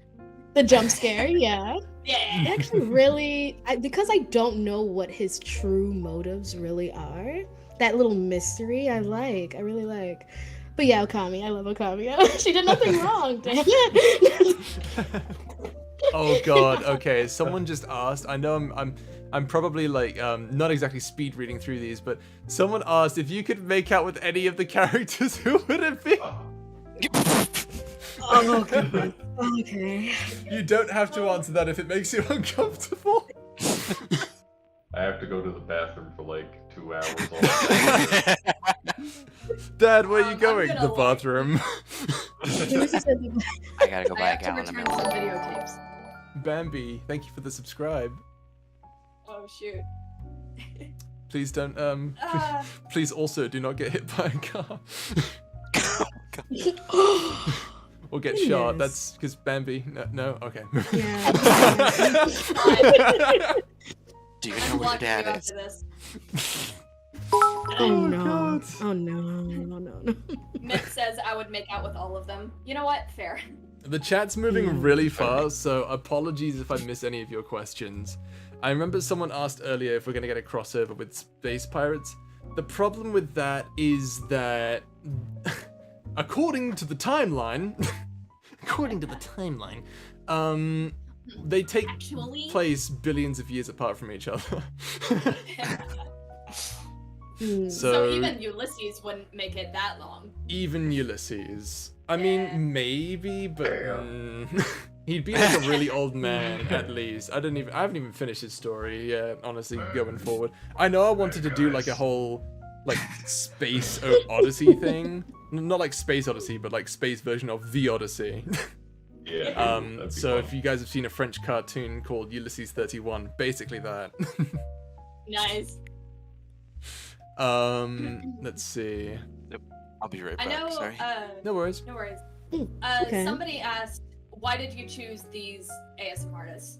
the jump scare. Yeah. Yeah. I actually really, because I don't know what his true motives really are. That little mystery, I really like. But yeah, Okami, I love Okami. She did nothing wrong. Damn it. Oh god. Okay. Someone just asked. I know I'm probably like not exactly speed reading through these, but someone asked if you could make out with any of the characters. Who would it be? Oh, goodness. Okay. You don't have to answer that if it makes you uncomfortable. I have to go to the bathroom for like 2 hours. Dad, where are you I'm going? gonna, The like- bathroom. I gotta go I buy a have to gallon of return milk. some videotapes. Bambi, thank you for the subscribe. Oh shoot. Please don't Ah. please also do not get hit by a car. Or get shot. Goodness. That's because Bambi. No? Okay. Yeah. Do you I'm know where your blocking you dad is? after this. Oh no. God. Oh no. Myth says I would make out with all of them. You know what? Fair. The chat's moving Hmm. really fast, so apologies if I miss any of your questions. I remember someone asked earlier if we're going to get a crossover with Space Pirates. The problem with that is that, according to the timeline, they take Actually. place billions of years apart from each other. Hmm. So even Ulysses wouldn't make it that long. Even Ulysses. I Yeah. mean, maybe, but he'd be like a really old man at least. I haven't even finished his story yet, honestly, going forward. I know I wanted to do like a whole like space Odyssey thing. Not like Space Odyssey, but like space version of the Odyssey. Yeah. that'd be So fun. if you guys have seen a French cartoon called Ulysses 31, basically that. Nice. Let's see. I'll be right I back. know. Sorry. No worries. No worries. Okay. Somebody asked, why did you choose these ASM artists?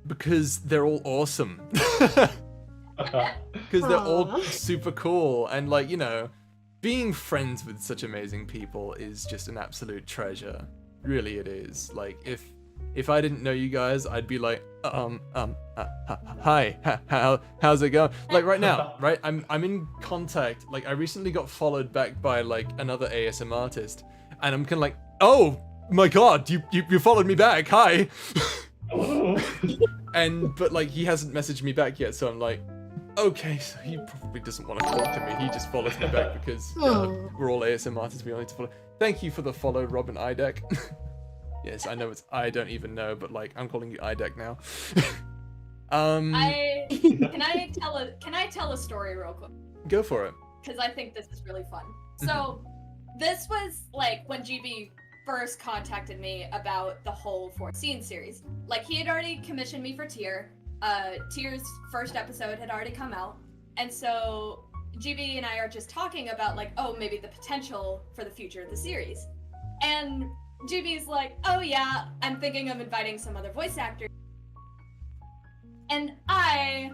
Because they're all awesome. Because they're all Aw. super cool, and like, you know, being friends with such amazing people is just an absolute treasure. Really, it is. Like, if I didn't know you guys, I'd be like, hi, how's it going? Like right now, right? I'm in contact. Like I recently got followed back by like another ASM artist, and I'm kind of like, oh my god, you followed me back. Hi. But like he hasn't messaged me back yet, so I'm like, Okay, so he probably doesn't want to talk to me. He just follows me back because we're all ASM artists. We all need to follow. Thank you for the follow, Robin Idek. Yes, I know it's I don't even know, but like I'm calling you Idek now. Can I tell a story real quick? Go for it. Because I think this is really fun. So this was like when GB first contacted me about the whole Fourscenes series. Like he had already commissioned me for Tier. Tier's first episode had already come out, and so GB and I are just talking about like, oh, maybe the potential for the future of the series. And GB's like, oh yeah, I'm thinking of inviting some other voice actors. And I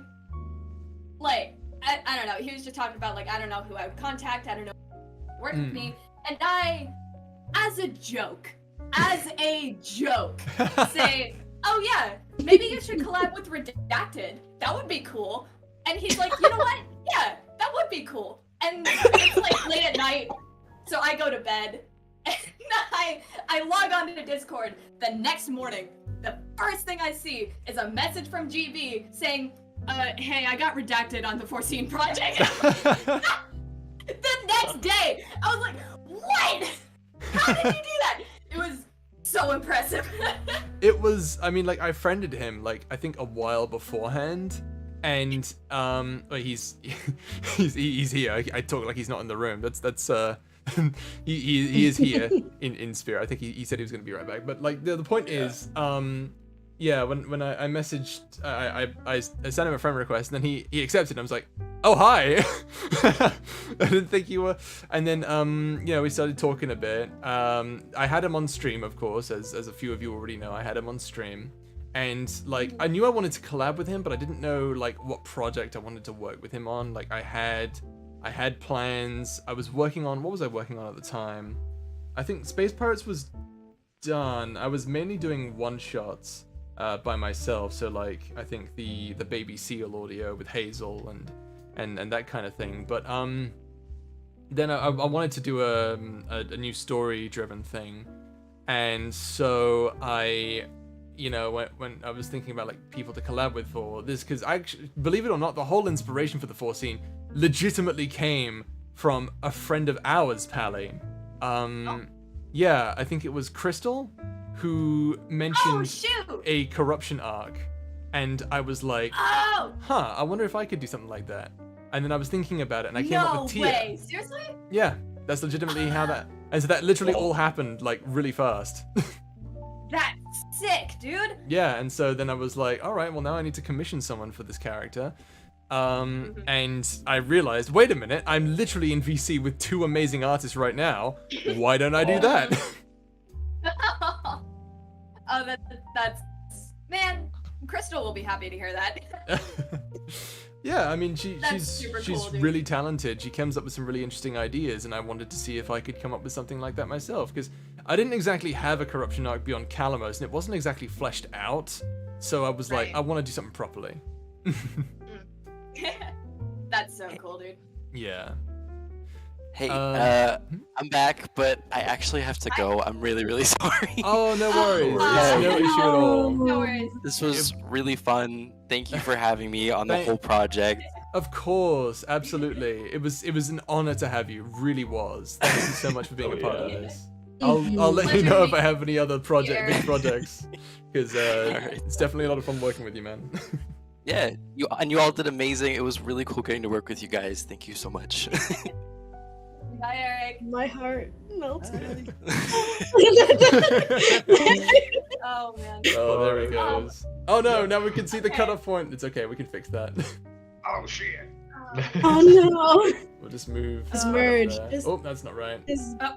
don't know, he was just talking about like, I don't know who I would contact, I don't know who would work with me. And I, as a joke, say, oh yeah, maybe you should collab with Redacted. That would be cool. And he's like, you know what? Yeah, that would be cool. And it's like late at night, so I go to bed. And I log on to Discord the next morning. The first thing I see is a message from GB saying, hey, I got Redacted on the Fourscenes project. The next day, I was like, what? How did you do that? It was so impressive. It was, I mean, like, I friended him, like, I think a while beforehand, and, he's here. I talk like he's not in the room. That's he is here in spirit. I think he said he was going to be right back. But, like, the point is, yeah, when I messaged, I sent him a friend request, and then he accepted, and I was like, oh, hi! I didn't think you were. And then, you know, we started talking a bit. I had him on stream, of course, as a few of you already know. I had him on stream. And, like, I knew I wanted to collab with him, but I didn't know, like, what project I wanted to work with him on. Like, I had plans. I was working on, what was I working on at the time? I think Space Pirates was done. I was mainly doing one-shots by myself. So, like, I think the Baby Seal audio with Hazel and that kind of thing. But then I wanted to do a new story-driven thing. And so I, you know, when I was thinking about, like, people to collab with for this, because I actually, believe it or not, the whole inspiration for the Fourscenes legitimately came from a friend of ours, Pally. Yeah, I think it was Crystal who mentioned a corruption arc, and I was like, I wonder if I could do something like that. And then I was thinking about it, and I came up with Tia. No way, seriously? Yeah, that's legitimately how that, and so that literally all happened, like, really fast. That's sick, dude. Yeah, and so then I was like, all right, well, now I need to commission someone for this character. And I realized, wait a minute, I'm literally in VC with two amazing artists right now. Why don't I do that? Oh, that's man, Crystal will be happy to hear that. Yeah, I mean, she's cool, really talented. She comes up with some really interesting ideas, and I wanted to see if I could come up with something like that myself, because I didn't exactly have a corruption arc beyond Calamos, and it wasn't exactly fleshed out. So I was like, I want to do something properly. That's so cool, dude. Yeah. Hey, I'm back, but I actually have to go. I'm really, really sorry. Oh, no worries. No issue at all. No worries. This was really fun. Thank you for having me on the whole project. Of course, absolutely. It was an honor to have you. Really was. Thank you so much for being a part of this. I'll let you know if I have any other big projects, because it's definitely a lot of fun working with you, man. Yeah, you all did amazing. It was really cool getting to work with you guys. Thank you so much. Bye, Eric. My heart melted. Oh man. Oh, there he goes. Oh no, now we can see the cutoff point. It's okay, we can fix that. Oh shit. Oh no. We'll just move. Just merge. Oh, that's not right. Oh.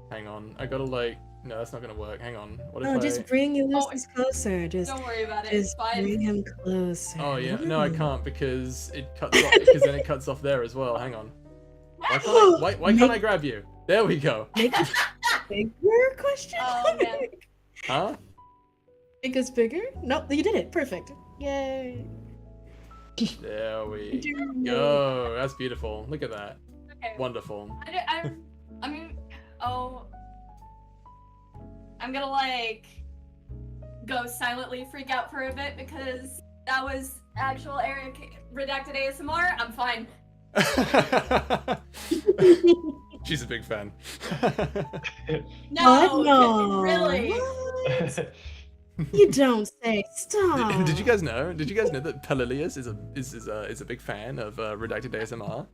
Hang on, I gotta like. No, that's not gonna work. Hang on. What if just bring Ulysses closer. Don't worry about it. Just It's fine. bring him closer. Oh yeah, no, I can't because it cuts off. Because then it cuts off there as well. Hang on. Why can't I grab you? There we go. Make us bigger? Question. Oh man. Huh? Make us bigger? Nope, you did it. Perfect. Yay. There we go. That's beautiful. Look at that. Okay. Wonderful. I'm gonna like go silently freak out for a bit because that was actual Eric redacted ASMR, I'm fine. She's a big fan. No, no. really. What? You don't say. Stop. Did you guys know? Did you guys know that Pelilius is a big fan of redacted ASMR?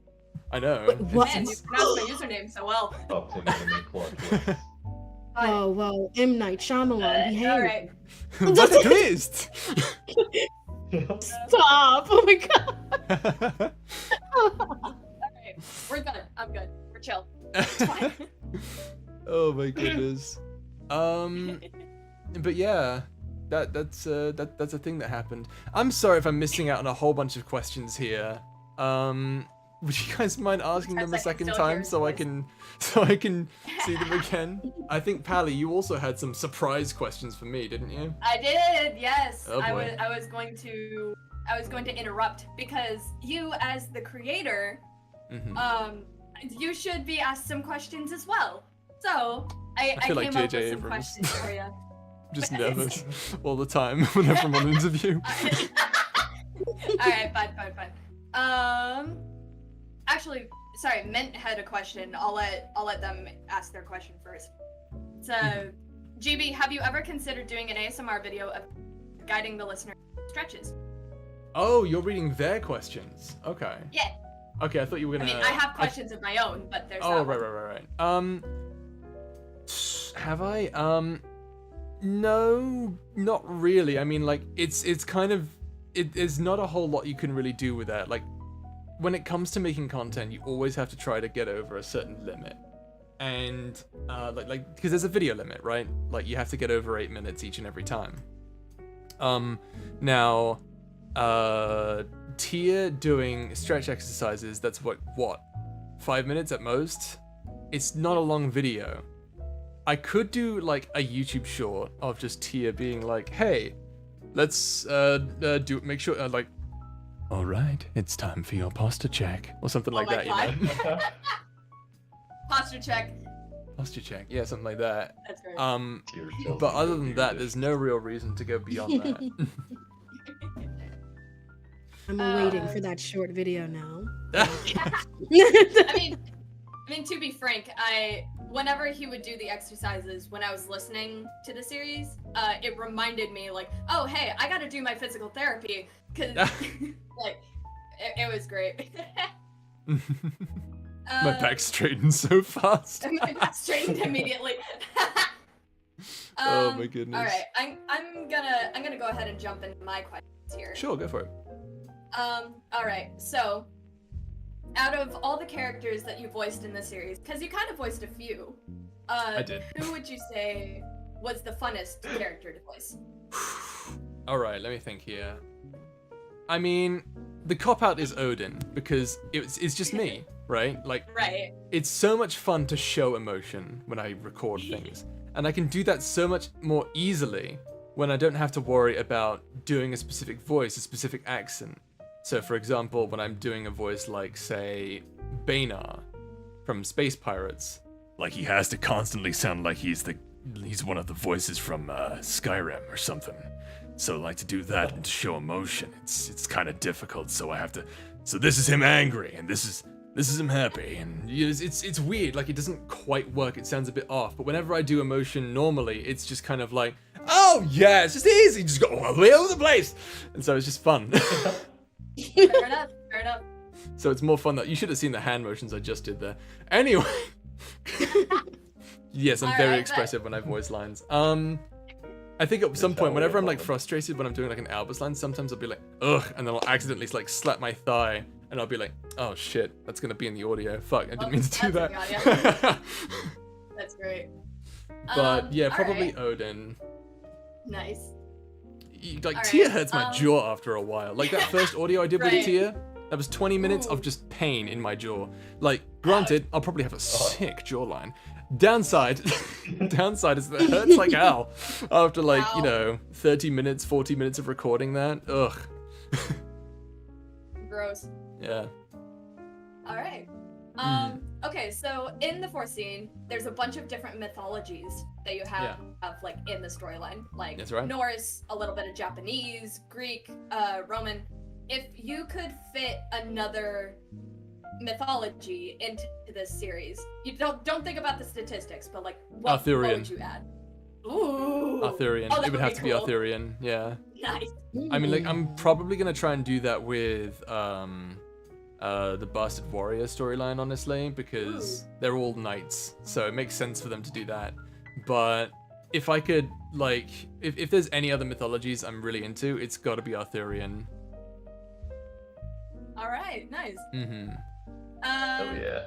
I know. Wait, what? Man, you pronounced my username so well. Up to the plot twist. Oh well, M. Night Shyamalan, behave. Alright. What a twist! Stop! Oh my god. Alright. We're good. I'm good. We're chill. It's fine. Oh my goodness. But yeah, that's a thing that happened. I'm sorry if I'm missing out on a whole bunch of questions here. Would you guys mind asking them a second time so I can see them again? I think Pally, you also had some surprise questions for me, didn't you? I did, yes. Oh, boy. I was going to interrupt because you, as the creator, you should be asked some questions as well. So I feel like came up J.J. with some Abrams. questions for you. Just nervous all the time whenever I'm on an interview. Alright, fine. Actually, sorry, Mint had a question. I'll let them ask their question first. So, GB, have you ever considered doing an ASMR video of guiding the listener stretches? Oh, you're reading their questions. Okay. Yeah. Okay, I thought you were gonna. I mean, I have questions of my own, but there's Oh, that right. one. Have I? No, not really. I mean, like, it's kind of, there's not a whole lot you can really do with that. Like, when it comes to making content, you always have to try to get over a certain limit. And, like, because there's a video limit, right? Like, you have to get over 8 minutes each and every time. Now, Tia doing stretch exercises, that's what, 5 minutes at most? It's not a long video. I could do, like, a YouTube short of just Tia being like, hey, let's, make sure, like, all right, it's time for your posture check, or something like that, God. you know? Posture check. Posture check, yeah, something like that. That's great. But other than that, there's no real reason to go beyond that. I'm waiting for that short video now. I mean, to be frank, whenever he would do the exercises when I was listening to the series, it reminded me, like, oh, hey, I gotta do my physical therapy, because, like, it was great. My back straightened so fast. My back straightened immediately. Oh my goodness. All right, I'm gonna go ahead and jump into my questions here. Sure, go for it. All right, so out of all the characters that you voiced in the series, because you kind of voiced a few, I did. Who would you say was the funnest character to voice? All right, let me think here. I mean, the cop-out is Odin, because it's just me, right? Like, Right. it's so much fun to show emotion when I record things. And I can do that so much more easily when I don't have to worry about doing a specific voice, a specific accent. So, for example, when I'm doing a voice like, say, Bainar from Space Pirates, like he has to constantly sound like he's one of the voices from Skyrim or something. So, like, to do that and to show emotion, it's kind of difficult. So I have to. So this is him angry, and this is him happy, and it's weird. Like, it doesn't quite work. It sounds a bit off. But whenever I do emotion normally, it's just kind of like, oh yeah, it's just easy. Just go all the way over the place, and so it's just fun. Fair enough. So it's more fun that you should have seen the hand motions I just did there. Anyway, yes, I'm very expressive when I voice lines. I think at some point, whenever I'm like frustrated when I'm doing like an Albus line, sometimes I'll be like, ugh, and then I'll accidentally like slap my thigh, and I'll be like, oh shit, that's gonna be in the audio. Fuck, I didn't mean to do that. That's great. But yeah, probably right. Odin. Nice. Like, Tia hurts my jaw after a while. Like, that first audio I did with Tia, that was 20 minutes of just pain in my jaw. Like, granted, I'll probably have a sick jawline. Downside is that it hurts like hell after, like, you know, 30 minutes, 40 minutes of recording that. Ugh. Gross. Yeah. All right. Okay, so in the Fourscenes, there's a bunch of different mythologies that you have like in the storyline, like That's right. Norse, a little bit of Japanese, Greek, Roman. if you could fit another mythology into this series, you don't think about the statistics, but like what Arthurian. would you add? Ooh. Arthurian. Oh, It would have to be cool. Arthurian, yeah. Nice. I mean, like, I'm probably gonna try and do that with the Bastard Warrior storyline, honestly, because they're all knights, so it makes sense for them to do that. But if I could, like, if there's any other mythologies I'm really into, it's got to be Arthurian. All right, nice. Mm-hmm. Oh yeah.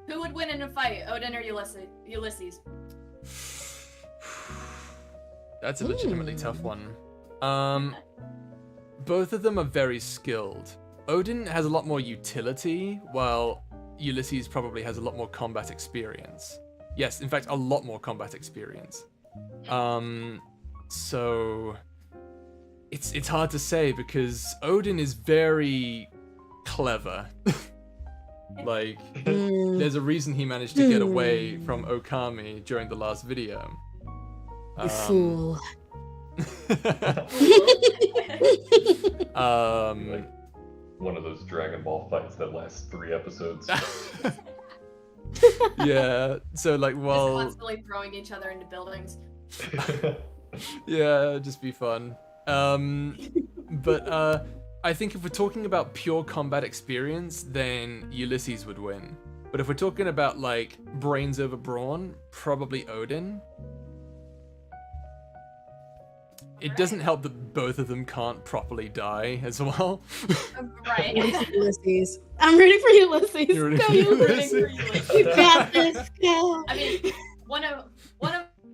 Who would win in a fight, Odin or Ulysses? That's a legitimately tough one. Both of them are very skilled. Odin has a lot more utility, while Ulysses probably has a lot more combat experience. Yes, in fact, a lot more combat experience. So it's hard to say because Odin is very clever. Like, there's a reason he managed to get away from Okami during the last video. You fool. Like one of those Dragon Ball fights that lasts 3 episodes. Yeah, so like, Just well, constantly throwing each other into buildings. yeah, just be fun. But I think if we're talking about pure combat experience, then Ulysses would win. But if we're talking about like brains over brawn, probably Odin. It doesn't help that both of them can't properly die as well. Right. Ulysses. I'm rooting for Ulysses. You're rooting Go, for Ulysses. Ulysses. You got this. Go. I mean, one of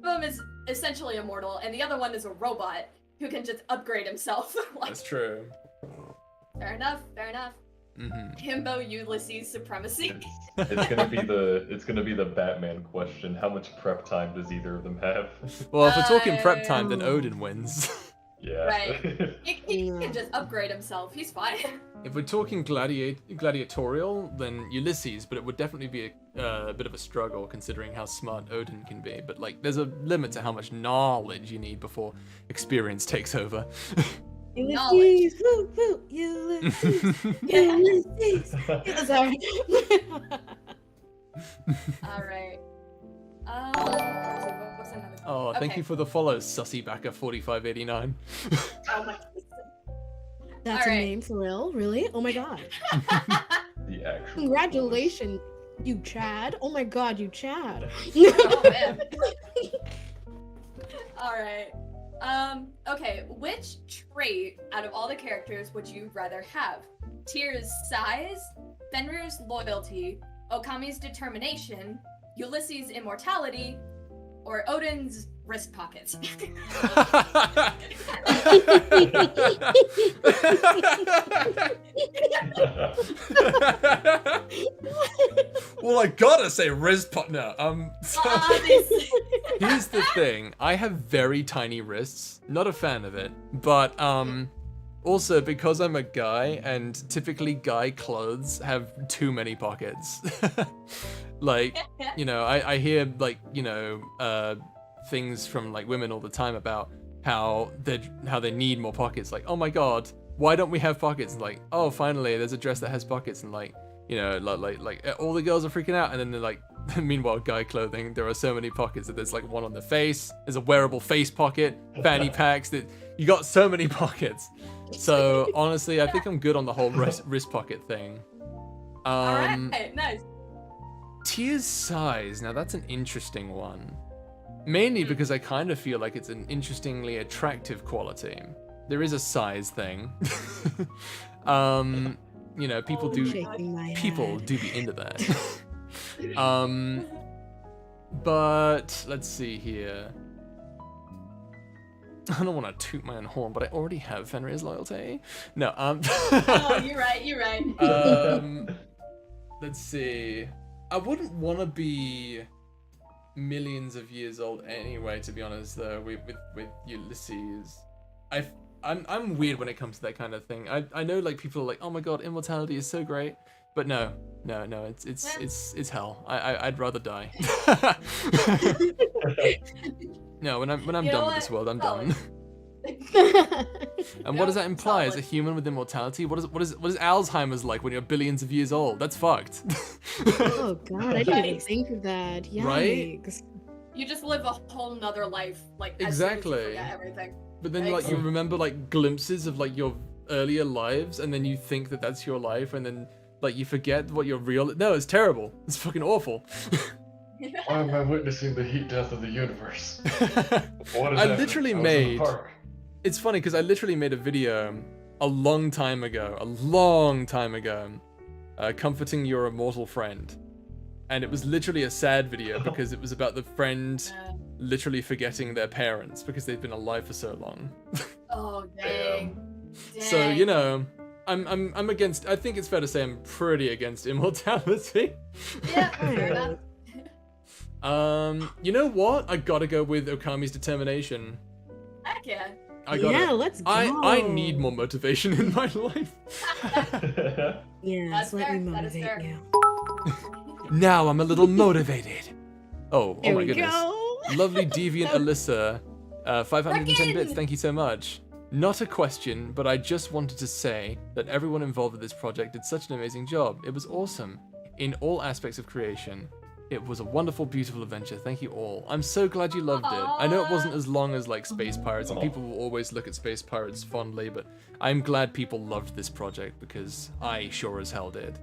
them is essentially immortal, and the other one is a robot who can just upgrade himself. Like, That's true. fair enough. Fair enough. Mm-hmm. Himbo Ulysses supremacy. It's gonna be the Batman question. How much prep time does either of them have? Well, if we're talking prep time, then Odin wins. Yeah. Right. He can just upgrade himself. He's fine. If we're talking gladiatorial, then Ulysses, but it would definitely be a bit of a struggle considering how smart Odin can be. But like, there's a limit to how much knowledge you need before experience takes over. Ulysses. Woo, woo. Ulysses. Ulysses. Yeah, sorry. All right. What's another? Oh, thank Okay. you for the follow, Sussybacca 4589. Oh my. That's a Alright. name for real? Really? Oh my god. The actual. Congratulations, you Chad. Oh my god, you Chad. Oh man. All right. Okay, which trait out of all the characters would you rather have? Tyr's size, Fenrir's loyalty, Okami's determination, Ulysses' immortality, or Odin's wrist pockets? Well, I gotta say wrist pot. No, so Obviously. here's the thing. I have very tiny wrists. Not a fan of it, but also because I'm a guy and typically guy clothes have too many pockets. Like, you know, I hear like, you know, things from like women all the time about how they need more pockets. Like, oh my god, why don't we have pockets? And like, oh, finally there's a dress that has pockets. And like, you know, like all the girls are freaking out. And then they're like, meanwhile, guy clothing, there are so many pockets that there's like one on the face. There's a wearable face pocket, fanny packs. That you got so many pockets. So honestly, I think I'm good on the whole wrist pocket thing. All right, nice. Tyr's size, now that's an interesting one. Mainly because I kind of feel like it's an interestingly attractive quality. There is a size thing. You know, people do be into that. But let's see here. I don't want to toot my own horn, but I already have Fenrir's loyalty. No, Oh, you're right. Let's see. I wouldn't want to be millions of years old anyway, to be honest, though, with Ulysses. I'm weird when it comes to that kind of thing. I know like people are like, oh my god, immortality is so great, but no, it's hell. I'd rather die. No, when I'm done with this world, I'm done. And what does that imply? As a human with immortality? What is Alzheimer's like when you're billions of years old? That's fucked. Oh god, I didn't even think of that. Yikes. Right? You just live a whole nother life, like as Exactly. soon as you forget everything. But then like you remember like glimpses of like your earlier lives, and then you think that that's your life, and then like you forget what your real. No, it's terrible. It's fucking awful. Why am I witnessing the heat death of the universe? What is I happening? literally I was in the made. park. It's funny because I literally made a video a long time ago, comforting your immortal friend. And it was literally a sad video because it was about the friend literally forgetting their parents because they've been alive for so long. Oh dang. So, you know, I'm against, I think it's fair to say I'm pretty against immortality. Yeah, fair enough. You know what? I gotta go with Okami's determination. Heck yeah. Let's go. I need more motivation in my life. Yes, That's let fair. me That is motivate fair. you. Now I'm a little motivated. Oh Here my we goodness. go. Lovely deviant Alyssa. 510 Frickin'! bits, thank you so much. Not a question, but I just wanted to say that everyone involved with this project did such an amazing job. It was awesome in all aspects of creation. It was a wonderful, beautiful adventure. Thank you all. I'm so glad you loved it. I know it wasn't as long as like Space Pirates, and people will always look at Space Pirates fondly, but I'm glad people loved this project because I sure as hell did.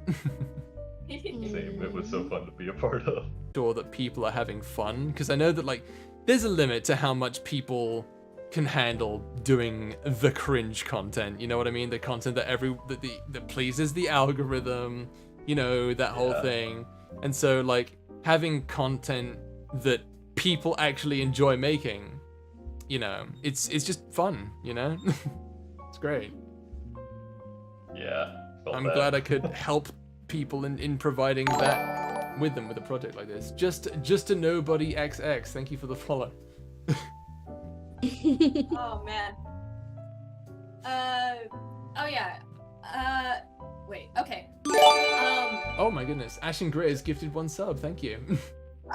Same. It was so fun to be a part of. Sure that people are having fun, because I know that like there's a limit to how much people can handle doing the cringe content. You know what I mean? The content that that pleases the algorithm. You know, that whole thing. And so like having content that people actually enjoy making, you know, it's just fun. You know, it's great. Yeah. I'm glad I could help people in providing that with them with a project like this. Just a nobody XX. Thank you for the follow. Oh man. Oh yeah. Wait. Okay. Oh my goodness. Ashen Grey has gifted 1 sub. Thank you.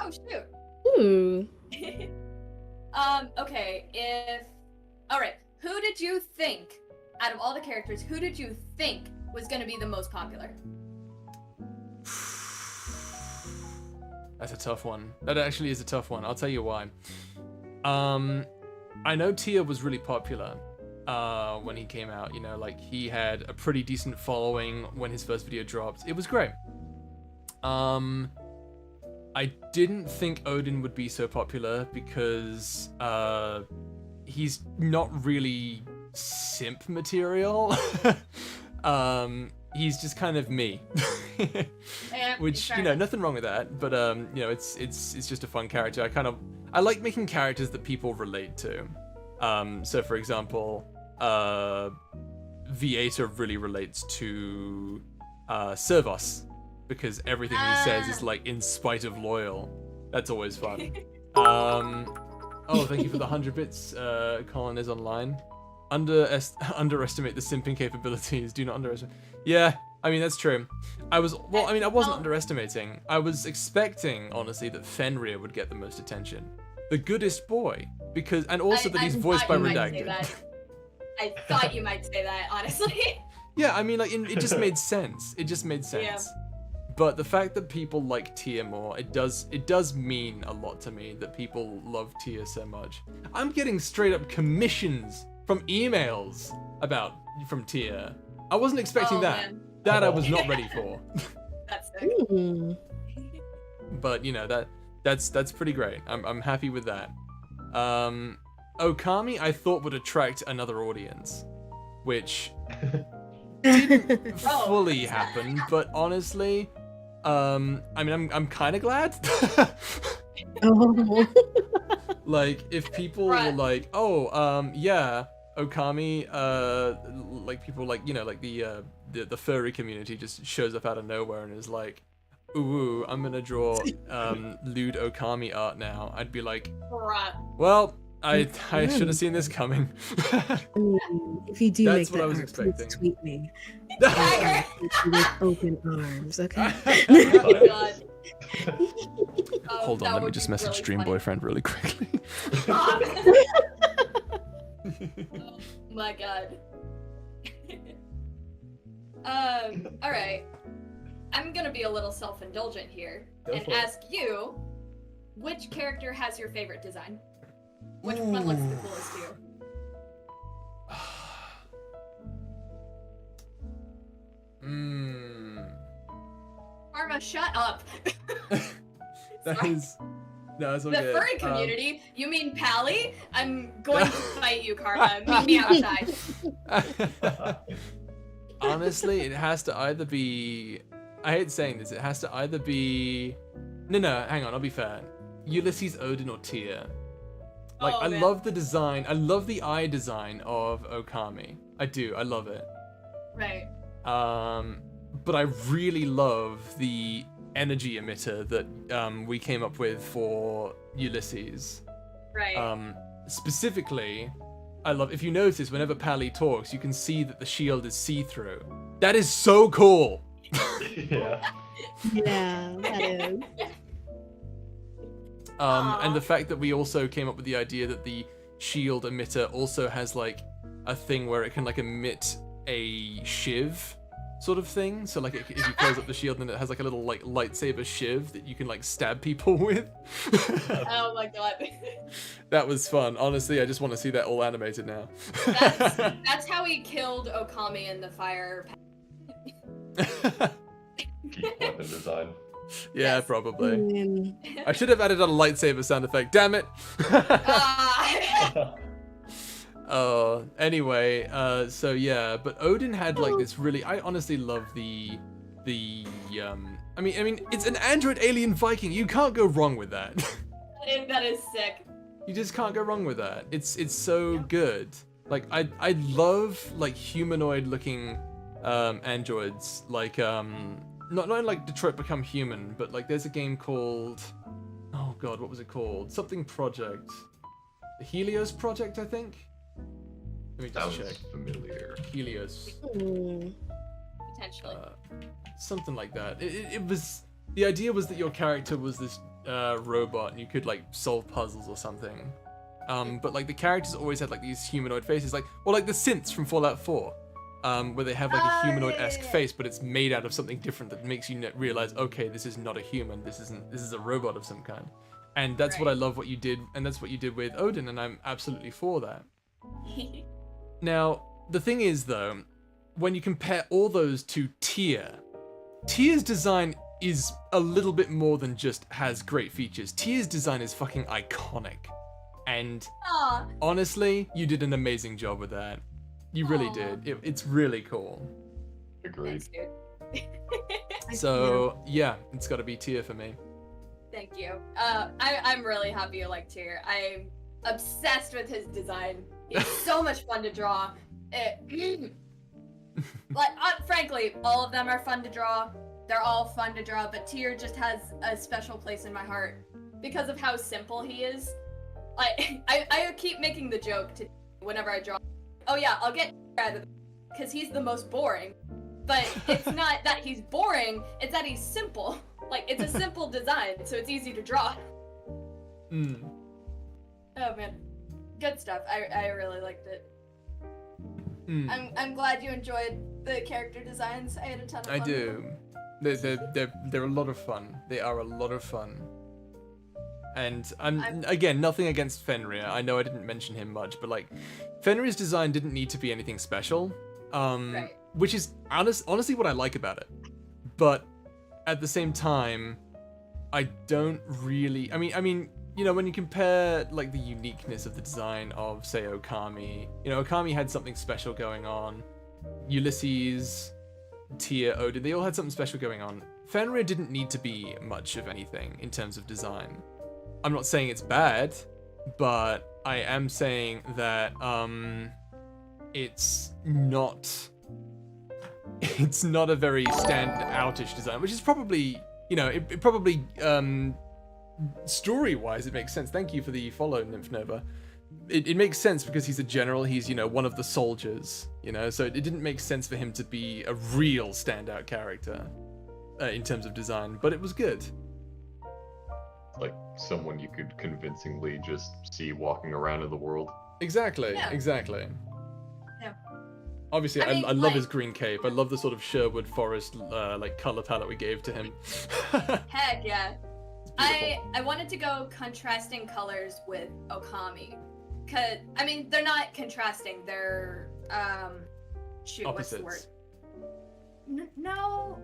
Oh shoot. Ooh. Okay. All right. Who did you think, out of all the characters, who did you think was gonna be the most popular? That's a tough one. That actually is a tough one. I'll tell you why. I know Tia was really popular when he came out. You know, like he had a pretty decent following when his first video dropped. It was great. I didn't think Odin would be so popular because he's not really simp material. He's just kind of me. Which, you know, nothing wrong with that, but you know, it's just a fun character. I like making characters that people relate to. So for example, Vieta really relates to Servos because everything he says is like in spite of loyal. That's always fun. Oh, thank you for the 100 bits. Colin is online. Underestimate the simping capabilities. Do not underestimate. Yeah, I mean that's true. I wasn't underestimating. I was expecting, honestly, that Fenrir would get the most attention. The goodest boy, and also that he's voiced by Redacted. I thought you might say that, honestly. Yeah, I mean, like it just made sense. It just made sense. Yeah. But the fact that people like Tia more, it does mean a lot to me that people love Tia so much. I'm getting straight up commissions from emails from Tia. I wasn't expecting that. Man. That I was not ready for. That's sick. Ooh. But you know that's pretty great. I'm happy with that. Okami I thought would attract another audience, which didn't fully happen. But honestly, I mean I'm kind of glad. Oh. Like if people were like, oh, yeah, Okami, like people like, you know, like the furry community just shows up out of nowhere and is like, ooh, I'm gonna draw lewd Okami art now. I'd be like, well, I should have seen this coming. If you do That's make what I that was art, please expecting. tweet me. With open arms, okay? Oh my god. Hold on, That let me would just be message really Stream funny. Boyfriend really quickly. My God. All right. I'm gonna be a little self-indulgent here and ask you, which character has your favorite design? Which one looks the coolest to you? Karma, shut up. That's all the good. furry community? You mean Pally? I'm going to fight you, Karma. Meet me outside. Honestly, it has to either be. I hate saying this. It has to either be. No, hang on. I'll be fair. Ulysses, Odin, or Tyr. Like, I love the design. I love the eye design of Okami. I do. I love it. Right. But I really love the energy emitter that we came up with for Ulysses. Right. Specifically, I love, if you notice, whenever Pally talks, you can see that the shield is see-through. That is so cool! Yeah. Yeah, that is. And the fact that we also came up with the idea that the shield emitter also has like a thing where it can like emit a shiv sort of thing. So like if you close up the shield, then it has like a little like lightsaber shiv that you can like stab people with. Oh my God. That was fun. Honestly, I just want to see that all animated now. That's how he killed Okami in the fire. Geek weapon design. Yeah, Yes. probably. I should have added a lightsaber sound effect. Damn it. Anyway, so yeah, but Odin had like this really, I honestly love the I mean it's an android alien Viking. You can't go wrong with that. That is sick. You just can't go wrong with that. It's so good. Like I love like humanoid looking androids, like not like Detroit Become Human, but like there's a game called, oh god, what was it called? Something Project. The Helios Project, I think. Let me just check. Familiar. Helios. Potentially. Something like that. It was, the idea was that your character was this robot and you could like solve puzzles or something. But like the characters always had like these humanoid faces, like, or like the synths from Fallout 4. Where they have like a humanoid-esque face, but it's made out of something different that makes you realize, okay, this is not a human. This is a robot of some kind. And that's what I love what you did, and that's what you did with Odin, and I'm absolutely for that. Now, the thing is though, when you compare all those to Tyr's design is a little bit more than just has great features. Tyr's design is fucking iconic. And honestly, you did an amazing job with that. You really did. It's really cool. Agreed. So yeah, it's got to be Tyr for me. Thank you. I'm really happy you like Tyr. I'm obsessed with his design. He's so much fun to draw. Frankly, all of them are fun to draw. They're all fun to draw, but Tyr just has a special place in my heart because of how simple he is. I keep making the joke to whenever I draw. Oh yeah, I'll get out of it because he's the most boring. But it's not that he's boring, it's that he's simple. Like, it's a simple design, so it's easy to draw. Oh man. Good stuff. I really liked it. I'm glad you enjoyed the character designs. I had a ton of fun. I do. They're a lot of fun. They are a lot of fun. And again, nothing against Fenrir. I know I didn't mention him much, but like, Fenrir's design didn't need to be anything special, which is honestly what I like about it. But at the same time, I don't really. I mean, you know, when you compare like the uniqueness of the design of, say, Okami, you know, Okami had something special going on. Ulysses, Tyr, Odin, they all had something special going on. Fenrir didn't need to be much of anything in terms of design. I'm not saying it's bad, but I am saying that it's not a very stand-outish design, which is probably, you know, it probably story-wise it makes sense. Thank you for the follow, Nymph Nova. It makes sense because he's a general, he's, you know, one of the soldiers, you know, so it didn't make sense for him to be a real standout character in terms of design, but it was good. Like someone you could convincingly just see walking around in the world. Exactly, Yeah. exactly. Obviously, I mean, I love like- his green cape. I love the sort of Sherwood Forest like color palette we gave to him. Heck yeah. Beautiful. I wanted to go contrasting colors with Okami. Cause I mean they're not contrasting, they're shoot, what's the word? Opposites. No.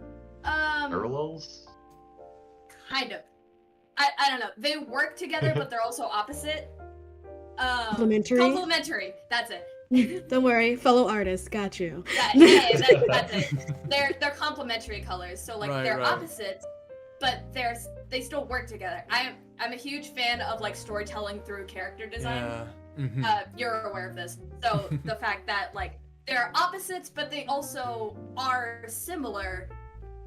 Parallels? Kind of. I don't know. They work together but they're also opposite. Complementary? Complementary, that's it. Don't worry, fellow artists, got you. Yeah, that's it. They're complementary colors, so like Right, they're right. opposites, but they still work together. I'm a huge fan of like storytelling through character design. Yeah. Mhm. You're aware of this, so the fact that like they're opposites, but they also are similar,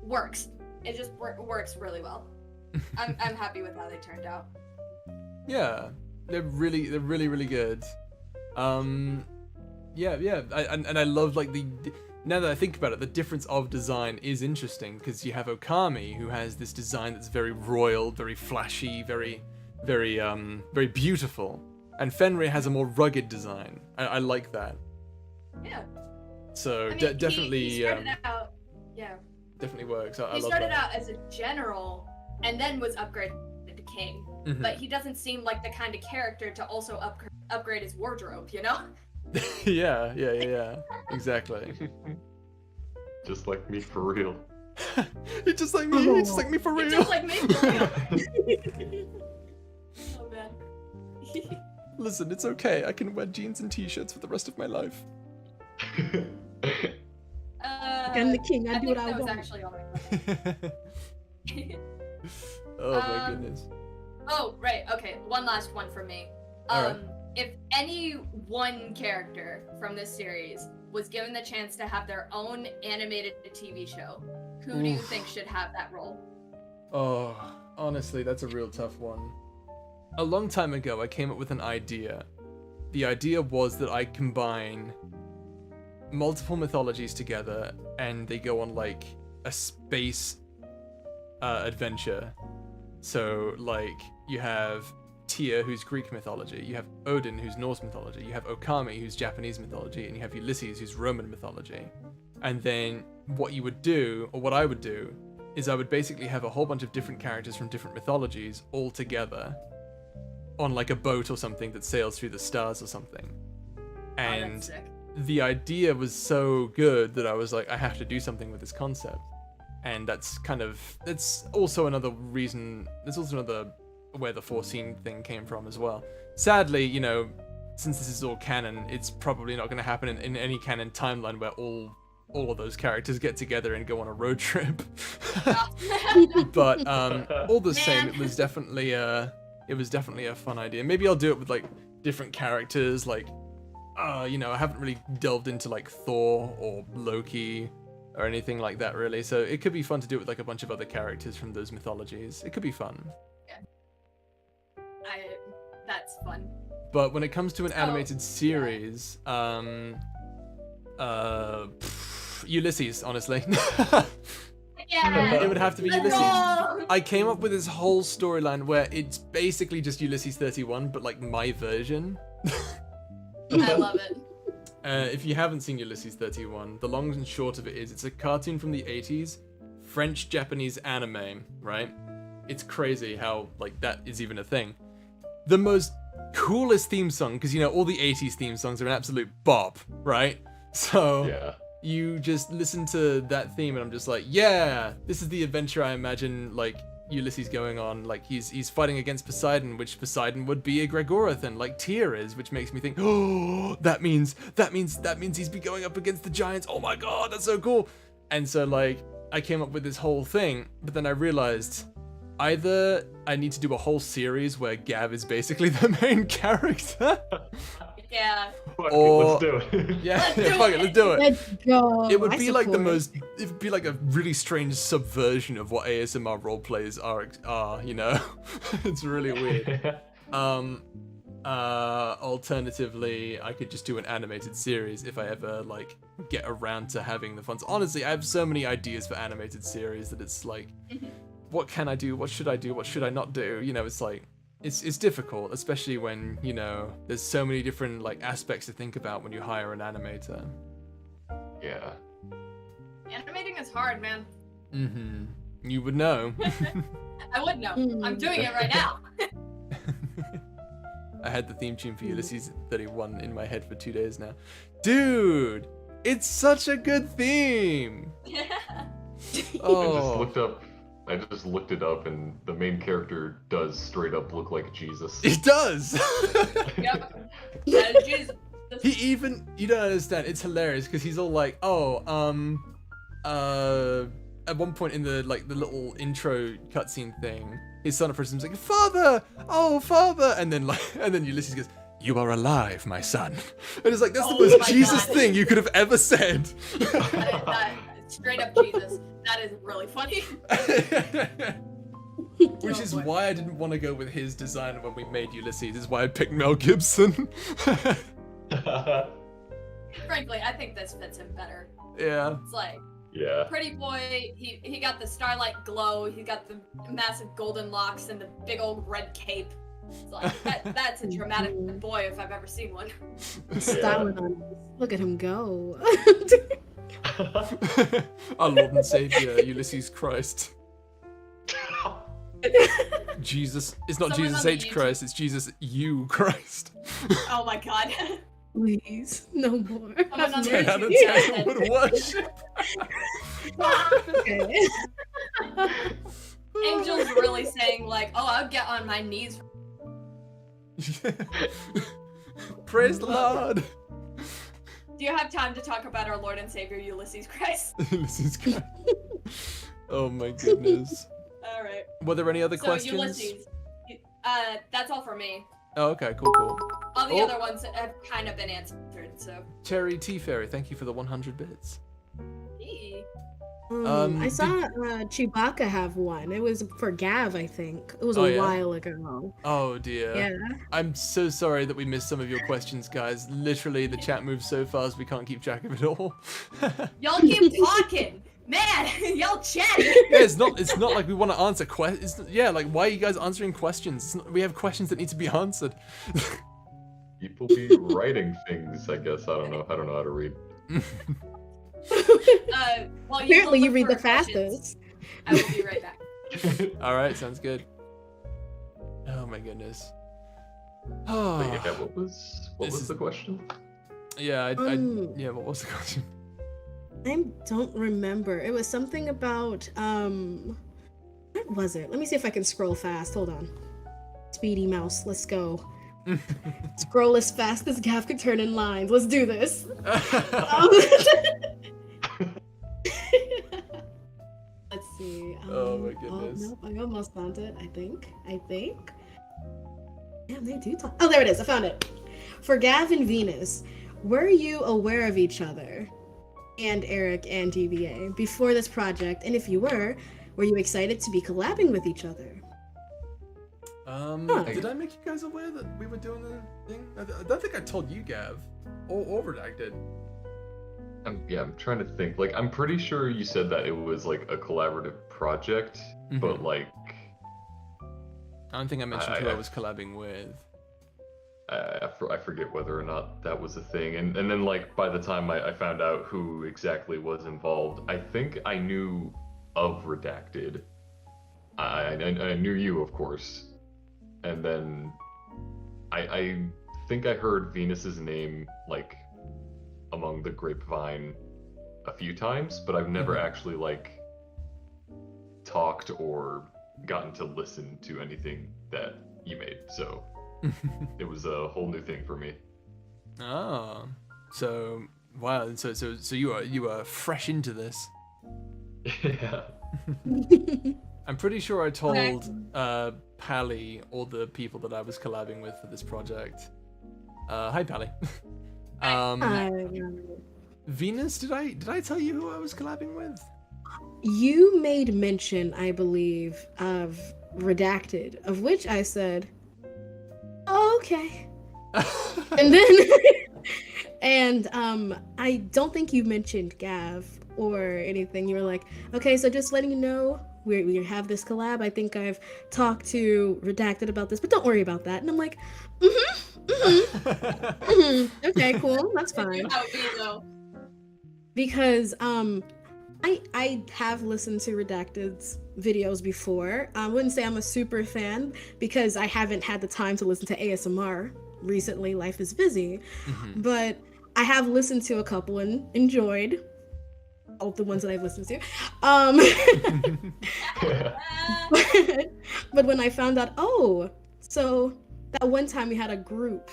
works. It just works really well. I'm happy with how they turned out. Yeah, they're really good. Yeah. I love like now that I think about it, the difference of design is interesting because you have Okami who has this design that's very royal, very flashy, very beautiful, and Fenrir has a more rugged design. I like that. Yeah. So I mean, definitely, he started out. Yeah. definitely works. I He love started that. out as a general, and then was upgraded to king. Mhm. But he doesn't seem like the kind of character to also upgrade his wardrobe, you know? yeah. Exactly. Just like me for real. It's just like me. It's just like me for real. It's just like me. For real. Oh man. Listen, it's okay. I can wear jeans and t-shirts for the rest of my life. I'm the king, I do what I that was want. actually all right. Oh my goodness. Oh, right. Okay. One last one for me. Alright. If any one character from this series was given the chance to have their own animated TV show, who do you Oof. think should have that role? Oh, honestly, that's a real tough one. A long time ago, I came up with an idea. The idea was that I combine multiple mythologies together and they go on like a space adventure. So, like, you have Tyr, who's Greek mythology, you have Odin, who's Norse mythology, you have Okami, who's Japanese mythology, and you have Ulysses, who's Roman mythology. And then what you would do, or what I would do, is I would basically have a whole bunch of different characters from different mythologies all together on like a boat or something that sails through the stars or something. Oh, And that's sick. the idea was so good that I was like, I have to do something with this concept. And that's also another reason, there's also another where the Fourscenes thing came from as well. Sadly, you know, since this is all canon, it's probably not going to happen in any canon timeline where all of those characters get together and go on a road trip. But all the same, Man. it was definitely a fun idea. Maybe I'll do it with like different characters, like you know, I haven't really delved into like Thor or Loki or anything like that really. So it could be fun to do it with like a bunch of other characters from those mythologies. It could be fun. That's fun. But when it comes to an So, animated series, Ulysses, honestly. Yeah. It would have to be Let's Ulysses. go! I came up with this whole storyline where it's basically just Ulysses 31, but like my version. I love it. If you haven't seen Ulysses 31, the long and short of it is it's a cartoon from the 80s, French-Japanese anime, right? It's crazy how like that is even a thing. The most coolest theme song, because you know all the 80s theme songs are an absolute bop, right? So Yeah. you just listen to that theme and I'm just like, yeah, this is the adventure I imagine like Ulysses going on. Like he's fighting against Poseidon, which Poseidon would be a Gregorathan, like Tyr is, which makes me think, oh, that means he's be going up against the giants. Oh my god, that's so cool. And so like I came up with this whole thing, but then I realized either I need to do a whole series where Gav is basically the main character. Yeah. Fuck it, Or- let's do it. Yeah, Let's do fuck it, it. let's do it. Let's go. It would I be like the support. most. It would be like a really strange subversion of what ASMR roleplays are. You know, it's really weird. Alternatively, I could just do an animated series if I ever like get around to having the funds. Honestly, I have so many ideas for animated series that it's like, what can I do? What should I do? What should I not do? You know, it's like. It's difficult, especially when, you know, there's so many different like aspects to think about when you hire an animator. Yeah. Animating is hard, man. Mm-hmm. You would know. I would know. I'm doing it right now. I had the theme tune for Ulysses 31 in my head for 2 days now. Dude, it's such a good theme. Oh. I just looked it up, and the main character does straight up look like Jesus. It does. Yep. That is Jesus. You don't understand. It's hilarious because he's all like, at one point in the little intro cutscene thing, his son approaches him and is like, "Father, oh father," and then Ulysses goes, "You are alive, my son." And it's like, that's the most Jesus thing you could have ever said. That straight up Jesus. That is really funny. Which is why I didn't want to go with his design when we made Ulysses. This is why I picked Mel Gibson. Frankly, I think this fits him better. Yeah. It's like, Yeah. pretty boy, he got the starlight glow, he got the massive golden locks and the big old red cape. It's like, that's a dramatic boy if I've ever seen one. Styling on us. Look at him go. Our Lord and Savior, Ulysses Christ. Jesus. It's not Someone Jesus on the H. YouTube- Christ, it's Jesus you Christ. Oh my god. Please, no more. Someone on the 10 out of YouTube 10 would worship. Okay. Angel's really saying like, oh, I'll get on my knees. Praise the Lord. Do you have time to talk about our Lord and Savior Ulysses Christ? Ulysses Christ. Oh my goodness. Alright. Were there any other So questions? Ulysses. That's all for me. Oh, okay, cool. All the Oh. other ones have kind of been answered, so. Cherry Tea Fairy, thank you for the 100 bits. Eee. I saw Chewbacca have one. It was for Gav, I think. It was Oh, a yeah? while ago. Oh dear. Yeah. I'm so sorry that we missed some of your questions, guys. Literally, the chat moves so fast we can't keep track of it all. Y'all keep talking! Man, y'all chatting! Yeah, it's not like we want to answer questions. Yeah, like, why are you guys answering questions? We have questions that need to be answered. People be writing things, I guess. I don't know how to read. Well, Apparently, you look read for the questions. fastest. I will be right back. Alright, sounds good. Oh my goodness. But Oh, yeah, what was the question? yeah, yeah, what was the question? I don't remember. It was something about what was it? Let me see if I can scroll fast. Hold on. Speedy mouse, let's go. Scroll as fast as Gav can turn in lines. Let's do this. Let's see. Oh my goodness. Oh, nope, I almost found it. I think. Damn, they do talk. Oh, there it is. I found it. For Gav and Venus, were you aware of each other, and Eric and DBA, before this project? And if you were you excited to be collabing with each other? Did I make you guys aware that we were doing the thing? I don't think I told you, Gav, or Redacted. I'm trying to think. Like, I'm pretty sure you said that it was like a collaborative project, but like, I don't think I mentioned who I was collabing with. I forget whether or not that was a thing. And then like by the time I found out who exactly was involved, I think I knew of Redacted. I knew you, of course. And then I think I heard Venus's name like among the grapevine a few times, but I've never actually like talked or gotten to listen to anything that you made. So it was a whole new thing for me. Oh, so wow! So you are fresh into this. Yeah. I'm pretty sure I told Pally all the people that I was collabing with for this project. Hi, Pally. Venus, did I tell you who I was collabing with? You made mention, I believe, of Redacted, of which I said, oh, okay. And then, and I don't think you mentioned Gav or anything. You were like, okay, so just letting you know, we have this collab. I think I've talked to Redacted about this, but don't worry about that. And I'm like, Mm-hmm. okay, cool, that's fine. How it be, though. because I have listened to Redacted's videos before. I wouldn't say I'm a super fan because I haven't had the time to listen to ASMR recently. Life is busy, but I have listened to a couple and enjoyed all the ones that I've listened to. But when I found out, so that one time we had a group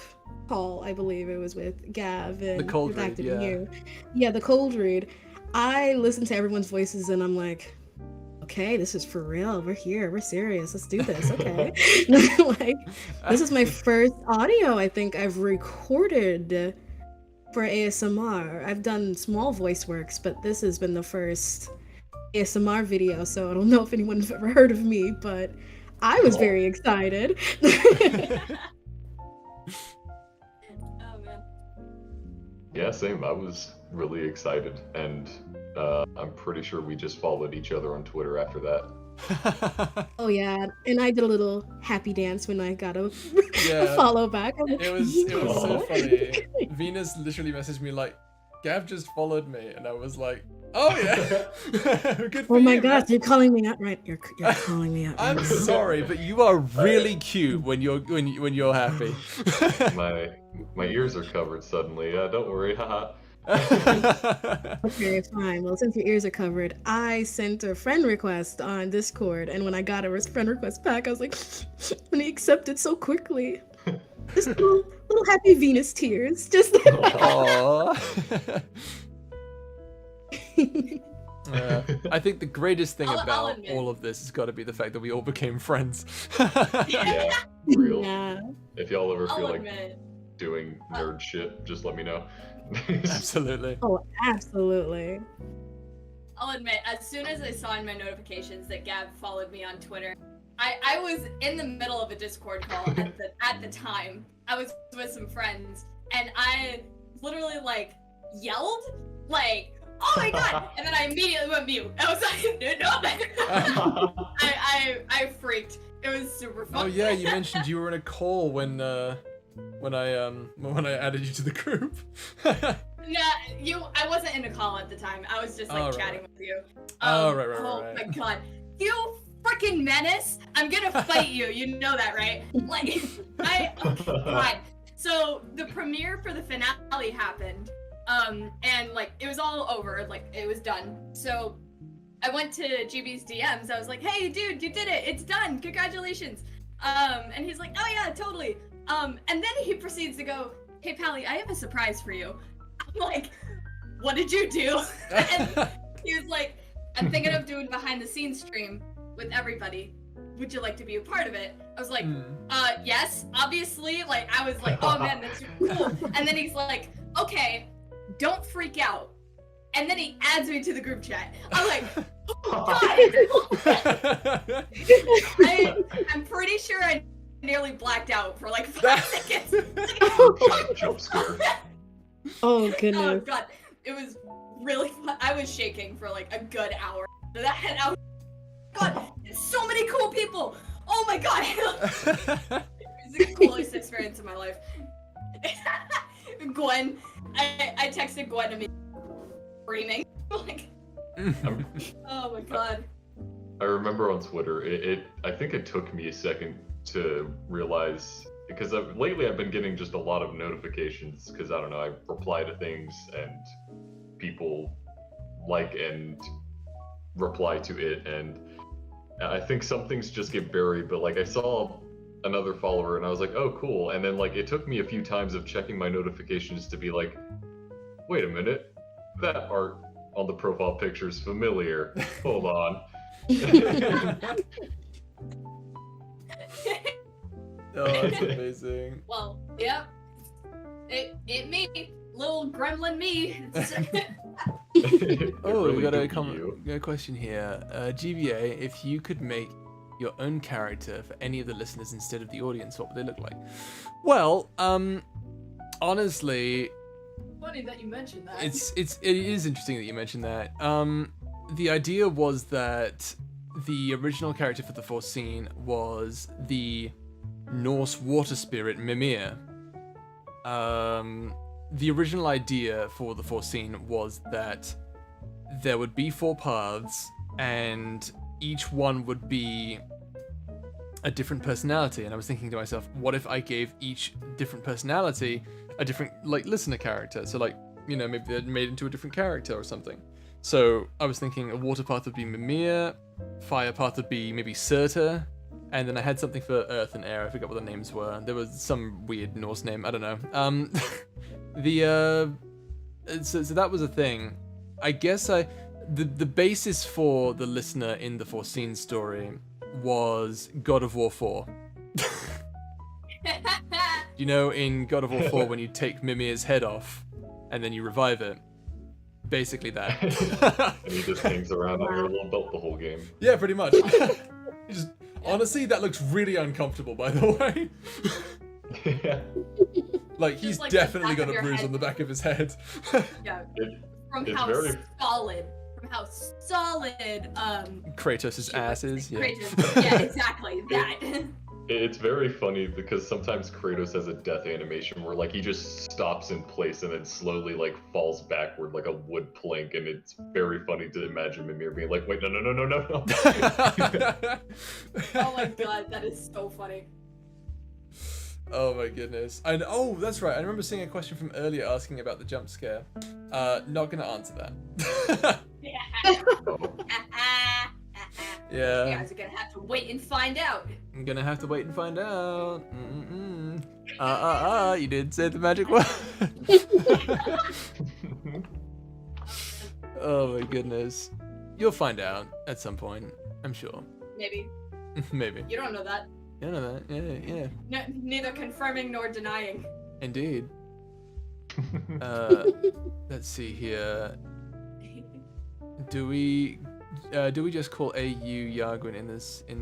call, I believe it was with Gav and The cold read, Redacted yeah. and you. Yeah, the cold read. I listened to everyone's voices and I'm like, okay, this is for real. We're here. We're serious. Let's do this. Okay. Like, this is my first audio I think I've recorded for ASMR. I've done small voice works, but this has been the first ASMR video, so I don't know if anyone's ever heard of me, but I was very excited. Oh man. Yeah, same. I was really excited, and I'm pretty sure we just followed each other on Twitter after that. Oh yeah, and I did a little happy dance when I got a Yeah. follow back. It was so funny. Venus literally messaged me like, Gav just followed me, and I was like, oh yeah. Good for Oh my you, gosh, man. you're calling me out right. You're calling me out. I'm right. sorry, but you are really cute when you're happy. My ears are covered suddenly. Don't worry, haha. Okay, fine. Well, since your ears are covered, I sent a friend request on Discord, and when I got a friend request back, I was like, when he accepted so quickly. Just little happy Venus tears. Just Aww. I think the greatest thing I'll about admit. all of this has got to be the fact that we all became friends. Yeah, real. yeah. If y'all ever I'll feel like admit. doing nerd shit, just let me know. Absolutely. Oh, absolutely. I'll admit, as soon as I saw in my notifications that Gab followed me on Twitter, I was in the middle of a Discord call at the time. I was with some friends, and I literally like yelled, like, "Oh my god!" And then I immediately went mute. I was like, "No!" I freaked. It was super fun. Oh yeah, you mentioned you were in a call when I added you to the group. Nah, I wasn't in a call at the time. I was just like Oh, right, chatting right. with you. Oh, right. Oh my god. You freaking menace! I'm gonna fight you. You know that, right? Like, God. So the premiere for the finale happened, and like it was all over. Like it was done. So I went to GB's DMs. I was like, "Hey, dude, you did it! It's done! Congratulations!" And he's like, "Oh yeah, totally." And then he proceeds to go, "Hey, Pally, I have a surprise for you." I'm like, "What did you do?" And he was like, "I'm thinking of doing behind the scenes stream with everybody. Would you like to be a part of it?" I was like, yes, obviously. Like, I was like, "Oh man, that's cool." And then he's like, "Okay, don't freak out." And then he adds me to the group chat. I'm like, "Oh God." I'm pretty sure I nearly blacked out for like 5 seconds. Jump scare. Oh Oh goodness. god, it was really fun. I was shaking for like a good hour. That I was, God, it's so many cool people. Oh my god, it was the coolest experience of my life. Gwen, I texted Gwen to me screaming like, oh my god. I remember on Twitter, I think it took me a second to realize, because lately I've been getting just a lot of notifications, because I don't know, I reply to things and people like and reply to it, and I think some things just get buried, but like I saw another follower and I was like, oh cool, and then like it took me a few times of checking my notifications to be like, wait a minute, that art on the profile picture is familiar, hold on. Oh, that's amazing. Well, yeah. It me, little gremlin me. Oh, Really we got a could be you. got a question here. GBA, if you could make your own character for any of the listeners instead of the audience, what would they look like? Well, honestly, Funny that you mentioned that. it is interesting that you mentioned that. The idea was that the original character for the Fourscene was the Norse water spirit Mimir. the original idea for the Fourscene was that there would be 4 paths, and each one would be a different personality. And I was thinking to myself, what if I gave each different personality a different, like, listener character? So, like, you know, maybe they're made into a different character or something. So I was thinking a water path would be Mimir, fire path would be maybe Surta, and then I had something for earth and air. I forgot what the names were. There was some weird Norse name. I don't know. So that was a thing. I guess the basis for the listener in the Fourscenes story was God of War 4. You know, in God of War 4, when you take Mimir's head off and then you revive it. Basically that. And he just hangs around on your little belt the whole game. Yeah, pretty much. Honestly, that looks really uncomfortable, by the way. Yeah. Like, he's like definitely the got back a of your bruise head. on the back of his head. Yeah. From It's how very- solid Kratos' ass is, yeah. Kratos. Yeah, exactly that. It's very funny because sometimes Kratos has a death animation where like he just stops in place and then slowly like falls backward like a wood plank, and it's very funny to imagine Mimir being like, wait, no. Oh my god, that is so funny. Oh my goodness. And oh, that's right. I remember seeing a question from earlier asking about the jump scare. Not gonna answer that. You Yeah. guys are gonna have to wait and find out. I'm gonna have to wait and find out. You did say the magic word. Oh my goodness. You'll find out at some point, I'm sure. Maybe. Maybe. You don't know that. You know that. Yeah. No, neither confirming nor denying. Indeed. Let's see here. Do we just call AU Yargwin in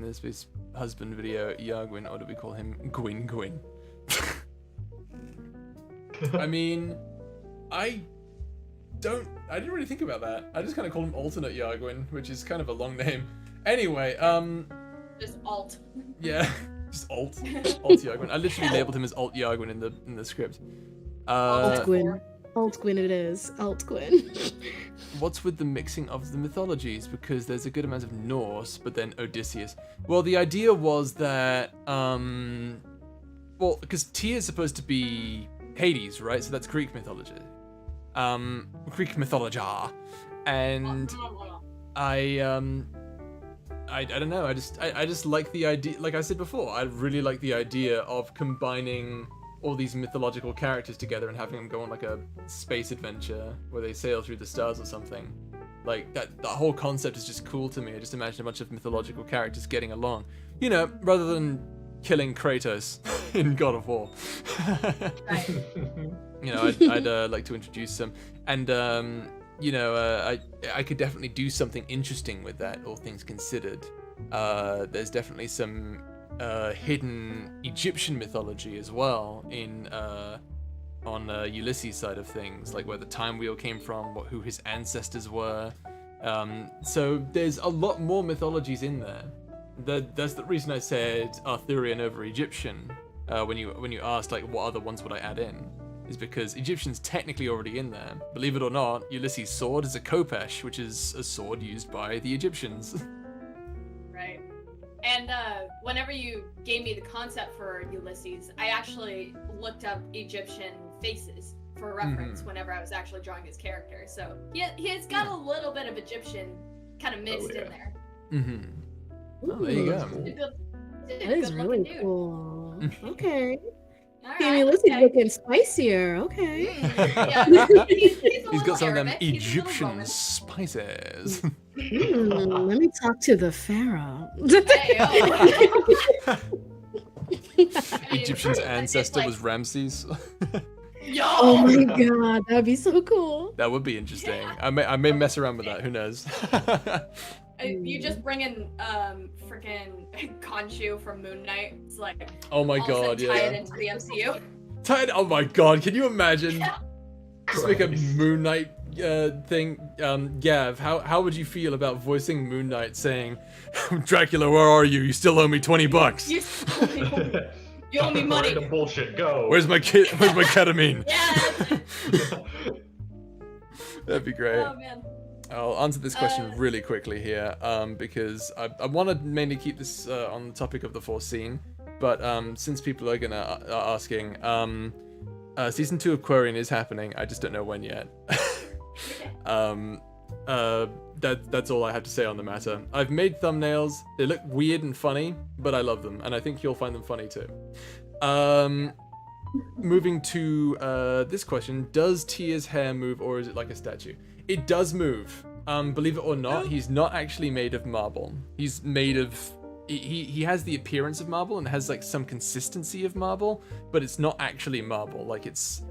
this husband video Yargwin, or do we call him Gwyn? I mean, I didn't really think about that. I just kind of call him alternate Yargwin, which is kind of a long name. Anyway, Just alt. yeah, just alt Yargwin. I literally labeled him as alt Yargwin in the script. Alt Gwyn. Alt Gwyn it is. Alt Gwyn. What's with the mixing of the mythologies? Because there's a good amount of Norse, but then Odysseus. Well, the idea was that, because Tyr is supposed to be Hades, right? So that's Greek mythology. Greek mythology. And I don't know. I just like the idea. Like I said before, I really like the idea of combining all these mythological characters together and having them go on like a space adventure where they sail through the stars or something. Like that whole concept is just cool to me. I just imagine a bunch of mythological characters getting along, you know, rather than killing Kratos in God of War. Right. You know, I'd like to introduce them, and you know, I could definitely do something interesting with that, all things considered. There's definitely some hidden Egyptian mythology as well on Ulysses' side of things, like where the time wheel came from, who his ancestors were. So there's a lot more mythologies in there. That's the reason I said Arthurian over Egyptian when you asked like what other ones would I add in, is because Egyptian's technically already in there. Believe it or not, Ulysses' sword is a khopesh, which is a sword used by the Egyptians. Right. And whenever you gave me the concept for Ulysses, I actually looked up Egyptian faces for reference whenever I was actually drawing his character. So he's got a little bit of Egyptian kind of mixed in there. Oh, there you go. He's a good, That is good-looking really dude. cool. Okay. All Damn, right, Ulysses okay. looking spicier. Okay. Yeah, he's a He's got some of little them Arabic, he's a little Egyptian Roman. spices. Let me talk to the pharaoh. Hey, oh. I mean, Egyptian's it's ancestor like- was Ramses. Yo! Oh my god, that'd be so cool. That would be interesting. I may mess around with that. Who knows? You just bring in freaking Khonshu from Moon Knight. It's like Oh my all of a god, sudden tie it yeah. into the MCU. Oh my god, can you imagine? Yeah. Just make a Christ. Moon Knight thing. Gav, how would you feel about voicing Moon Knight saying, "Dracula, where are you? You still owe me $20." You You owe me money. Random bullshit, go. Where's my kid? Where's my ketamine? Yeah. That'd be great. Oh man. I'll answer this question really quickly here, because I want to mainly keep this on the topic of the Fourscene, but since people are asking, season 2 of Quarian is happening. I just don't know when yet. That's all I have to say on the matter. I've made thumbnails. They look weird and funny, but I love them, and I think you'll find them funny too. Moving to this question: does Tia's hair move, or is it like a statue? It does move. Believe it or not, he's not actually made of marble. He's made of... He has the appearance of marble and has like some consistency of marble, but it's not actually marble. Like it's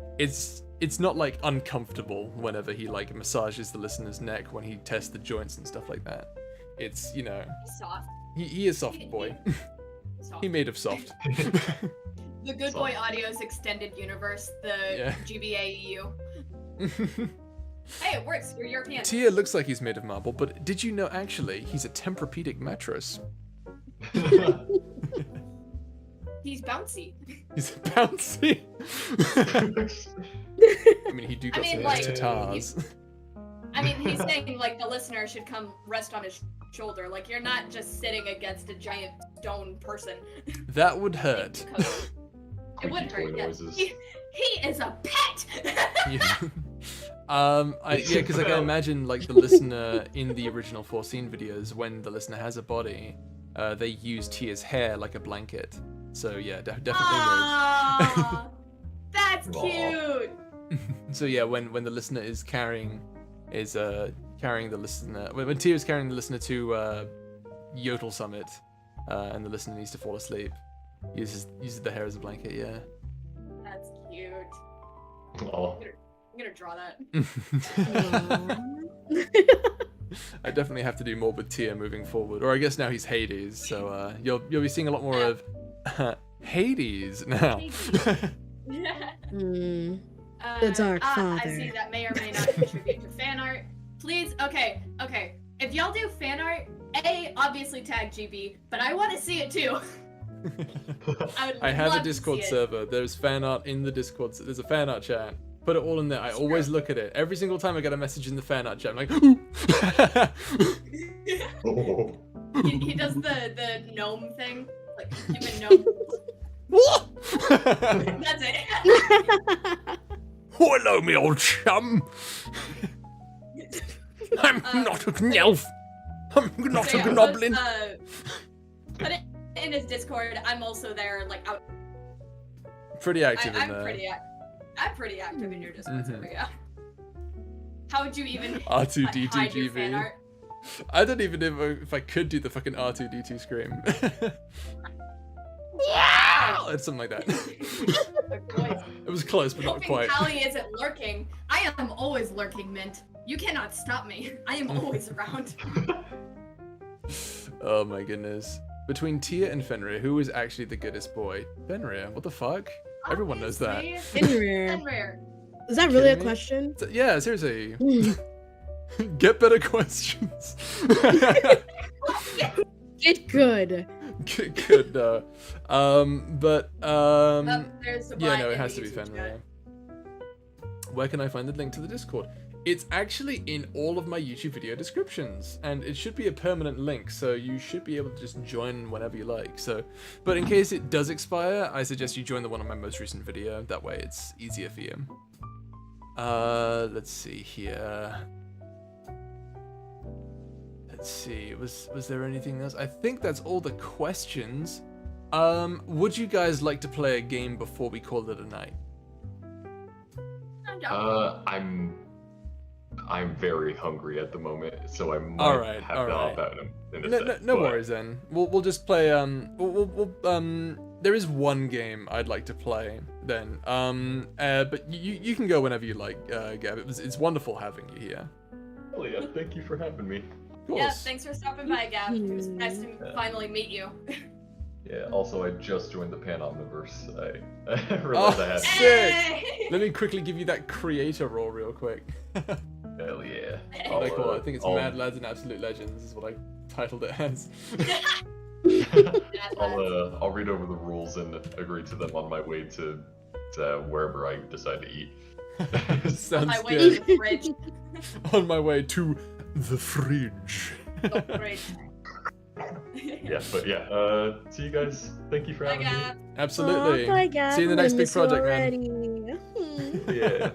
not like uncomfortable whenever he like massages the listener's neck when he tests the joints and stuff like that. It's, you know... He's soft. He is soft boy. Soft. He made of soft. The Good Boy Audio's extended universe, the GBAEU. Hey, it works. You're European. Tia looks like he's made of marble, but did you know actually he's a Tempur-Pedic mattress? He's bouncy. He's bouncy. I mean, he do got some like, tatars. I mean, he's saying like the listener should come rest on his shoulder. Like you're not just sitting against a giant stone person. That would hurt. It would hurt. Yes. He is a pet. Because I can imagine like the listener in the original Fourscene videos, when the listener has a body, they use Tia's hair like a blanket. So yeah, definitely moves. That's cute. So yeah, when the listener is carrying the listener, when Tia's carrying the listener to Yodel Summit, and the listener needs to fall asleep, uses the hair as a blanket. Yeah. That's cute. Oh. I'm gonna draw that. I definitely have to do more with Tia moving forward, or I guess now he's Hades, so you'll be seeing a lot more of Hades now. The Dark Father. I see that may or may not contribute to fan art. Please, okay. If y'all do fan art, obviously tag GB, but I want to see it too. I have a Discord server. There's fan art in the Discord. There's a fan art chat. Put it all in there. I always look at it. Every single time I get a message in the fan art chat, I'm like, ooh. He does the gnome thing, like human gnome. That's it. Hello, me old chum. I'm not a elf. I'm not a goblin. Put it in his Discord. I'm also there, like out. Pretty active in I'm there. I'm pretty active in your Discord server, yeah. How would you even R2D2 hide your GB? fan art? I don't even know if I could do the fucking R2D2 scream. It's something like that. It was close, but not quite. Callie isn't lurking. I am always lurking, Mint. You cannot stop me. I am always around. Oh my goodness. Between Tia and Fenrir, who is actually the goodest boy? Fenrir, what the fuck? Everyone knows that. Fenrir. Is that really a question? Yeah, seriously. Get better questions. Get good. Get good, no. There's yeah, no, it has to be Fenrir. Where can I find the link to the Discord? It's actually in all of my YouTube video descriptions, and it should be a permanent link, so you should be able to just join whenever you like. So, but in case it does expire, I suggest you join the one on my most recent video. That way it's easier for you. Let's see here. Let's see, was there anything else? I think that's all the questions. Would you guys like to play a game before we call it a night? I'm very hungry at the moment, so I might have to hop out in a sec. No worries then. We'll just play. There is one game I'd like to play then. But you can go whenever you like, Gab. It's wonderful having you here. Hell yeah! Thank you for having me. Yeah, thanks for stopping by, Gab. It was nice to finally meet you. Yeah, also I just joined the Panomniverse. I realized I had sick! Hey! Let me quickly give you that creator role real quick. Hell yeah. I think it's Mad Lads and Absolute Legends is what I titled it as. I'll read over the rules and agree to them on my way to wherever I decide to eat. Sounds On my way good. to the fridge. On my way to the fridge. Oh, great. Yeah, but see you guys. Thank you for having me. Absolutely. Oh, bye, guys. See you in the I'm next gonna big miss you project, man. already.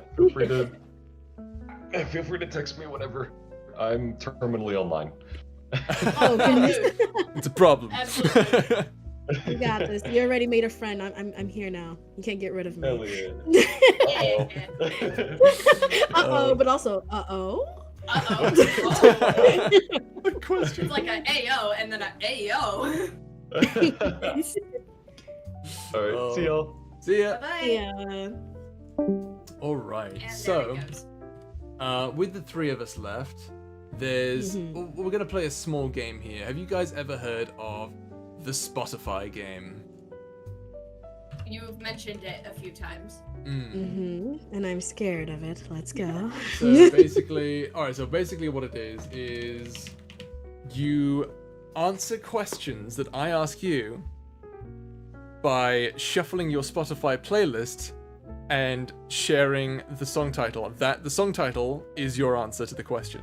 Yeah, feel free to text me whenever. I'm terminally online. Oh, goodness. It's a problem. Absolutely. You got this. You already made a friend. I'm here now. You can't get rid of me. Hell yeah. Uh-oh, but also, uh-oh. Uh-oh. What question? It's like a AO and then a AO. Alright, see y'all. See ya. Bye-bye. Yeah. All right. And So, there he goes. with the three of us left, there's we're gonna play a small game here. Have you guys ever heard of the Spotify game? You've mentioned it a few times. And I'm scared of it. Let's go. So basically, so basically what it is you answer questions that I ask you by shuffling your Spotify playlist and sharing the song title. The song title is your answer to the question.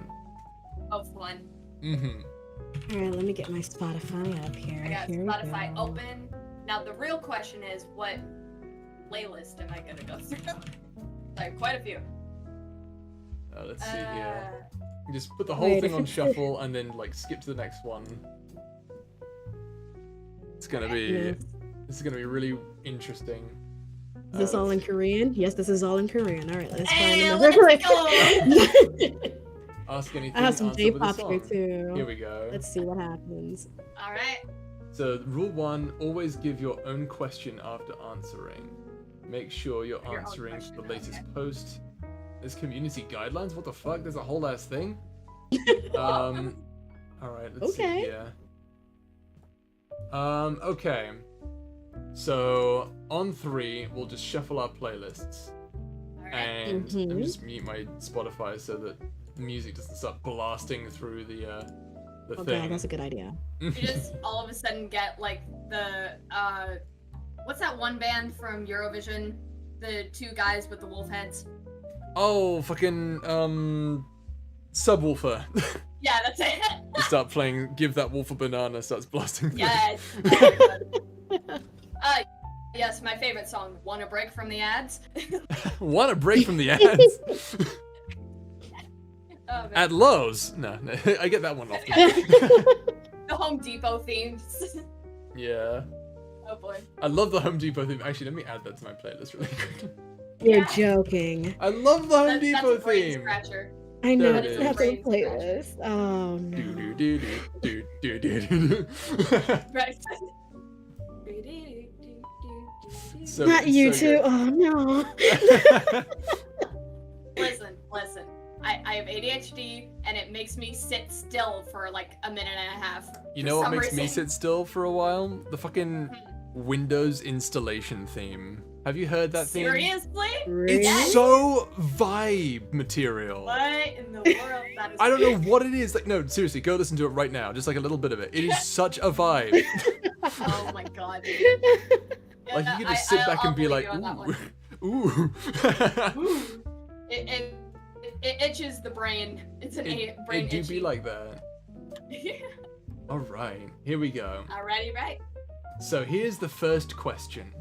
Oh, fun. All right, let me get my Spotify up here. I got Here we Spotify go. open. Now the real question is, what playlist am I gonna go through? Like, quite a few. Let's see here. You just put the whole Wait, thing if on it's- shuffle and then like skip to the next one. It's gonna be Yeah. this is gonna be really interesting. Is this all in Korean? Yes, this is all in Korean. All right, let's find Hey, another let's place. Ask anything. I have some answer with a J-pop here song. too. Here we go. Let's see what happens. All right. So rule 1: always give your own question after answering. Make sure you're Your own answering question, the latest okay. post. There's community guidelines. What the fuck? There's a whole ass thing. All right. Let's see Okay. here. Okay. So on 3, we'll just shuffle our playlists, All right. and let me Mhm. just mute my Spotify so that the music doesn't start blasting through the Okay, thing. that's a good idea. You just all of a sudden get like the what's that one band from Eurovision? The two guys with the wolf heads. Oh, fucking subwoofer. Yeah, that's it. You start playing Give That Wolf a Banana, starts blasting through. Yes. Yes, my favorite song, "Wanna Break from the Ads." Want a break from the ads? Oh, man. At Lowe's? No, I get that one often. The Home Depot themes. Yeah. Oh boy. I love the Home Depot theme. Actually, let me add that to my playlist really quick. You're Yeah. joking. I love the Home That's Depot a brain theme. scratcher. I know There it it's is. not the Brain scratcher. playlist. Oh Do no. do do do do do do. Right. So- Not you so two. good. Oh no. Listen. I have ADHD and it makes me sit still for like a minute and a half. You for know what some makes me reason. sit still for a while? The fucking Windows installation theme. Have you heard that theme? Seriously? Really? It's so vibe material. What in the world? That is I don't know what it is. Like, no, seriously, go listen to it right now. Just like a little bit of it. It is such a vibe. Oh my god. Like you Yeah, could just sit back I'll and be believe like, you on that one. ooh. Ooh. It itches the brain. It's an brain It do itchy. be like that. All right, here we go. Alrighty, right. So here's the first question,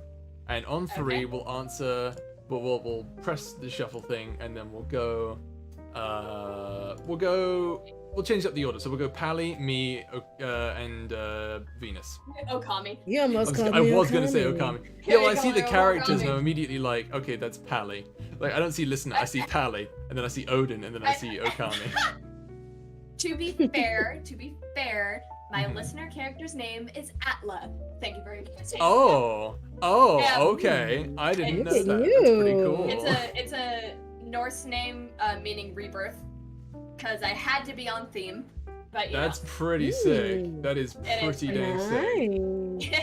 and on 3 Okay. we'll answer. We'll press the shuffle thing, and then we'll go. We'll change up the order. So we'll go Pally, me, and Venus. Okami. You almost called I me was gonna say Okami. Okami. Here Yeah, well, I we see go, the Okami. characters and I'm immediately like, okay, that's Pally. Like, I don't see listener, I see Pally, and then I see Odin, and then I see Okami. To be fair, my Mhm. listener character's name is Atla. Thank you very much. Oh, Yeah. okay. I didn't Look know at that. That's pretty you. cool. It's a Norse name meaning rebirth, because I had to be on theme. But you That's pretty sick. Ooh. That is It is pretty dang sick. Nice.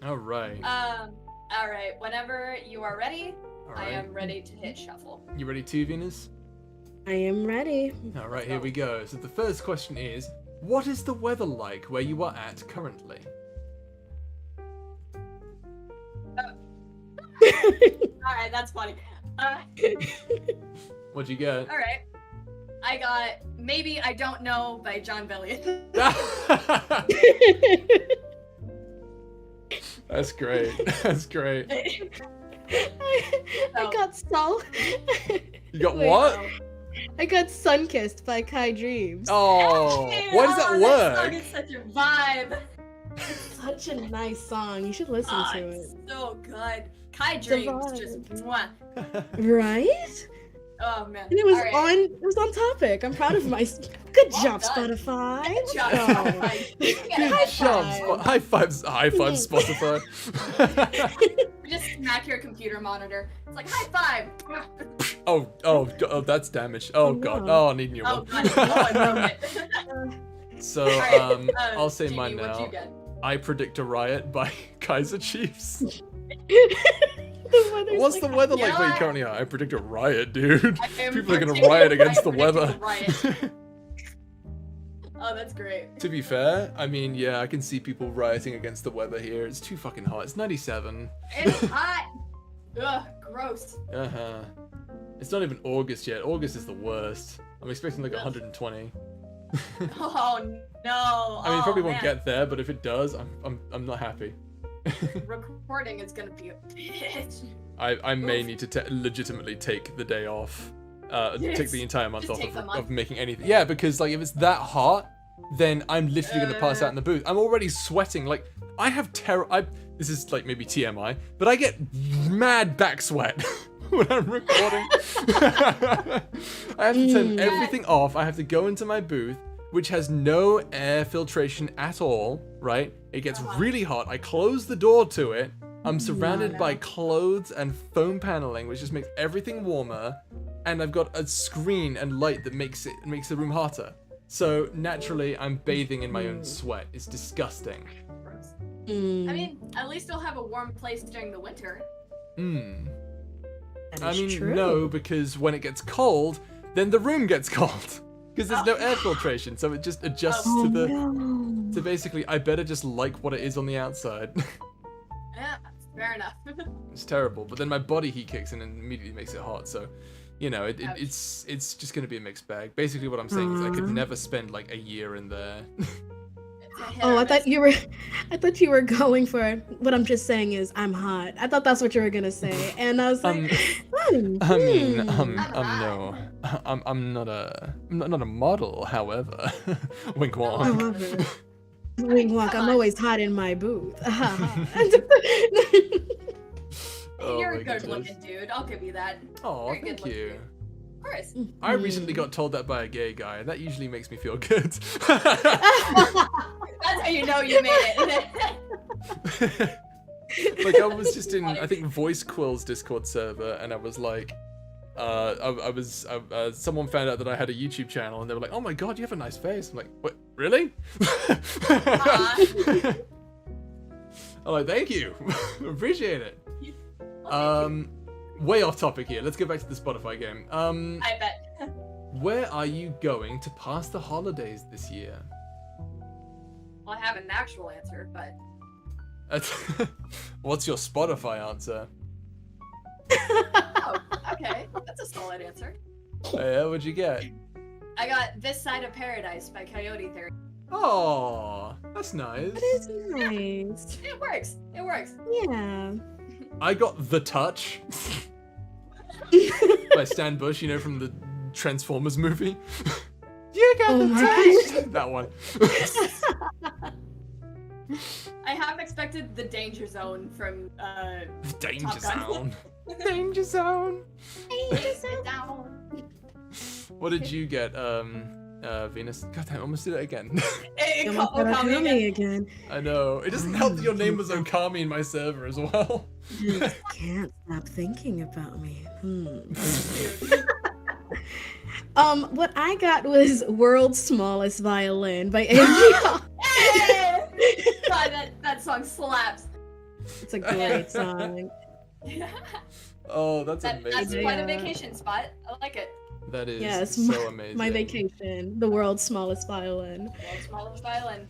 know. All right. All right. Whenever you are ready, All I right. am ready to hit shuffle. You ready too, Venus? I am ready. All right, here we go. So the first question is, What is the weather like where you are at currently? Alright, that's funny. What'd you get? Alright. I got Maybe I Don't Know by John Bellion. That's great. That's great. I got salt. You got Wait, what? I got Sunkissed by Kai Dreams. Oh, why does that That song work? is such a vibe. It's such a nice song. You should listen to it. It's so good. Kai Dreams vibe. just mwah. Right? Oh man. And it was Alright. it was on topic. I'm proud of my Good Well job, done. Spotify. Good job, Oh. Spotify. You get a Good high job. five. High five, Spotify. Just smack your computer monitor. It's like high five. oh, that's damage. Oh Oh, god. no. Oh, I need a new Oh one. god, I broke it. So, Alright, I'll say Jamie, mine what'd you now. get? I Predict a Riot by Kaiser Chiefs. The weather's What's like the weather You like know where you what? currently are? I predict a riot, dude. I am People are gonna predicting- riot against the I'm weather. predicting a riot. Oh, that's great. To be fair, I mean, yeah, I can see people rioting against the weather here. It's too fucking hot. It's 97. It's hot. Ugh, gross. Uh-huh. It's not even August yet. August is the worst. I'm expecting like Ugh. 120. Oh no. I mean, it probably won't man. get there, but if it does, I'm not happy. Recording is gonna be a bitch. I may Oof. need to legitimately take the day off. Take Yes. the entire month Just off take the of month. making anything. Yeah, because like if it's that hot, then I'm literally gonna pass out in the booth. I'm already sweating. Like I have this is like maybe TMI, but I get mad back sweat when I'm recording. I have to turn everything off. I have to go into my booth, which has no air filtration at all, right? It gets really hot. I close the door to it. I'm surrounded by clothes and foam paneling, which just makes everything warmer. And I've got a screen and light that makes the room hotter. So naturally, I'm bathing in my own sweat. It's disgusting. Gross. Mm, I mean, at least you'll have a warm place during the winter. Hmm. that I is mean, true. no, because when it gets cold, then the room gets cold. Because there's no air filtration, so it just adjusts Oh, to the. no. So basically, I better just like what it is on the outside. Yeah, fair enough. It's terrible, but then my body heat kicks in and immediately makes it hot. So, you know, Ouch. it's just gonna be a mixed bag. Basically, what I'm saying is I could never spend like a year in there. It's a hit Oh, or I thought miss. you were going for what I'm just saying is I'm hot. I thought that's what you were gonna say, and I was like, I mean, hot. no, I'm not a model. However, wink wonk. However, wing walk. Come I'm on. always hot in my booth. Oh You're my a good goodness. looking dude. I'll give you that. Oh, You're a good thank you. looking Of course. I recently got told that by a gay guy, and that usually makes me feel good. That's how you know you made it. Like I was just in, I think Voice Quill's Discord server, and I was like, someone found out that I had a YouTube channel, and they were like, "Oh my god, you have a nice face." I'm like, "What? Really?" I'm like, "Thank you, appreciate it." Way off topic here. Let's go back to the Spotify game. I bet. Where are you going to pass the holidays this year? Well, I have an actual answer, but What's your Spotify answer? oh, okay, that's a solid answer. Yeah, what'd you get? I got This Side of Paradise by Coyote Theory. Oh, that's nice. That is nice. It works. It works. Yeah. I got The Touch by Stan Bush, you know, from the Transformers movie. You got Oh the my touch! That one. I have expected the Danger Zone from Danger Top Gun. Zone. Danger Zone. Sit down. What did you get, Venus? God damn, I almost did it again. Hey, Almost got Okami Okami again. again. I know. It doesn't help that your name was Okami in my server as well. Just can't stop thinking about me. What I got was World's Smallest Violin by AG. Hey! God, that song slaps. It's a great song. Oh, that's That's amazing. quite a Yeah. vacation spot. I like it. That is Yes, so amazing. my vacation, the world's smallest violin. World's smallest violin.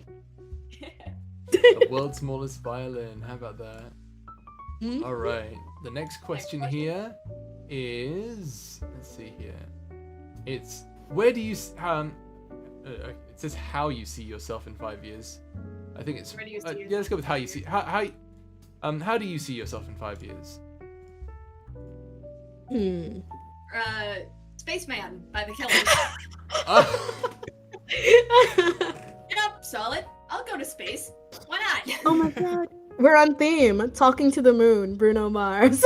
The world's smallest violin. How about that? Hmm? All right. The next question here is, let's see here. It's where do you it says how you see yourself in 5 years. I think it's Where do you see yeah. Let's go with how you see how do you see yourself in 5 years? Spaceman by the Killers. Yep, solid. I'll go to space. Why not? Oh my god. We're on theme. Talking to the moon, Bruno Mars.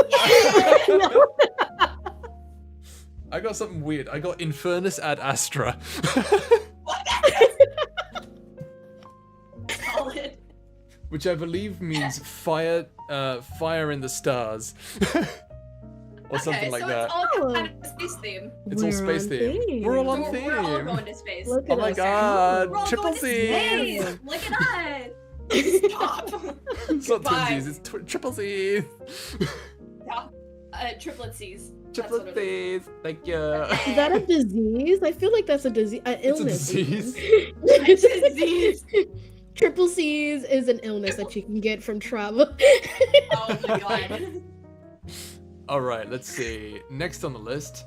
I got something weird. I got Infernus ad Astra. Solid. Which I believe means fire in the stars. Or something like so that. It's all kind of space theme. It's all space on theme. We're all on So theme. we're all going to space. Look Oh at my us. god, We're all triple going to space. C's! Look at us. Stop. It's not Goodbye. twinsies, it's triple C's! Triplet C's. Triple That's what it is. C's, thank you. Is that a disease? I feel like that's a disease. An It's a illness. disease. Disease. Triple C's is an illness that you can get from travel. Oh my god. Alright, let's see. Next on the list.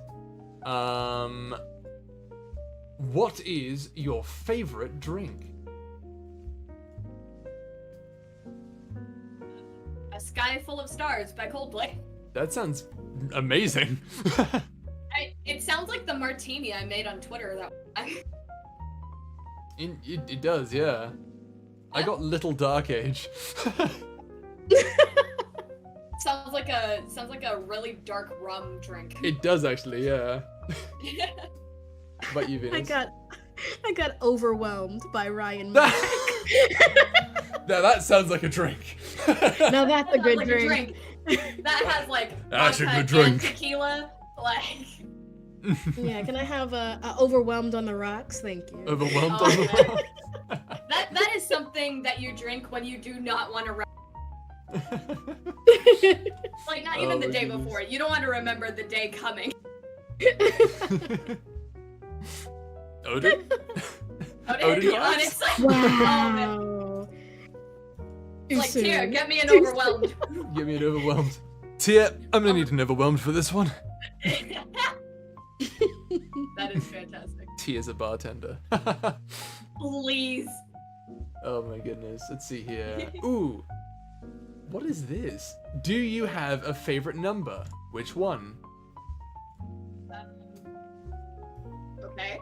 What is your favorite drink? A Sky Full of Stars by Coldplay. That sounds amazing. It sounds like the martini I made on Twitter. It does, yeah. I got Little Dark Age. Sounds like a really dark rum drink. It does actually, yeah. But you, Venus? I got overwhelmed by Ryan Mack. Now that sounds like a drink. Now that's a Sounds good like drink. That has like That's a vodka good drink. and tequila. Like Yeah, can I have a overwhelmed on the rocks? Thank you. Overwhelmed Oh, on the man. rock. that is something that you drink when you do not want to. Like not even Oh the my day goodness. before. You don't want to remember the day coming. Odin? Odin, Odin and vibes? it's like, Wow. it's like Too here, soon. get me an Too overwhelmed. Give me an overwhelmed. Tia, I'm gonna need an overwhelmed for this one. That is fantastic. Tia's a bartender. Please. Oh my goodness. Let's see here. Ooh. What is this? Do you have a favorite number? Which one? Okay.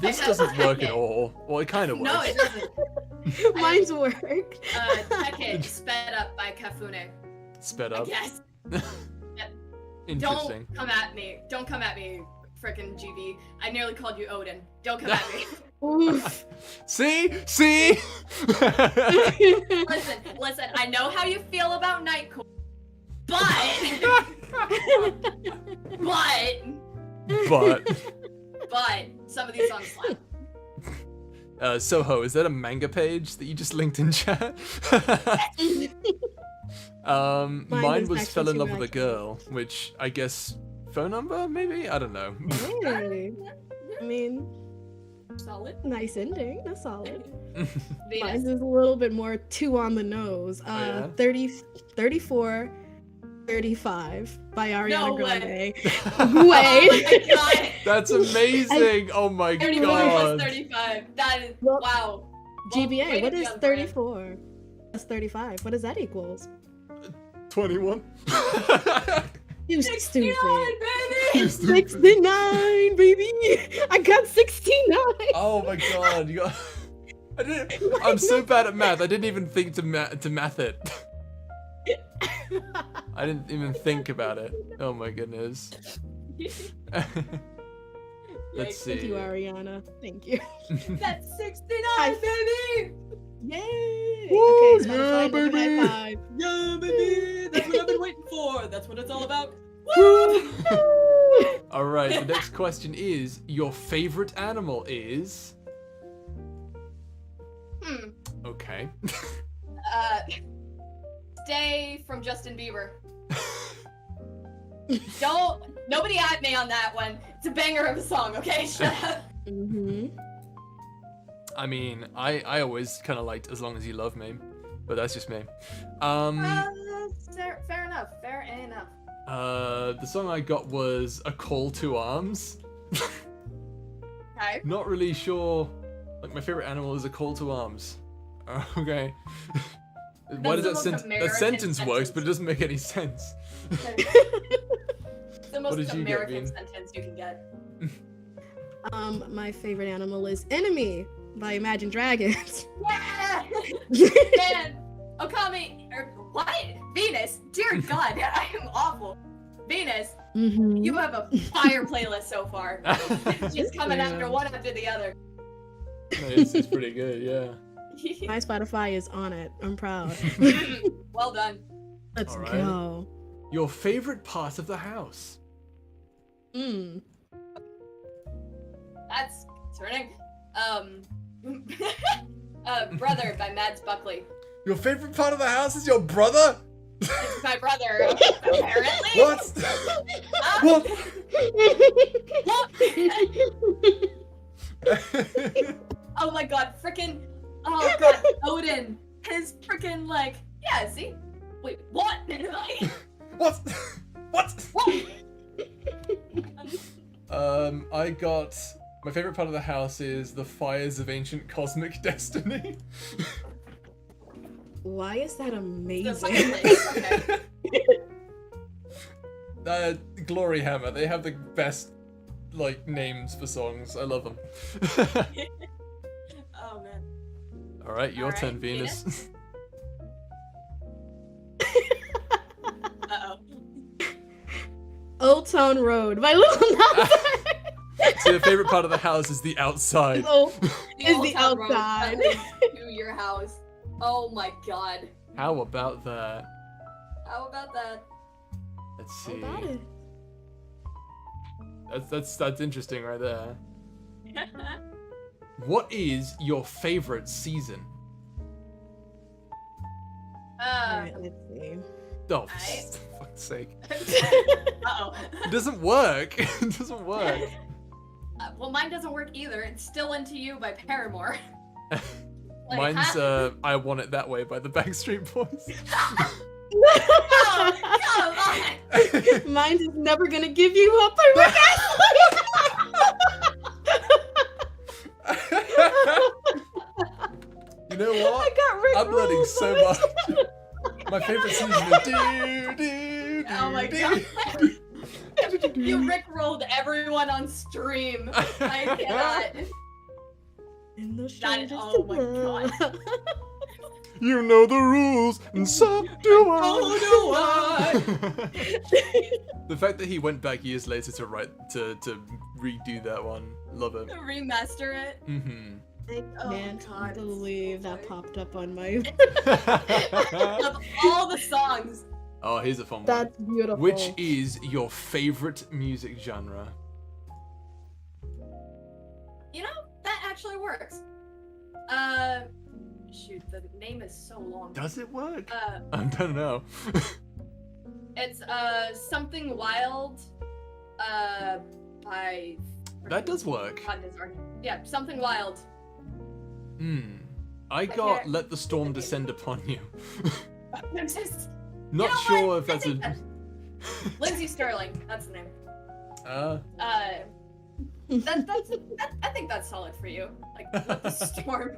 This I have doesn't work Tekken. at all. Well, it kind of works. No, it doesn't. Mine's worked. Tekken, sped up by Kafune. Sped I up. guess. Interesting. Don't come at me. Don't come at me, frickin' GB. I nearly called you Odin. Don't come at me. Oof. See? Listen, I know how you feel about Nightcore, but some of these songs slap. Soho, is that a manga page that you just linked in chat? Mine is was actually fell in too love with a accurate. girl, which I guess phone number maybe? I don't know. Hey. I mean, Solid. nice ending. That's solid. Venus. Mine's is a little bit more two on the nose. yeah? 34, 35 by Ariana No Grande. way. Oh Way. my god. That's amazing! Oh my 34 god! plus 35. That is Well, wow. Well, way GBA, to what be is on brand. 34? That's 35. What does that equals? 21. You 69, stupid. baby. 69, baby. I got 69. Oh my god! You got. I'm so bad at math. I didn't even think to math it. I didn't even think about it. Oh my goodness. Let's see. Thank you, Ariana. Thank you. That's 69, baby. Yay! Woo, Okay, Spotify, yeah, look at baby. high five. Yeah, baby. That's what I've been waiting for. That's what it's all about. All right. The next question is: your favorite animal is? Okay. Stay from Justin Bieber. Nobody at me on that one. It's a banger of a song, okay? Shut up. I mean, I always kind of liked As Long As You Love Me, but that's just me. Fair enough. Fair enough. The song I got was A Call to Arms. Okay. Not really sure. Like, my favorite animal is a call to arms. Okay. Why does that sentence works, but it doesn't make any sense. It's the most did you get, American Bean? sentence you can get. My favorite animal is Enemy by Imagine Dragons. Yeah! Man! Okami, what? Venus? Dear God, I am awful. Venus, you have a fire playlist so far. It's just coming after one after the other. No, it's pretty good, yeah. My Spotify is on it. I'm proud. Well done. Let's Alright. go. Your favorite part of the house? That's concerning. Brother by Mads Buckley. Your favorite part of the house is your brother? It's my brother, apparently. What? What? Oh my god, frickin' oh god, Odin. His frickin' like, yeah, see? Wait, what? Like, What? What? what? I got my favorite part of the house is the fires of ancient cosmic destiny. Why is that amazing? Okay. Glory Hammer, they have the best like names for songs. I love them. Oh man. All right, your All right, turn, Venus. Uh-oh. Old Town Road by Lil Nas So your favorite part of the house is the outside. Oh, is Old the Town Road outside. that leads to your house. Oh my god. How about that? How about that? Let's How see. about it? That's interesting right there. What is your favorite season? Alright, let's see. Oh, I- for fuck's sake. Uh-oh. It doesn't work. It doesn't work. Well, mine doesn't work either. It's Still Into You by Paramore. Like, Mine's I Want It That Way by the Backstreet Boys. Oh, come on. Mine is Never Gonna Give You Up by Rick You know what? I got Rick I'm learning Rolled so by much. My favorite season is do. Oh my god. You rickrolled everyone on stream. I cannot. In the That, strangest oh my love. god. You know the rules, and so do I. The fact that he went back years later to redo that one, love it. Remaster it. Mm-hmm. I Oh, can't God, believe so that funny. popped up on my. Of all the songs. Oh, here's a fun one. That's beautiful. Which is your favorite music genre? You know, that actually works. Shoot, the name is so long. Does it work? Uh, I don't know. it's Something Wild, by. That does work. Yeah, Something Wild. I But got here- Let the Storm Descend Upon You. I'm just. Not know sure what? if that's I a. think Lindsay Sterling, that's the name. I think that's solid for you. Like, let the storm.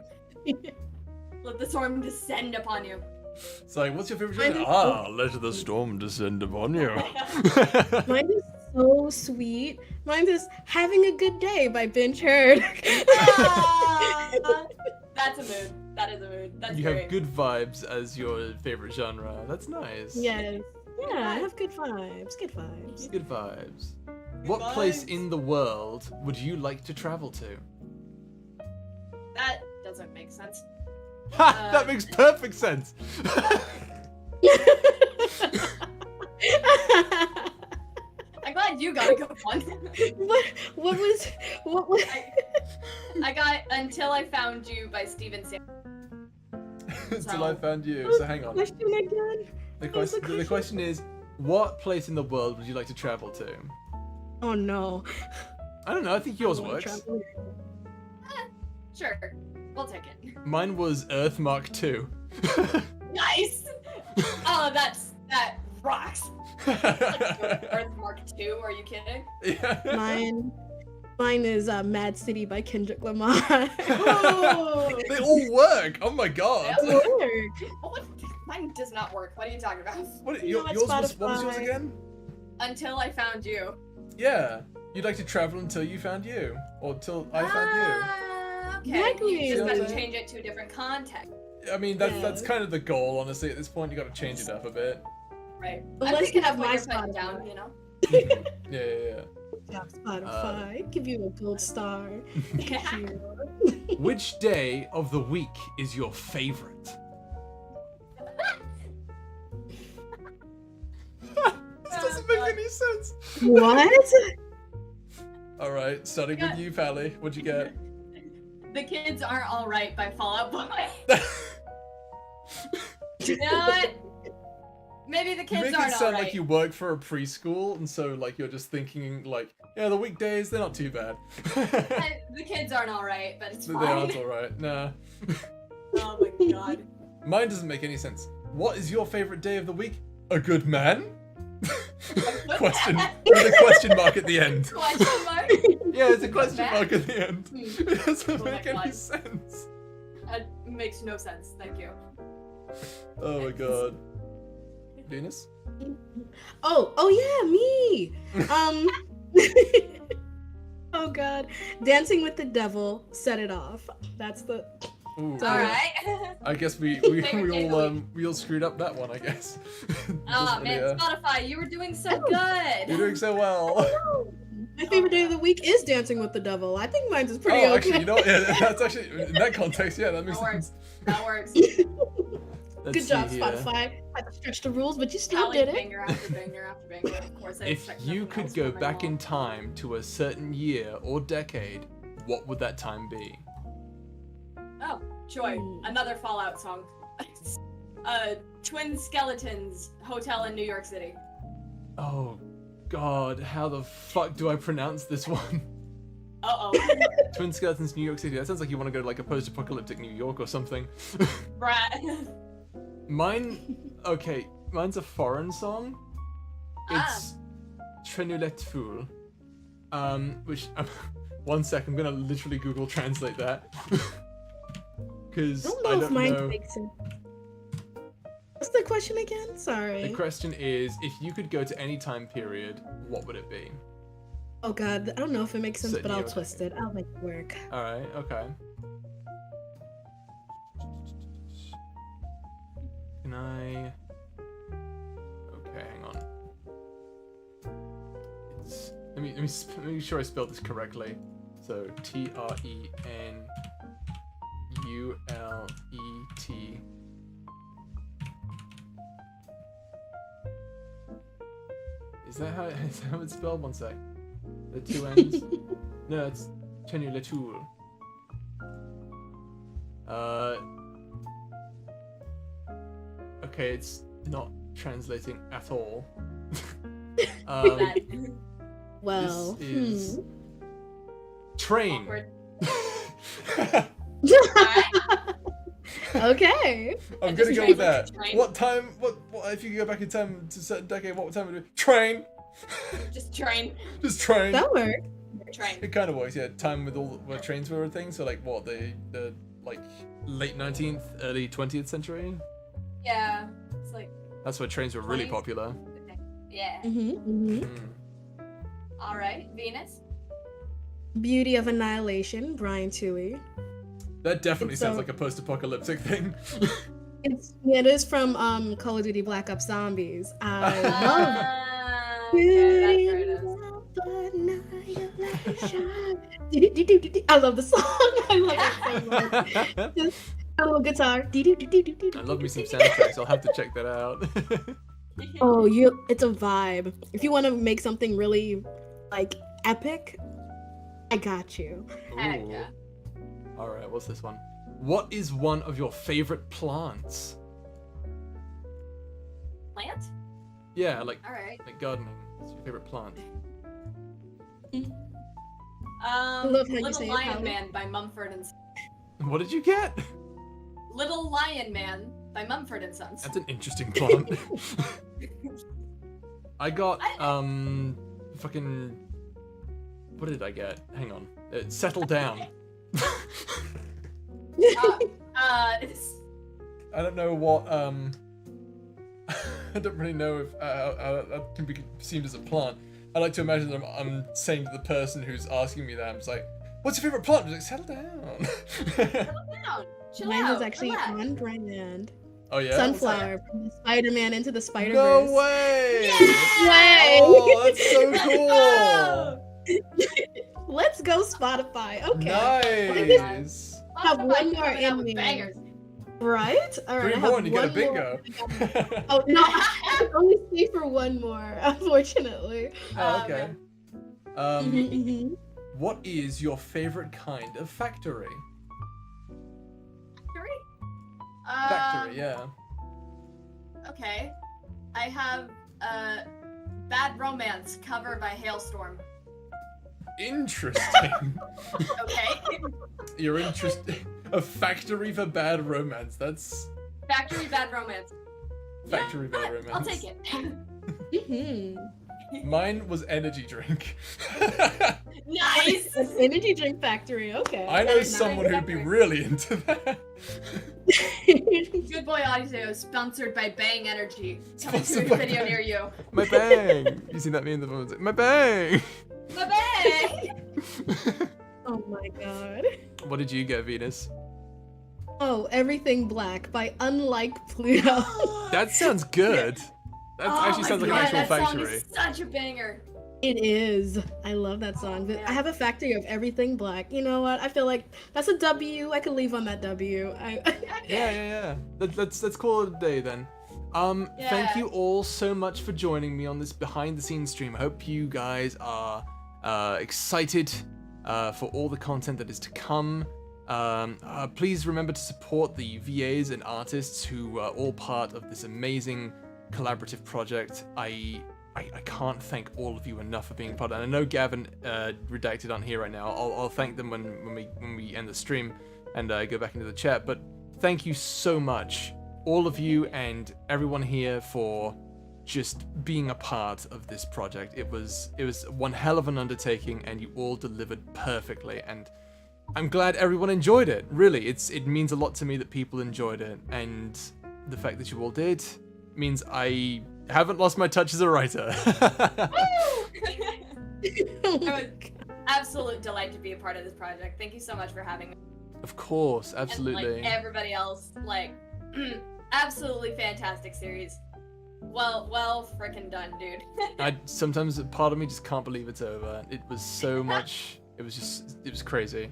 Let the storm descend upon you. It's like, what's your favorite Mine genre? is Let the storm descend upon you. Mine is so sweet. Mine is Having a Good Day by Binge Heard. Ah, that's a mood. That is a mood. That's You great. have good vibes as your favorite genre. That's nice. Yes. Yeah, I have good vibes. Good vibes. Good vibes. What place in the world would you like to travel to? That doesn't make sense. Ha! That makes perfect sense. I'm glad you got a good one. what was I got Until I Found You by Steven Sam. Until I found you. So hang on. question again? The What's the question is, what place in the world would you like to travel to? Oh no. I don't know. I think yours I wanna works. travel. Sure, we'll take it. Mine was Earth Mark II. Nice. Oh, that rocks. Earth Mark II. Are you kidding? Yeah. Mine is Mad City by Kendrick Lamar. Oh. They all work. Oh my god. They Work. Oh, mine does not work. What are you talking about? What, You know, yours on was, what was yours Spotify. again? Until I found you. Yeah. You'd like to travel until you found you, or till I found Okay. Exactly. You just gotta Yeah. change it to a different context. you. I mean, that's Yeah. kind of the goal, honestly. At this point, you got to change it up a bit. Right. But I'm let's picking have up what my you're putting Spotify. down, you know? Yeah. Spotify. Give you a gold star. Yeah. Which day of the week is your favorite? This doesn't make any sense. What? All right, starting with you, Pally. What'd you get? The Kids Aren't Alright by Fall Out Boy. You know what? Maybe the You kids make it aren't sound alright. like you work for a preschool, and so like you're just thinking like, yeah, the weekdays they're not too bad. The kids aren't alright, but it's They fine. aren't all right. Nah. Oh my god. Mine doesn't make any sense. What is your favorite day of the week? A good man? Question with a question mark at the end. Question mark? Yeah, it's a question man? mark at the end. Hmm. It doesn't Oh my make any God. sense. That makes no sense. Thank you. Oh my god. Venus? Oh yeah, me. Oh god. Dancing with the Devil, Set It Off. That's the Ooh. Sorry. Alright. I guess we Favorite day of the all screwed up that one, I guess. Oh Doesn't man, really, Spotify, you were doing so good. You're doing so well. My favorite day of the week is Dancing with the Devil. I think mine's is pretty Oh, okay. actually, you know what? Yeah, that's actually in that context. Yeah, that makes That works. sense. That works. Let's Good job, see here. Spotify. Had to stretch the rules, but you still Tally did it. banger after banger after banger. Of course, I If expect you nothing could else go from back in anyone. time to a certain year or decade, what would that time be? Oh, Joy, another Fallout song. Twin Skeletons Hotel in New York City. Oh, God, how the fuck do I pronounce this one? Uh-oh. Twin Skeletons, New York City. That sounds like you want to go to like a post-apocalyptic New York or something. Brat. Mine, okay, mine's a foreign song. It's Trenulet Fool. Which, one sec, I'm gonna literally Google translate that. Because I don't know if mine makes sense. What's the question again? Sorry. The question is, if you could go to any time period, what would it be? Oh god, I don't know if it makes sense, Certain but I'll year or twist it. I'll make it work. Alright, okay. Can I... Okay, hang on. It's... Let me make sure I spelled this correctly. So, Trenulet. Is that how it's spelled? One sec. The two ends? No, it's Trenuletul. Okay, it's not translating at all. Well, This is train. Awkward. Okay. I'm Just gonna go train with for that. train. What time? What if you could go back in time to a certain decade? What time would it be? Train. Just train. Just train. That worked. Train. It kind of works, yeah. Time with all where trains were a thing. So like what the like late 19th, early 20th century. Yeah. It's like, That's where trains were really 20s. popular. yeah. Mm. Alright, Venus. Beauty of Annihilation, Brian Toohey. That definitely It's, sounds like a post-apocalyptic thing. It is from Call of Duty Black Ops Zombies. I love Okay, that's where it is. I love the song. I love it so much. Just a little guitar. I love me some soundtracks. I'll have to check that out. Oh, it's a vibe. If you want to make something really like epic, I got you. Heck Ooh. yeah. All right, what's this one? What is one of your favorite plants? Plant? Yeah, like Alright. gardening. What's your favorite plant? love how you Little say it, Lion Hallie. Man by Mumford and What did you get? Little Lion Man by Mumford and Sons. That's an interesting plant. I got fucking. What did I get? Hang on. Settle Down. I don't know what I don't really know if that can be seen as a plant. I like to imagine that I'm saying to the person who's asking me that, I'm just like, "What's your favorite plant?" I'm like, "Settle down." Settle down. Chill Mine out. is actually relax. on brand. Oh yeah. Sunflower from Spider-Man Into the Spider-Verse. No way! Yay! Oh, that's so cool. Let's go Spotify. Okay. Nice. Have Spotify one more coming out in with me. Bangers. Right? All right. Three I more have and you get a one bingo. more. Oh no, I only stay for one more, unfortunately. Oh, okay. Mhm. What is your favorite kind of factory? Factory, yeah. Okay. I have Bad Romance cover by Hailstorm. Interesting. Okay. You're interested. A factory for bad romance. That's Factory Bad Romance. factory Yeah, bad romance. I'll take it. Mhm. Mine was energy drink. Nice. An energy drink factory. Okay. I know Very someone nice. who'd be really into that. Good Boy Audio sponsored by Bang Energy. Coming Sponsored soon by video Bang. near you. My bang. You seen that meme? The woman's like, my bang. My Bang. Oh my god. What did you get, Venus? Oh, Everything Black by Unlike Pluto. That sounds good. That Oh actually my sounds like an God, actual that song factory. is such a banger. It is. I love that song. But yeah. I have a factory of Everything Black. You know what? I feel like that's a W. I could leave on that W. Yeah. Let's call it a day then. Thank Yeah. you all so much for joining me on this behind the scenes stream. I hope you guys are excited for all the content that is to come. Please remember to support the VAs and artists who are all part of this amazing collaborative project. I can't thank all of you enough for being part of it. And I know Gavin Redacted aren't here right now. I'll thank them when we end the stream and go back into the chat. But thank you so much, all of you and everyone here, for just being a part of this project. It was one hell of an undertaking, and you all delivered perfectly. And I'm glad everyone enjoyed it. Really, it means a lot to me that people enjoyed it, and the fact that you all did means I haven't lost my touch as a writer. It was absolute delight to be a part of this project. Thank you so much for having me. Of course, absolutely. And, like, everybody else, like, absolutely fantastic series. Well frickin' done, dude. Sometimes part of me just can't believe it's over. It was so much. It was crazy.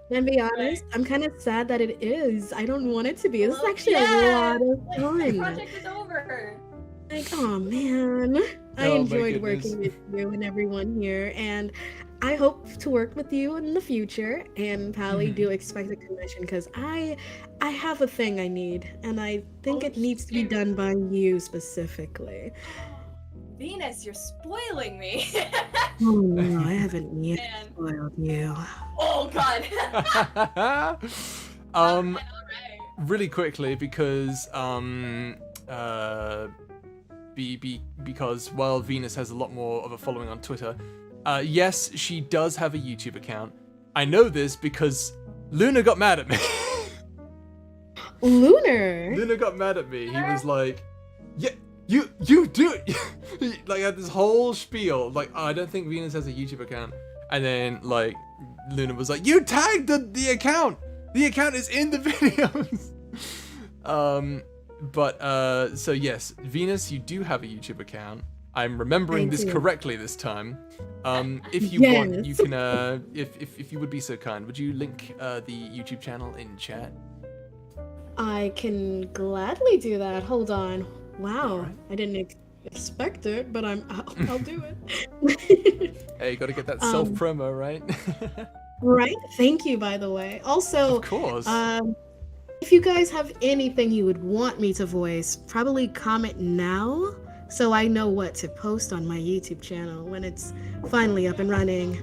And be honest, I'm kind of sad that it is. I don't want it to be. This is Well, actually yeah. a lot of The fun. project is over. Like, oh man, I Oh, my enjoyed goodness. working with you and everyone here, and I hope to work with you in the future. And Pally, Mm-hmm. do expect a commission because I have a thing I need, and I think it needs to be done by you specifically. Venus, you're spoiling me. Oh no, I haven't yet Man. spoiled you. Oh god. um, Alright. really quickly, because because while Venus has a lot more of a following on Twitter, yes, she does have a YouTube account. I know this because Luna got mad at me. Lunar. Luna got mad at me. He was like, "Yeah, you do it." Like, had this whole spiel. Like, oh, I don't think Venus has a YouTube account. And then like Luna was like, "You tagged the account. The account is in the videos." So yes, Venus, you do have a YouTube account. I'm remembering Thank this you. correctly this time. If you want, you Yes. can. If you would be so kind, would you link the YouTube channel in chat? I can gladly do that. Hold on. Wow, Alright. I didn't expect it, but I'll do it. Hey, you gotta get that self promo, right? Right? Thank you, by the way. Also, Of course. if you guys have anything you would want me to voice, probably comment now so I know what to post on my YouTube channel when it's finally up and running.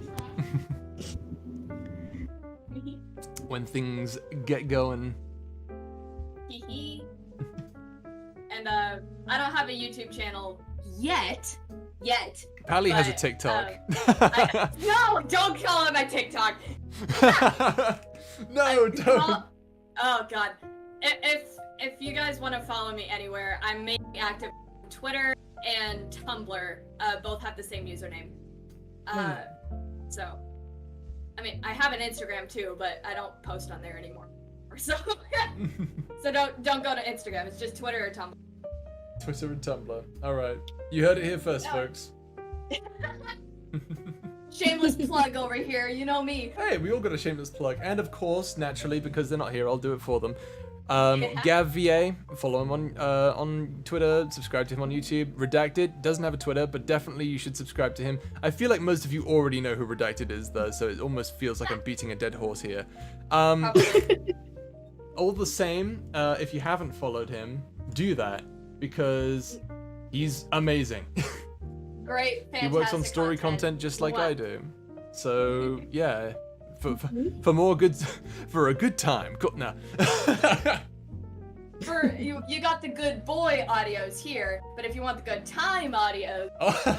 When things get going. And I don't have a YouTube channel yet. Pally has a But, TikTok. No, don't call it my TikTok. No, don't. Oh god. If you guys want to follow me anywhere, I'm mainly active on Twitter and Tumblr. Both have the same username. So, I mean, I have an Instagram too, but I don't post on there anymore. So, so don't go to Instagram. It's just Twitter or Tumblr. Twitter and Tumblr. All right, you heard it here first, folks. Shameless plug over here. You know me. Hey, we all got a shameless plug, and of course, naturally, because they're not here, I'll do it for them. Gav VA, follow him on Twitter, subscribe to him on YouTube. Redacted doesn't have a Twitter, but definitely you should subscribe to him. I feel like most of you already know who Redacted is, though, so it almost feels like I'm beating a dead horse here. All the same, if you haven't followed him, do that, because he's amazing. Great, fantastic. He works on story content just like I do. So yeah, for more good, for a good time. Nah. For you got the good boy audios here, but if you want the good time audios,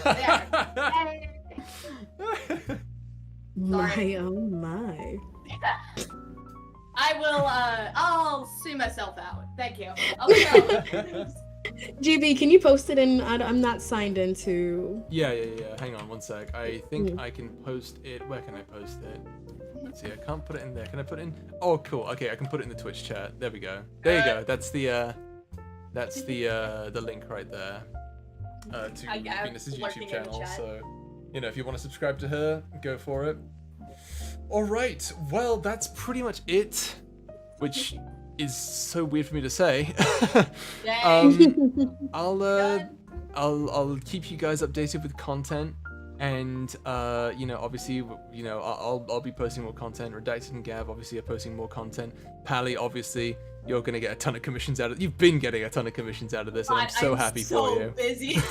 there. My oh my. I will. I'll sue myself out. Thank you. Okay. GB, can you post it in? I'm not signed into. Yeah. Hang on one sec. I think I can post it. Where can I post it? Let's see. I can't put it in there. Can I put it in? Oh, cool. Okay, I can put it in the Twitch chat. There we go. There you go. That's the link right there. To Venus's YouTube channel. So, you know, if you want to subscribe to her, go for it. All right. Well, that's pretty much it. Which is so weird for me to say. I'll keep you guys updated with content, and you know, obviously, you know, I'll be posting more content. Redacted and Gav obviously are posting more content. Pally, obviously, you're gonna get a ton of commissions out of. You've been getting a ton of commissions out of this, and I'm so happy for you. Busy.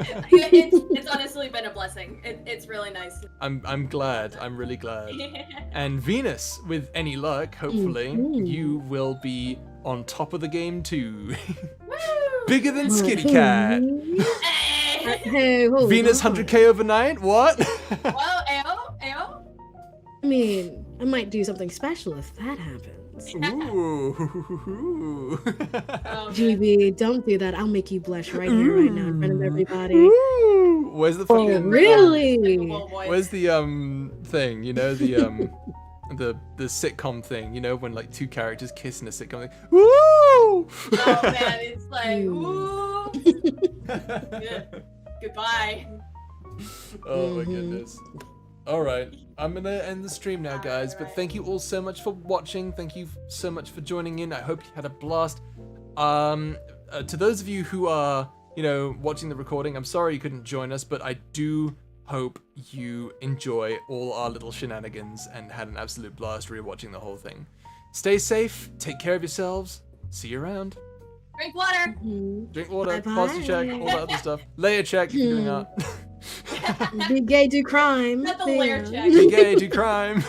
It's honestly been a blessing. It's really nice. I'm glad. I'm really glad. And Venus, with any luck, hopefully, you will be on top of the game too. Bigger than Skitty Cat. Hey, hold Venus on. 100k overnight? What? Well, ayo. I mean, I might do something special if that happens. Ooh. Oh, GB, don't do that. I'll make you blush right here, right now, in front of everybody. Ooh. Where's the Oh, fucking really? Where's the thing? You know, the the sitcom thing, you know, when like two characters kiss in a sitcom, like, woo! Oh man, it's like, ooh. Goodbye. Oh my goodness. All right, I'm gonna end the stream now, guys. But thank you all so much for watching. Thank you so much for joining in. I hope you had a blast. To those of you who are, you know, watching the recording, I'm sorry you couldn't join us, but I do hope you enjoy all our little shenanigans and had an absolute blast rewatching the whole thing. Stay safe, take care of yourselves, see you around. Drink water. Drink water, Bye-bye. pasta check, all that other stuff. Layer check if you're doing that. Be gay, do crime. Not the There. layer check. Be gay, do crime.